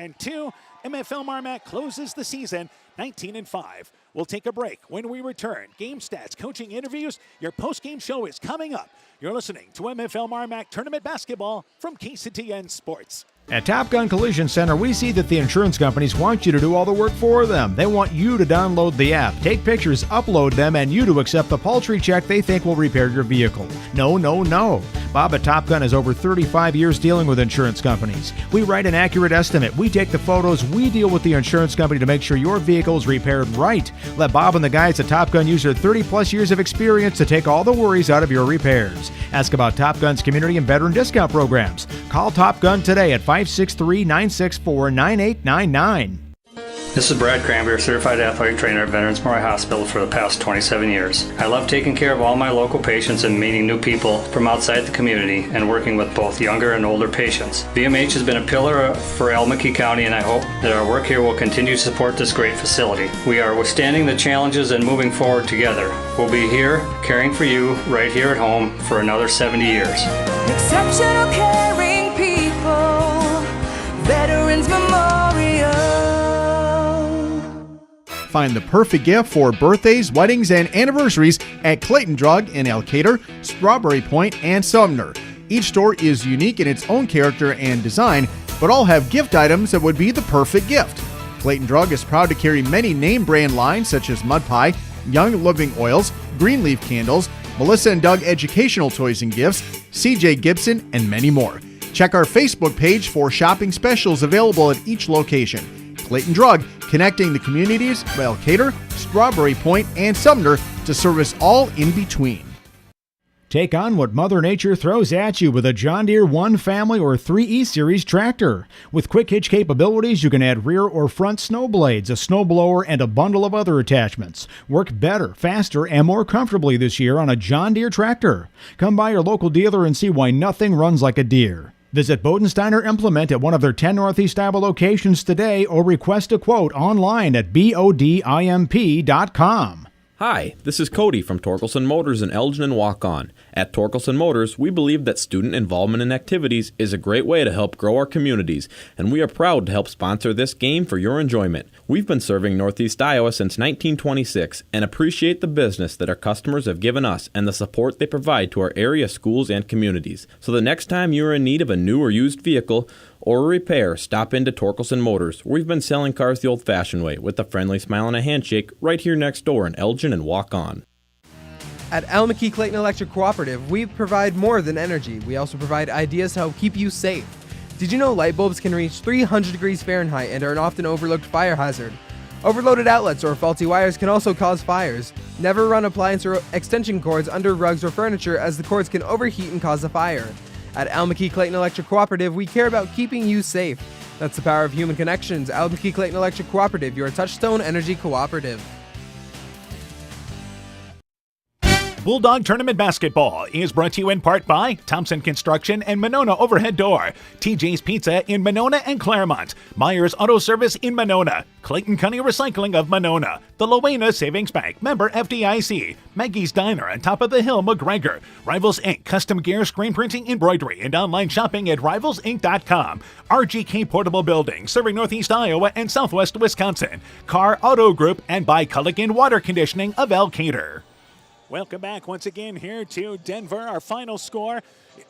MFL MarMc closes the season 19-5. We'll take a break. When we return, game stats, coaching interviews, your post-game show is coming up. You're listening to MFL MarMc Tournament Basketball from KCTN Sports. At Top Gun Collision Center, we see that the insurance companies want you to do all the work for them. They want you to download the app, take pictures, upload them, and you to accept the paltry check they think will repair your vehicle. No, no, no. Bob at Top Gun has over 35 years dealing with insurance companies. We write an accurate estimate. We take the photos. We deal with the insurance company to make sure your vehicle is repaired right. Let Bob and the guys at Top Gun use their 30-plus years of experience to take all the worries out of your repairs. Ask about Top Gun's community and veteran discount programs. Call Top Gun today at 563-964-9899. This is Brad Cranberry, certified athletic trainer at Veterans Memorial Hospital for the past 27 years. I love taking care of all my local patients and meeting new people from outside the community and working with both younger and older patients. VMH has been a pillar for McKee County, and I hope that our work here will continue to support this great facility. We are withstanding the challenges and moving forward together. We'll be here caring for you right here at home for another 70 years. Exceptional caring people, Veterans Memorial. Find the perfect gift for birthdays, weddings, and anniversaries at Clayton Drug in Elkader, Strawberry Point, and Sumner. Each store is unique in its own character and design, but all have gift items that would be the perfect gift. Clayton Drug is proud to carry many name brand lines such as Mud Pie, Young Living Oils, Greenleaf Candles, Melissa and Doug Educational Toys and Gifts, CJ Gibson, and many more. Check our Facebook page for shopping specials available at each location. Clayton Drug, connecting the communities of Elkader, Strawberry Point, and Sumner to service all in between. Take on what Mother Nature throws at you with a John Deere 1 Family or 3E Series tractor. With quick hitch capabilities, you can add rear or front snow blades, a snowblower, and a bundle of other attachments. Work better, faster, and more comfortably this year on a John Deere tractor. Come by your local dealer and see why nothing runs like a Deere. Visit Bodensteiner Implement at one of their 10 Northeast Iowa locations today or request a quote online at bodimp.com. Hi, this is Cody from Torkelson Motors in Elgin and Walk-On. At Torkelson Motors, we believe that student involvement in activities is a great way to help grow our communities, and we are proud to help sponsor this game for your enjoyment. We've been serving Northeast Iowa since 1926 and appreciate the business that our customers have given us and the support they provide to our area schools and communities. So the next time you're in need of a new or used vehicle or a repair, stop into Torkelson Motors. We've been selling cars the old-fashioned way with a friendly smile and a handshake right here next door in Elgin and Walk-On. At McKee Clayton Electric Cooperative, we provide more than energy. We also provide ideas to help keep you safe. Did you know light bulbs can reach 300 degrees Fahrenheit and are an often overlooked fire hazard? Overloaded outlets or faulty wires can also cause fires. Never run appliance or extension cords under rugs or furniture, as the cords can overheat and cause a fire. At McKee Clayton Electric Cooperative, we care about keeping you safe. That's the power of human connections. McKee Clayton Electric Cooperative, your Touchstone Energy Cooperative. Bulldog Tournament Basketball is brought to you in part by Thompson Construction and Monona Overhead Door, TJ's Pizza in Monona and Claremont, Myers Auto Service in Monona, Clayton County Recycling of Monona, the Loena Savings Bank, member FDIC, Maggie's Diner on top of the hill, McGregor, Rivals Inc. Custom Gear Screen Printing Embroidery and online shopping at rivalsinc.com, RGK Portable Building serving Northeast Iowa and Southwest Wisconsin, Carr Auto Group, and by Culligan Water Conditioning of Elkader. Welcome back once again here to Denver. Our final score,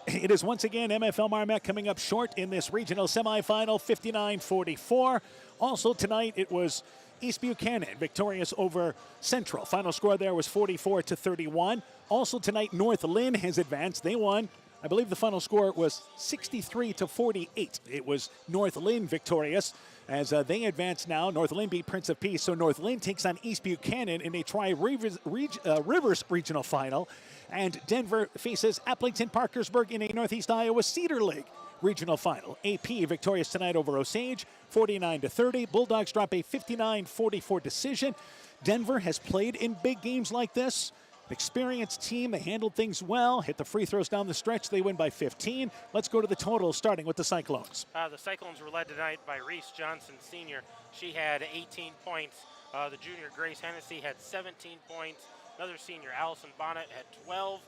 it is once again MFL MarMc coming up short in this regional semifinal, 59-44. Also tonight it was East Buchanan victorious over Central. Final score there was 44-31. Also tonight North Lynn has advanced. They won. I believe the final score was 63-48. It was North Lynn victorious. As they advance now, North Lynn beat Prince of Peace, so North Lynn takes on East Buchanan in a Tri-Rivers regional final, and Denver faces Appleton Parkersburg in a Northeast Iowa Cedar League regional final. AP victorious tonight over Osage, 49-30. Bulldogs drop a 59-44 decision. Denver has played in big games like this. Experienced team, they handled things well, hit the free throws down the stretch, they win by 15. Let's go to the totals, starting with the Cyclones. The Cyclones were led tonight by Reese Johnson Sr. She had 18 points. The junior Grace Hennessy had 17 points. Another senior, Allison Bonnet, had 12.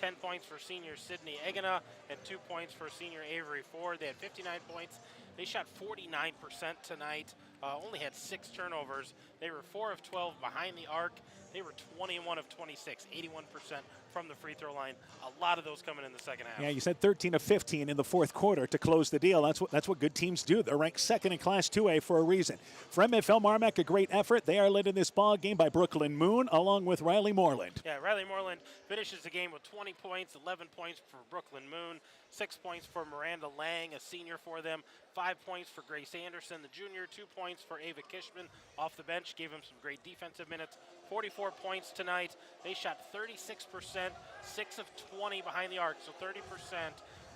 10 points for senior Sydney Egana and 2 points for senior Avery Ford. They had 59 points. They shot 49% tonight. only had 6 turnovers. They were 4 of 12 behind the arc. They were 21 of 26, 81% from the free throw line. A lot of those coming in the second half. Yeah, you said 13 of 15 in the fourth quarter to close the deal. That's what good teams do. They're ranked second in Class 2A for a reason. For MFL MarMc, a great effort. They are led in this ball game by Brooklyn Moon along with Riley Moreland. Yeah, Riley Moreland finishes the game with 20 points, 11 points for Brooklyn Moon, 6 points for Miranda Lang, a senior for them, 5 points for Grace Anderson, the junior, 2 points for Ava Kishman off the bench, gave him some great defensive minutes, 44 points tonight. They shot 36%, 6 of 20 behind the arc, so 30%.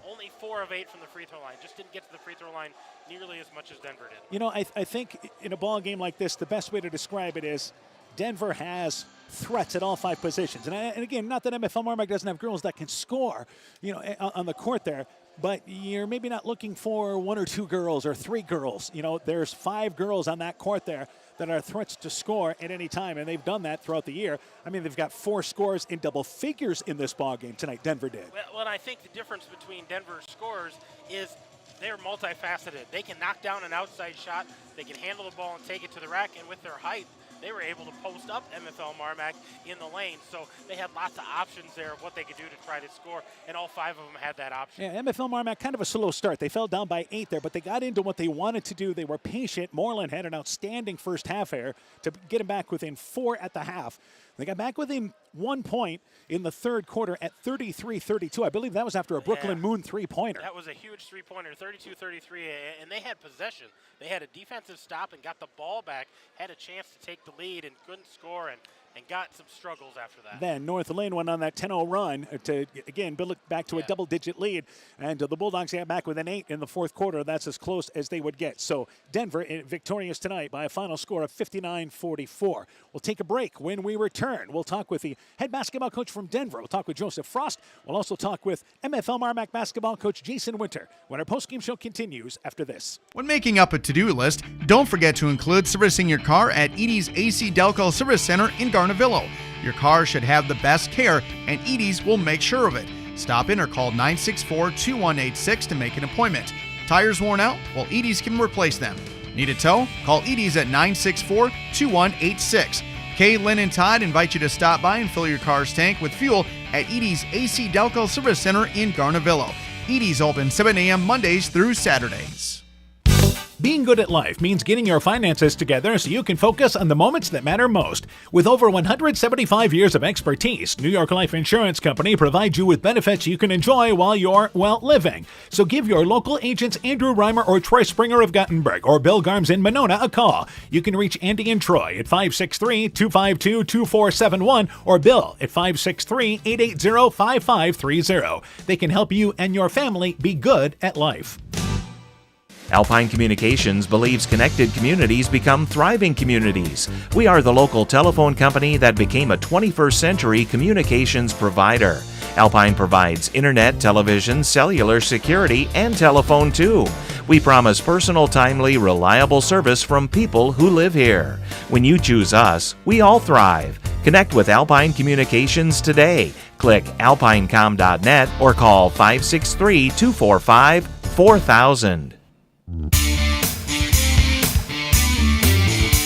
Only 4 of 8 from the free throw line. Just didn't get to the free throw line nearly as much as Denver did. You know, I think in a ball game like this, the best way to describe it is Denver has threats at all 5 positions. And again, not that MFL MarMc doesn't have girls that can score, you know, on the court there, but you're maybe not looking for 1 or 2 girls or 3 girls. You know, there's 5 girls on that court there that are threats to score at any time, and they've done that throughout the year. I mean, they've got 4 scores in double figures in this ball game tonight. Denver did. Well, and I think the difference between Denver's scores is they're multifaceted. They can knock down an outside shot, they can handle the ball and take it to the rack, and with their height, they were able to post up MFL MarMc in the lane. So they had lots of options there of what they could do to try to score, and all 5 of them had that option. Yeah, MFL MarMc, kind of a slow start. They fell down by 8 there, but they got into what they wanted to do. They were patient. Moreland had an outstanding first half there to get them back within 4 at the half. They got back within 1 point in the third quarter at 33-32. I believe that was after a Brooklyn Moon three-pointer. That was a huge three-pointer, 32-33, and they had possession. They had a defensive stop and got the ball back, had a chance to take the lead and couldn't score, and got some struggles after that. Then North Lane went on that 10-0 run to, again, build it back to a double-digit lead. And the Bulldogs got back with an 8 in the fourth quarter. That's as close as they would get. So Denver victorious tonight by a final score of 59-44. We'll take a break. When we return, we'll talk with the head basketball coach from Denver. We'll talk with Joseph Frost. We'll also talk with MFL MarMc basketball coach Jason Winter when our postgame show continues after this. When making up a to-do list, don't forget to include servicing your car at Edie's AC Delco Service Center in Garnavillo. Your car should have the best care, and Edie's will make sure of it. Stop in or call 964-2186 to make an appointment. Tires worn out? Well, Edie's can replace them. Need a tow? Call Edie's at 964-2186. Kay, Lynn, and Todd invite you to stop by and fill your car's tank with fuel at Edie's AC Delco Service Center in Garnavillo. Edie's open 7 a.m. Mondays through Saturdays. Being good at life means getting your finances together so you can focus on the moments that matter most. With over 175 years of expertise, New York Life Insurance Company provides you with benefits you can enjoy while you're, living. So give your local agents Andrew Reimer or Troy Springer of Gothenburg or Bill Garms in Monona a call. You can reach Andy and Troy at 563-252-2471 or Bill at 563-880-5530. They can help you and your family be good at life. Alpine Communications believes connected communities become thriving communities. We are the local telephone company that became a 21st century communications provider. Alpine provides internet, television, cellular security, and telephone too. We promise personal, timely, reliable service from people who live here. When you choose us, we all thrive. Connect with Alpine Communications today. Click alpinecom.net or call 563-245-4000.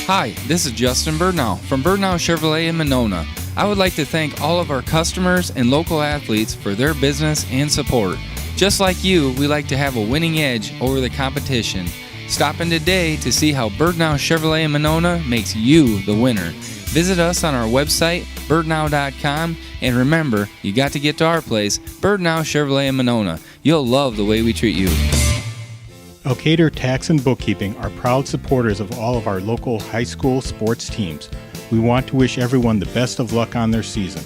Hi, this is Justin Burnau from Burnau Chevrolet in Monona. I would like to thank all of our customers and local athletes for their business and support. Just like you, we like to have a winning edge over the competition. Stop in today to see how Burnau Chevrolet in Monona makes you the winner. Visit us on our website, birdnow.com, and remember, you got to get to our place, Burnau Chevrolet in Monona. You'll love the way we treat you. Elkader Tax and Bookkeeping are proud supporters of all of our local high school sports teams. We want to wish everyone the best of luck on their season.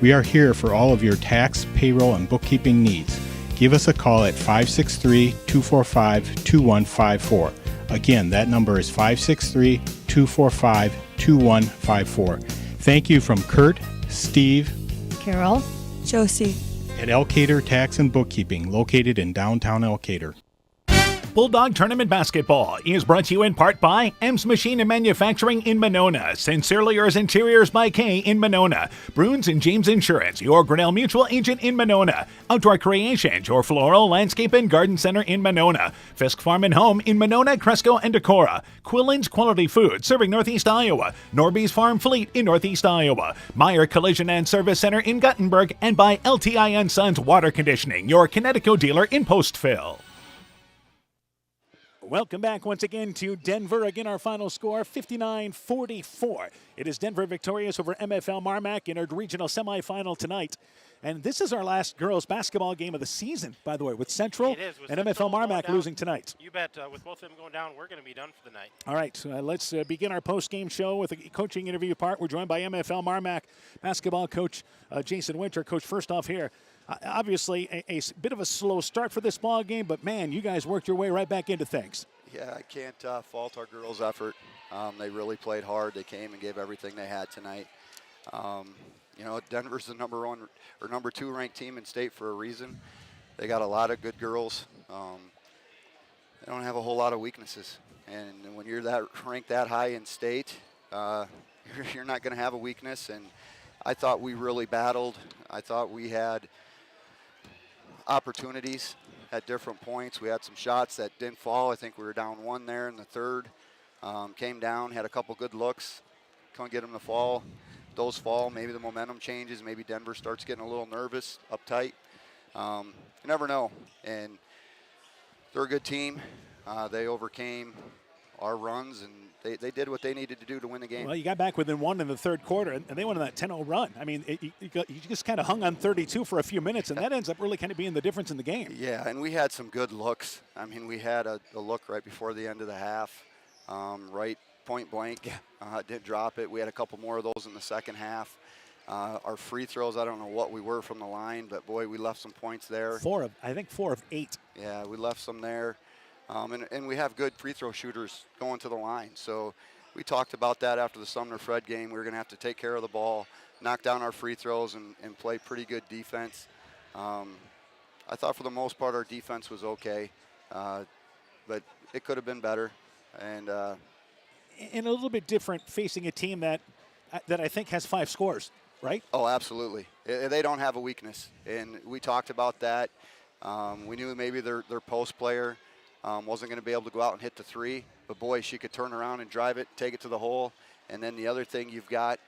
We are here for all of your tax, payroll, and bookkeeping needs. Give us a call at 563-245-2154. Again, that number is 563-245-2154. Thank you from Kurt, Steve, Carol, Josie, and Elkader Tax and Bookkeeping, located in downtown Elkader. Bulldog Tournament Basketball is brought to you in part by M's Machine and Manufacturing in Monona, Sincere Yours Interiors by K in Monona, Bruins and James Insurance, your Grinnell Mutual agent in Monona, Outdoor Creations, your floral, landscape, and garden center in Monona, Fisk Farm and Home in Monona, Cresco, and Decorah, Quillen's Quality Food serving Northeast Iowa, Norby's Farm Fleet in Northeast Iowa, Meyer Collision and Service Center in Guttenberg, and by LTI & Sons Water Conditioning, your Connecticut dealer in Postville. Welcome back once again to Denver. Again, our final score, 59-44. It is Denver victorious over MFL MarMc in our regional semifinal tonight. And this is our last girls basketball game of the season, by the way, with Central and MFL MarMc losing tonight. You bet. With both of them going down, we're going to be done for the night. All right, let's begin our post-game show with a coaching interview part. We're joined by MFL MarMc basketball coach Jason Winter. Coach, first off here, obviously a bit of a slow start for this ball game, but man, you guys worked your way right back into things. Yeah, I can't fault our girls' effort. They really played hard. They came and gave everything they had tonight. You know, Denver's the number 1 or number 2 ranked team in state for a reason. They got a lot of good girls. They don't have a whole lot of weaknesses. And when you're ranked that high in state, you're not going to have a weakness. And I thought we really battled. I thought we had opportunities at different points. We had some shots that didn't fall. I think we were down 1 there in the third. Came down, had a couple good looks. Couldn't get them to fall. Those fall, maybe the momentum changes. Maybe Denver starts getting a little nervous, uptight. You never know. And they're a good team. They overcame our runs, and they did what they needed to do to win the game. Well, you got back within 1 in the third quarter, and they went on that 10-0 run. I mean, you just kind of hung on 32 for a few minutes, and that ends up really kind of being the difference in the game. Yeah, and we had some good looks. I mean, we had a look right before the end of the half, right point blank. Yeah. Didn't drop it. We had a couple more of those in the second half. Our free throws, I don't know what we were from the line, but boy, we left some points there. 4 of 8. Yeah, we left some there. And we have good free throw shooters going to the line. So we talked about that after the Sumner-Fred game. We were going to have to take care of the ball, knock down our free throws, and play pretty good defense. I thought for the most part our defense was okay, but it could have been better. And a little bit different facing a team that I think has 5 scores, right? Oh, absolutely. They don't have a weakness, and we talked about that. We knew maybe their post player wasn't going to be able to go out and hit the 3, but boy, she could turn around and drive it, take it to the hole. And then the other thing you've got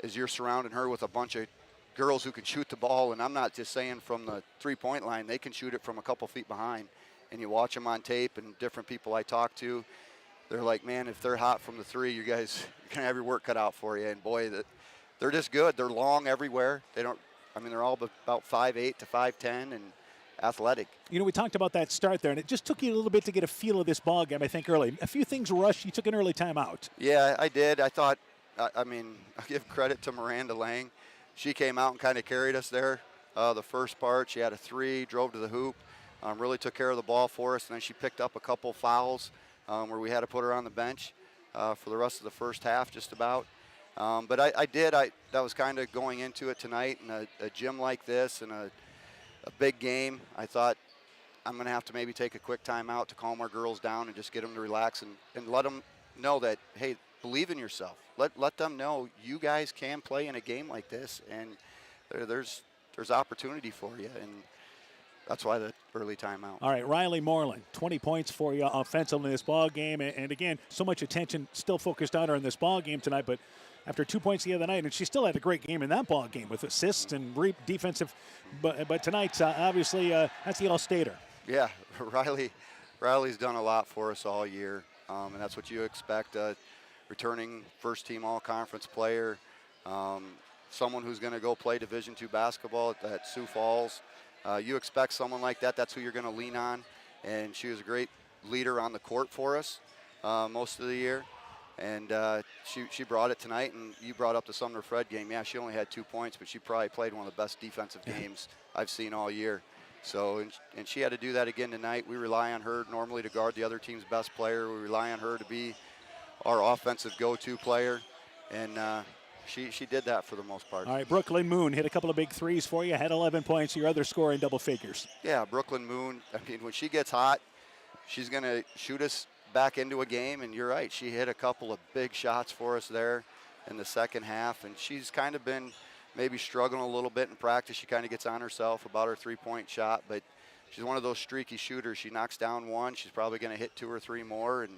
is you're surrounding her with a bunch of girls who can shoot the ball, and I'm not just saying from the 3-point line. They can shoot it from a couple feet behind. And you watch them on tape, and different people I talk to, they're like, man, if they're hot from the 3, you guys are going to have your work cut out for you. And boy, they're just good. They're long everywhere. They're all about 5'8" to 5'10", and athletic. You know, we talked about that start there, and it just took you a little bit to get a feel of this ball game, I think, early. A few things rushed. You took an early timeout. Yeah, I did. I thought, I give credit to Miranda Lang. She came out and kind of carried us there. The first part, she had a 3, drove to the hoop, really took care of the ball for us, and then she picked up a couple fouls where we had to put her on the bench for the rest of the first half, just about. But that was kind of going into it tonight in a gym like this and a big game. I thought I'm going to have to maybe take a quick timeout to calm our girls down and just get them to relax and let them know that, hey, believe in yourself. Let them know you guys can play in a game like this, and there's opportunity for you, and that's why the early timeout. All right, Riley Moreland, 20 points for you offensively in this ball game, and again, so much attention still focused on her in this ball game tonight, but after 2 points the other night, and she still had a great game in that ball game with assists and defensive. But tonight, obviously, that's the all-stater. Yeah, Riley's done a lot for us all year, and that's what you expect. Returning first-team all-conference player, someone who's going to go play Division II basketball at Sioux Falls. You expect someone like that. That's who you're going to lean on, and she was a great leader on the court for us most of the year. And she brought it tonight, and you brought up the Sumner-Fred game. Yeah, she only had 2 points, but she probably played one of the best defensive games I've seen all year. So, and she had to do that again tonight. We rely on her normally to guard the other team's best player. We rely on her to be our offensive go-to player, and she did that for the most part. All right, Brooklyn Moon hit a couple of big threes for you, had 11 points. Your other score in double figures. Yeah, Brooklyn Moon, I mean, when she gets hot, she's going to shoot us back into a game, and you're right. She hit a couple of big shots for us there in the second half, and she's kind of been maybe struggling a little bit in practice. She kind of gets on herself about her three-point shot, but she's one of those streaky shooters. She knocks down one, she's probably going to hit 2 or 3 more, and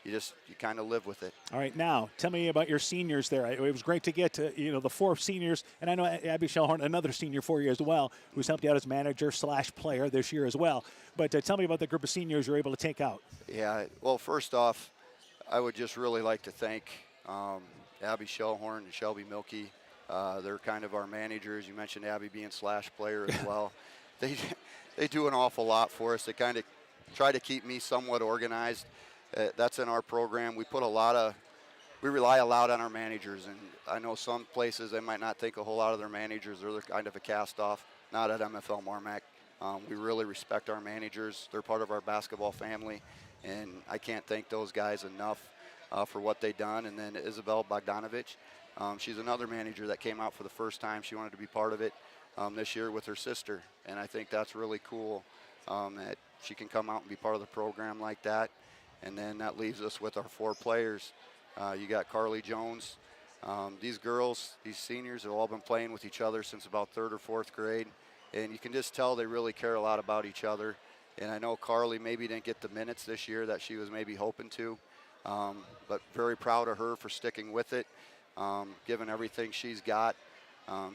you kind of live with it. All right, now tell me about your seniors there. It was great to get to, the 4 seniors, and I know Abby Shellhorn, another senior for you as well, who's helped you out as manager/player this year as well. But tell me about the group of seniors you're able to take out. Yeah, well, first off, I would just really like to thank Abby Shellhorn and Shelby Milkey. They're kind of our managers. You mentioned Abby being /player as well. They do an awful lot for us. They kind of try to keep me somewhat organized. That's in our program. We rely a lot on our managers, and I know some places they might not think a whole lot of their managers. They're kind of a cast-off. Not at MFL MarMc. We really respect our managers. They're part of our basketball family, and I can't thank those guys enough for what they've done. And then Isabel Bogdanovich, she's another manager that came out for the first time. She wanted to be part of it this year with her sister, and I think that's really cool that she can come out and be part of the program like that. And then that leaves us with our 4 players. You got Carly Jones. These girls, these seniors, have all been playing with each other since about 3rd or 4th grade. And you can just tell they really care a lot about each other. And I know Carly maybe didn't get the minutes this year that she was maybe hoping to. But very proud of her for sticking with it, given everything she's got.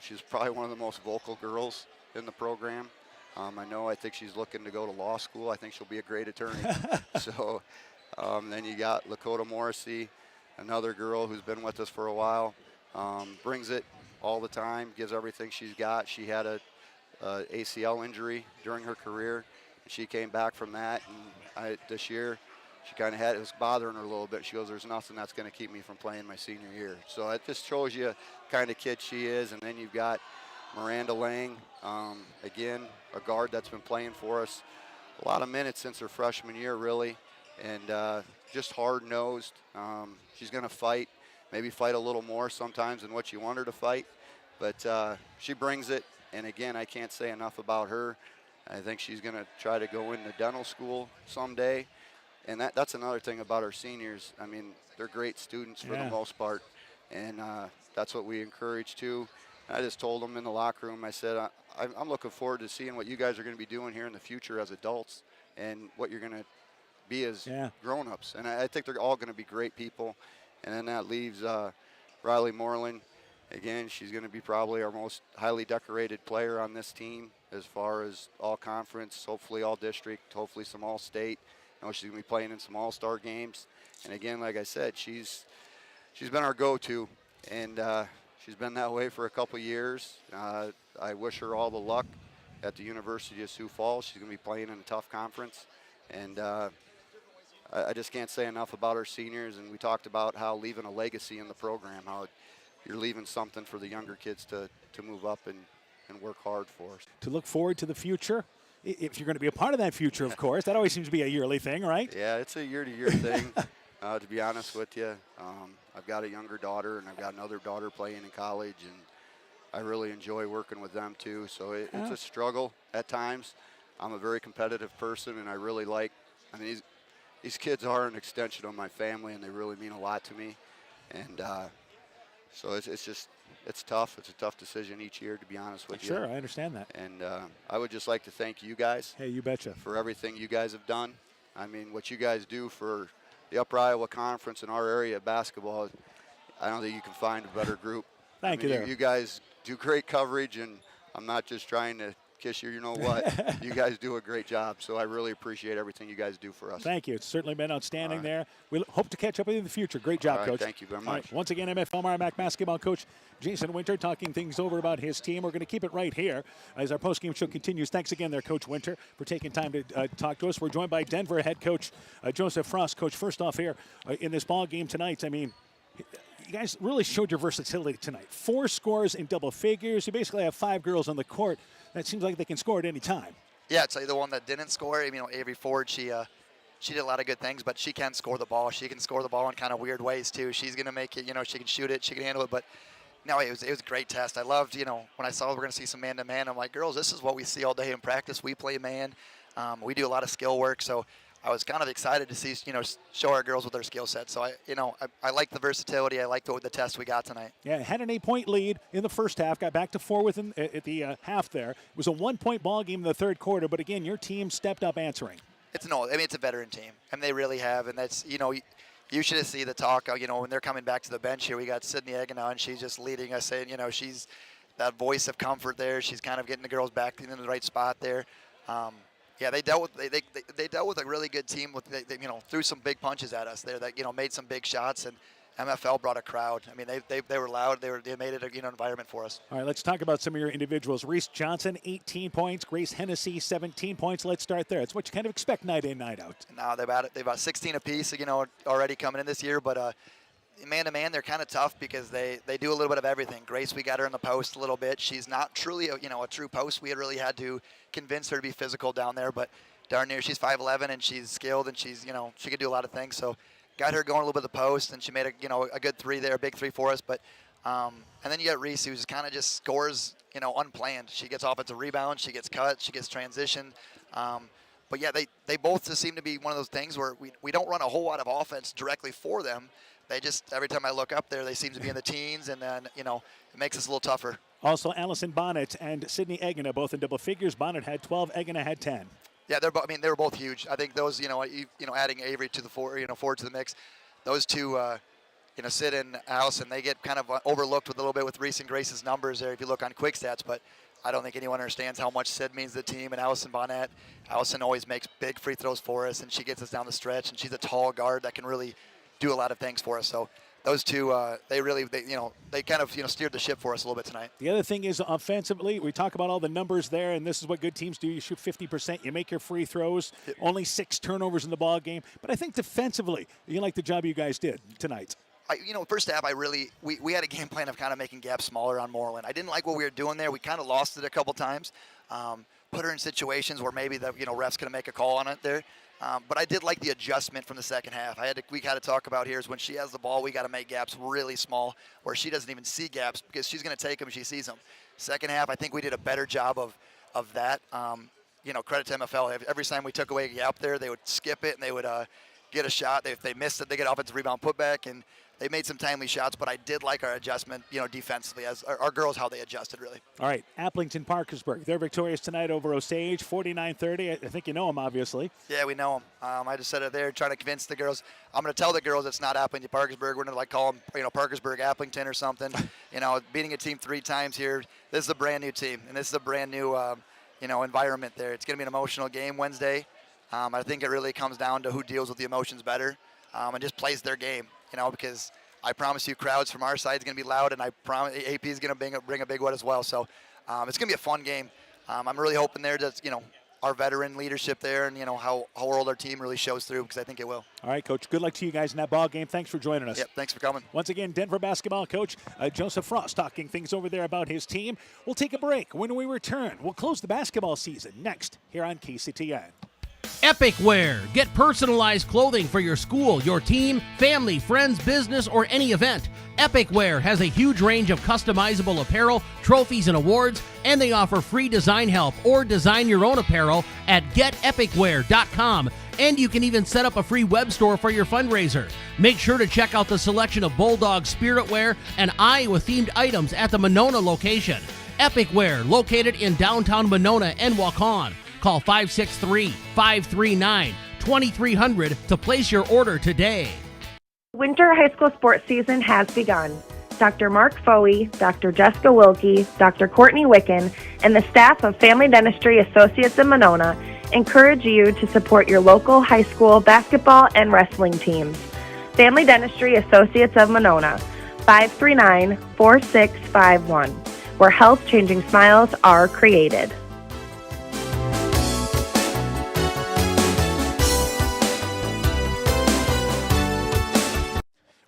She's probably one of the most vocal girls in the program. I think she's looking to go to law school. I think she'll be a great attorney. So then you got Lakota Morrissey, another girl who's been with us for a while, brings it all the time, gives everything she's got. She had a ACL injury during her career, and she came back from that. And this year, she kind of it was bothering her a little bit. She goes, "There's nothing that's going to keep me from playing my senior year." So it just shows you the kind of kid she is. And then you've got Miranda Lang, again, a guard that's been playing for us a lot of minutes since her freshman year, really, and just hard-nosed. She's going to fight, maybe fight a little more sometimes than what you want her to fight, but she brings it. And again, I can't say enough about her. I think she's going to try to go into dental school someday. And that's another thing about our seniors. I mean, they're great students for the most part, and that's what we encourage too. I just told them in the locker room, I said, I'm looking forward to seeing what you guys are going to be doing here in the future as adults and what you're going to be as grown-ups. And I think they're all going to be great people. And then that leaves Riley Moreland. Again, she's going to be probably our most highly decorated player on this team as far as all-conference, hopefully all-district, hopefully some all-state. She's going to be playing in some all-star games. And again, like I said, she's been our go-to, and she's been that way for a couple years. I wish her all the luck at the University of Sioux Falls. She's going to be playing in a tough conference. And I just can't say enough about our seniors. And we talked about how leaving a legacy in the program, how you're leaving something for the younger kids to move up and work hard for. To look forward to the future, if you're going to be a part of that future, of course. That always seems to be a yearly thing, right? Yeah, it's a year-to-year thing, to be honest with you. I've got a younger daughter, and I've got another daughter playing in college, and I really enjoy working with them too. So it's a struggle at times. I'm a very competitive person, and I really these kids are an extension of my family, and they really mean a lot to me. And so it's tough. It's a tough decision each year, to be honest with you. Sure, I understand that. And I would just like to thank you guys. Hey, you betcha. For everything you guys have done. I mean, what you guys do for the Upper Iowa Conference in our area of basketball, I don't think you can find a better group. Thank you. You guys do great coverage, and I'm not just trying to kiss you know what. You guys do a great job, so I really appreciate everything you guys do for us. Thank you. It's certainly been outstanding there. We hope to catch up with you in the future. Great job, Coach. Thank you very much. Right, once again, MFL MarMc basketball coach Jason Winter talking things over about his team. We're going to keep it right here as our postgame show continues. Thanks again there, Coach Winter, for taking time to talk to us. We're joined by Denver head coach Joseph Frost. Coach, first off here in this ball game tonight, I mean, you guys really showed your versatility tonight. 4 scores in double figures. You basically have 5 girls on the court. That seems like they can score at any time. Yeah, I'd say the one that didn't score, Avery Ford, she did a lot of good things, but she can score the ball. She can score the ball in kind of weird ways, too. She's going to make it, she can shoot it, she can handle it, but no, it was a great test. I loved, when I saw we're going to see some man-to-man, I'm like, girls, this is what we see all day in practice. We play man. We do a lot of skill work, so I was kind of excited to see, show our girls with their skill set. So I like the versatility. I like the test we got tonight. Yeah, had an 8-point lead in the first half, got back to 4 within at the half there. It was a 1-point ball game in the third quarter, but again, your team stepped up answering. It's a veteran team, and they really have, and that's, you should see the talk, when they're coming back to the bench here. We got Sydney Egana, and she's just leading us, saying, she's that voice of comfort there. She's kind of getting the girls back in the right spot there. Yeah, they dealt with a really good team. They threw some big punches at us there that made some big shots, and MFL brought a crowd. I mean, they were loud. They made it an environment for us. All right, let's talk about some of your individuals. Reese Johnson, 18 points. Grace Hennessy, 17 points. Let's start there. It's what you kind of expect night in, night out. No, they've about 16 apiece. Already coming in this year, but. Man-to-man, they're kind of tough because they do a little bit of everything. Grace, we got her in the post a little bit. She's not truly a true post. We had really had to convince her to be physical down there, but darn near she's 5'11" and she's skilled and she's she could do a lot of things. So got her going a little bit of the post, and she made a good three there, a big three for us. But and then you got Reese, who's kind of just scores unplanned. She gets offensive rebounds, she gets cut, she gets transition. But yeah, they both just seem to be one of those things where we don't run a whole lot of offense directly for them. They just, every time I look up there, they seem to be in the teens, and then, it makes us a little tougher. Also, Allison Bonnet and Sydney Egana, both in double figures. Bonnet had 12, Egana had 10. Yeah, they were both huge. I think those, adding Avery to the forward to the mix, those two, Sid and Allison, they get kind of overlooked with a little bit with Reese and Grace's numbers there if you look on quick stats, but I don't think anyone understands how much Sid means to the team, and Allison Bonnet. Allison always makes big free throws for us, and she gets us down the stretch, and she's a tall guard that can really do a lot of things for us. So those two, they kind of steered the ship for us a little bit tonight. The other thing is offensively, we talk about all the numbers there, and this is what good teams do. You shoot 50%, you make your free throws, only 6 turnovers in the ball game. But I think defensively, you like the job you guys did tonight. First half, we had a game plan of kind of making gaps smaller on Moreland. I didn't like what we were doing there. We kind of lost it a couple times. Put her in situations where maybe the ref's going to make a call on it there. But I did like the adjustment from the second half. We got to talk about here is when she has the ball, we got to make gaps really small where she doesn't even see gaps because she's going to take them, she sees them. Second half, I think we did a better job of that. Credit to MFL. Every time we took away a gap there, they would skip it and they would get a shot. If they missed it, they get offensive rebound putback, and they made some timely shots, but I did like our adjustment, defensively, as our girls, how they adjusted, really. All right, Applington Parkersburg. They're victorious tonight over Osage, 49-30. I think you know them, obviously. Yeah, we know them. I just said it there, trying to convince the girls. I'm going to tell the girls it's not Applington Parkersburg. We're going to call them, Parkersburg Applington or something. Beating a team 3 times here. This is a brand new team, and this is a brand new, environment there. It's going to be an emotional game Wednesday. I think it really comes down to who deals with the emotions better and just plays their game. Because I promise you crowds from our side is going to be loud, and I promise AP is going to bring a big one as well. So it's going to be a fun game. I'm really hoping there that, our veteran leadership there and, how our team really shows through, because I think it will. All right, Coach, good luck to you guys in that ball game. Thanks for joining us. Yep, thanks for coming. Once again, Denver basketball coach Joseph Frost talking things over there about his team. We'll take a break. When we return, we'll close the basketball season next here on KCTN. Epic Wear. Get personalized clothing for your school, your team, family, friends, business, or any event. Epic Wear has a huge range of customizable apparel, trophies, and awards, and they offer free design help or design your own apparel at getepicwear.com. And you can even set up a free web store for your fundraiser. Make sure to check out the selection of Bulldog Spirit Wear and Iowa-themed items at the Monona location. Epic Wear, located in downtown Monona and Waukon. Call 563-539-2300 to place your order today. Winter high school sports season has begun. Dr. Mark Foey, Dr. Jessica Wilkie, Dr. Courtney Wicken, and the staff of Family Dentistry Associates in Monona encourage you to support your local high school basketball and wrestling teams. Family Dentistry Associates of Monona, 539-4651, where health-changing smiles are created.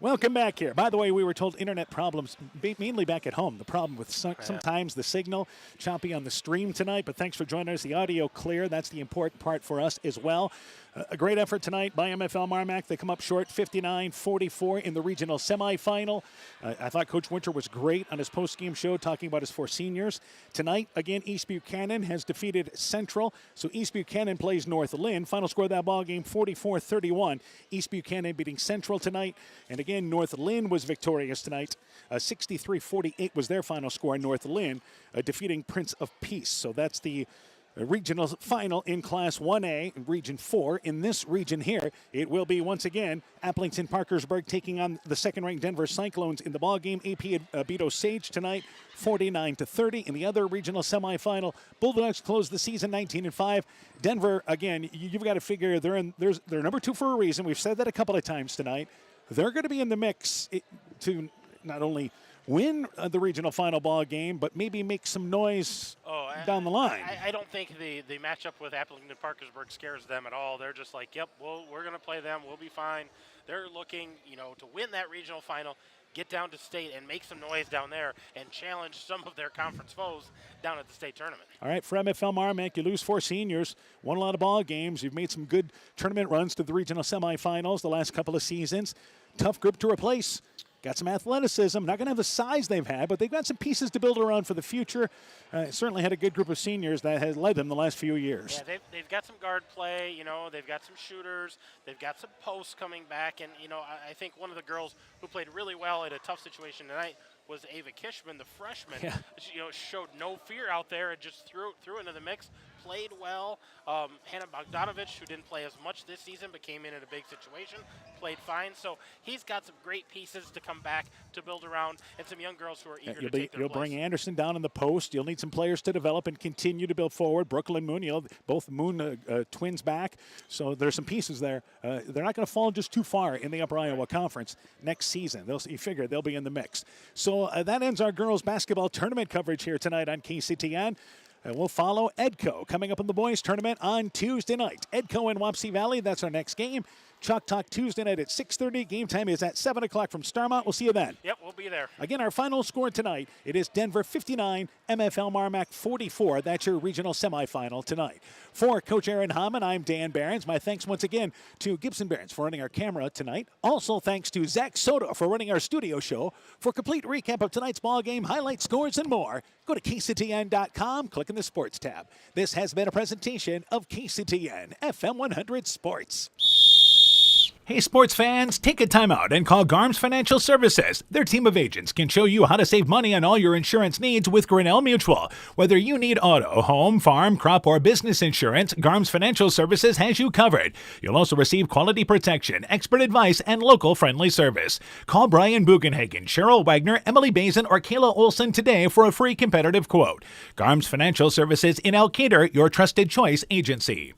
Welcome back here. By the way, we were told internet problems, mainly back at home. The problem with sometimes the signal, choppy on the stream tonight, but thanks for joining us. The audio clear. That's the important part for us as well. A great effort tonight by MFL MarMc. They come up short 59-44 in the regional semifinal. I thought Coach Winter was great on his post-game show talking about his 4 seniors. Tonight, again, East Buchanan has defeated Central. So East Buchanan plays North Lynn. Final score of that ball game, 44-31. East Buchanan beating Central tonight. And again, North Lynn was victorious tonight. 63-48 was their final score. North Lynn defeating Prince of Peace. So that's the regional final in Class 1A, Region 4. In this region here, it will be once again Appleton-Parkersburg taking on the second-ranked Denver Cyclones in the ball game. AP beat Osage tonight, 49-30. In the other regional semifinal, Bulldogs closed the season 19-5. Denver, again, you've got to figure they're number 2 for a reason. We've said that a couple of times tonight. They're going to be in the mix to not only win the regional final ball game, but maybe make some noise down the line. I don't think the matchup with Appleton-Parkersburg scares them at all. They're just like, yep, we're going to play them. We'll be fine. They're looking, to win that regional final, get down to state and make some noise down there and challenge some of their conference foes down at the state tournament. All right, for MFL MarMc, you lose 4 seniors, won a lot of ball games. You've made some good tournament runs to the regional semifinals the last couple of seasons. Tough group to replace. Got some athleticism. Not going to have the size they've had, but they've got some pieces to build around for the future. Certainly had a good group of seniors that has led them the last few years. Yeah, they've got some guard play. They've got some shooters. They've got some posts coming back. And, I think one of the girls who played really well in a tough situation tonight was Ava Kishman, the freshman. Yeah. Showed no fear out there and just threw into the mix. Played well. Hannah Bogdanovich, who didn't play as much this season but came in a big situation, played fine. So he's got some great pieces to come back to build around and some young girls who are eager to take their You'll place. bring Anderson down in the post. You'll need some players to develop and continue to build forward. Brooklyn Moon, both Moon twins back. So there's some pieces there. They're not going to fall just too far in the Upper Iowa Conference next season. You figure they'll be in the mix. So that ends our girls basketball tournament coverage here tonight on KCTN. And we'll follow Edco coming up in the boys tournament on Tuesday night. Edco in Wapsie Valley, that's our next game. Chalk Talk Tuesday night at 6:30. Game time is at 7 o'clock from Starmont. We'll see you then. Yep, we'll be there. Again, our final score tonight, it is Denver 59, MFL MarMc 44. That's your regional semifinal tonight. For Coach Aaron Hammond, I'm Dan Behrens. My thanks once again to Gibson Behrens for running our camera tonight. Also thanks to Zach Soto for running our studio show. For complete recap of tonight's ball game, highlight scores, and more, go to KCTN.com, click in the Sports tab. This has been a presentation of KCTN FM 100 Sports. Hey sports fans, take a time out and call Garms Financial Services. Their team of agents can show you how to save money on all your insurance needs with Grinnell Mutual. Whether you need auto, home, farm, crop, or business insurance, Garms Financial Services has you covered. You'll also receive quality protection, expert advice, and local friendly service. Call Brian Bugenhagen, Cheryl Wagner, Emily Bazin, or Kayla Olson today for a free competitive quote. Garms Financial Services in Elkader, your trusted choice agency.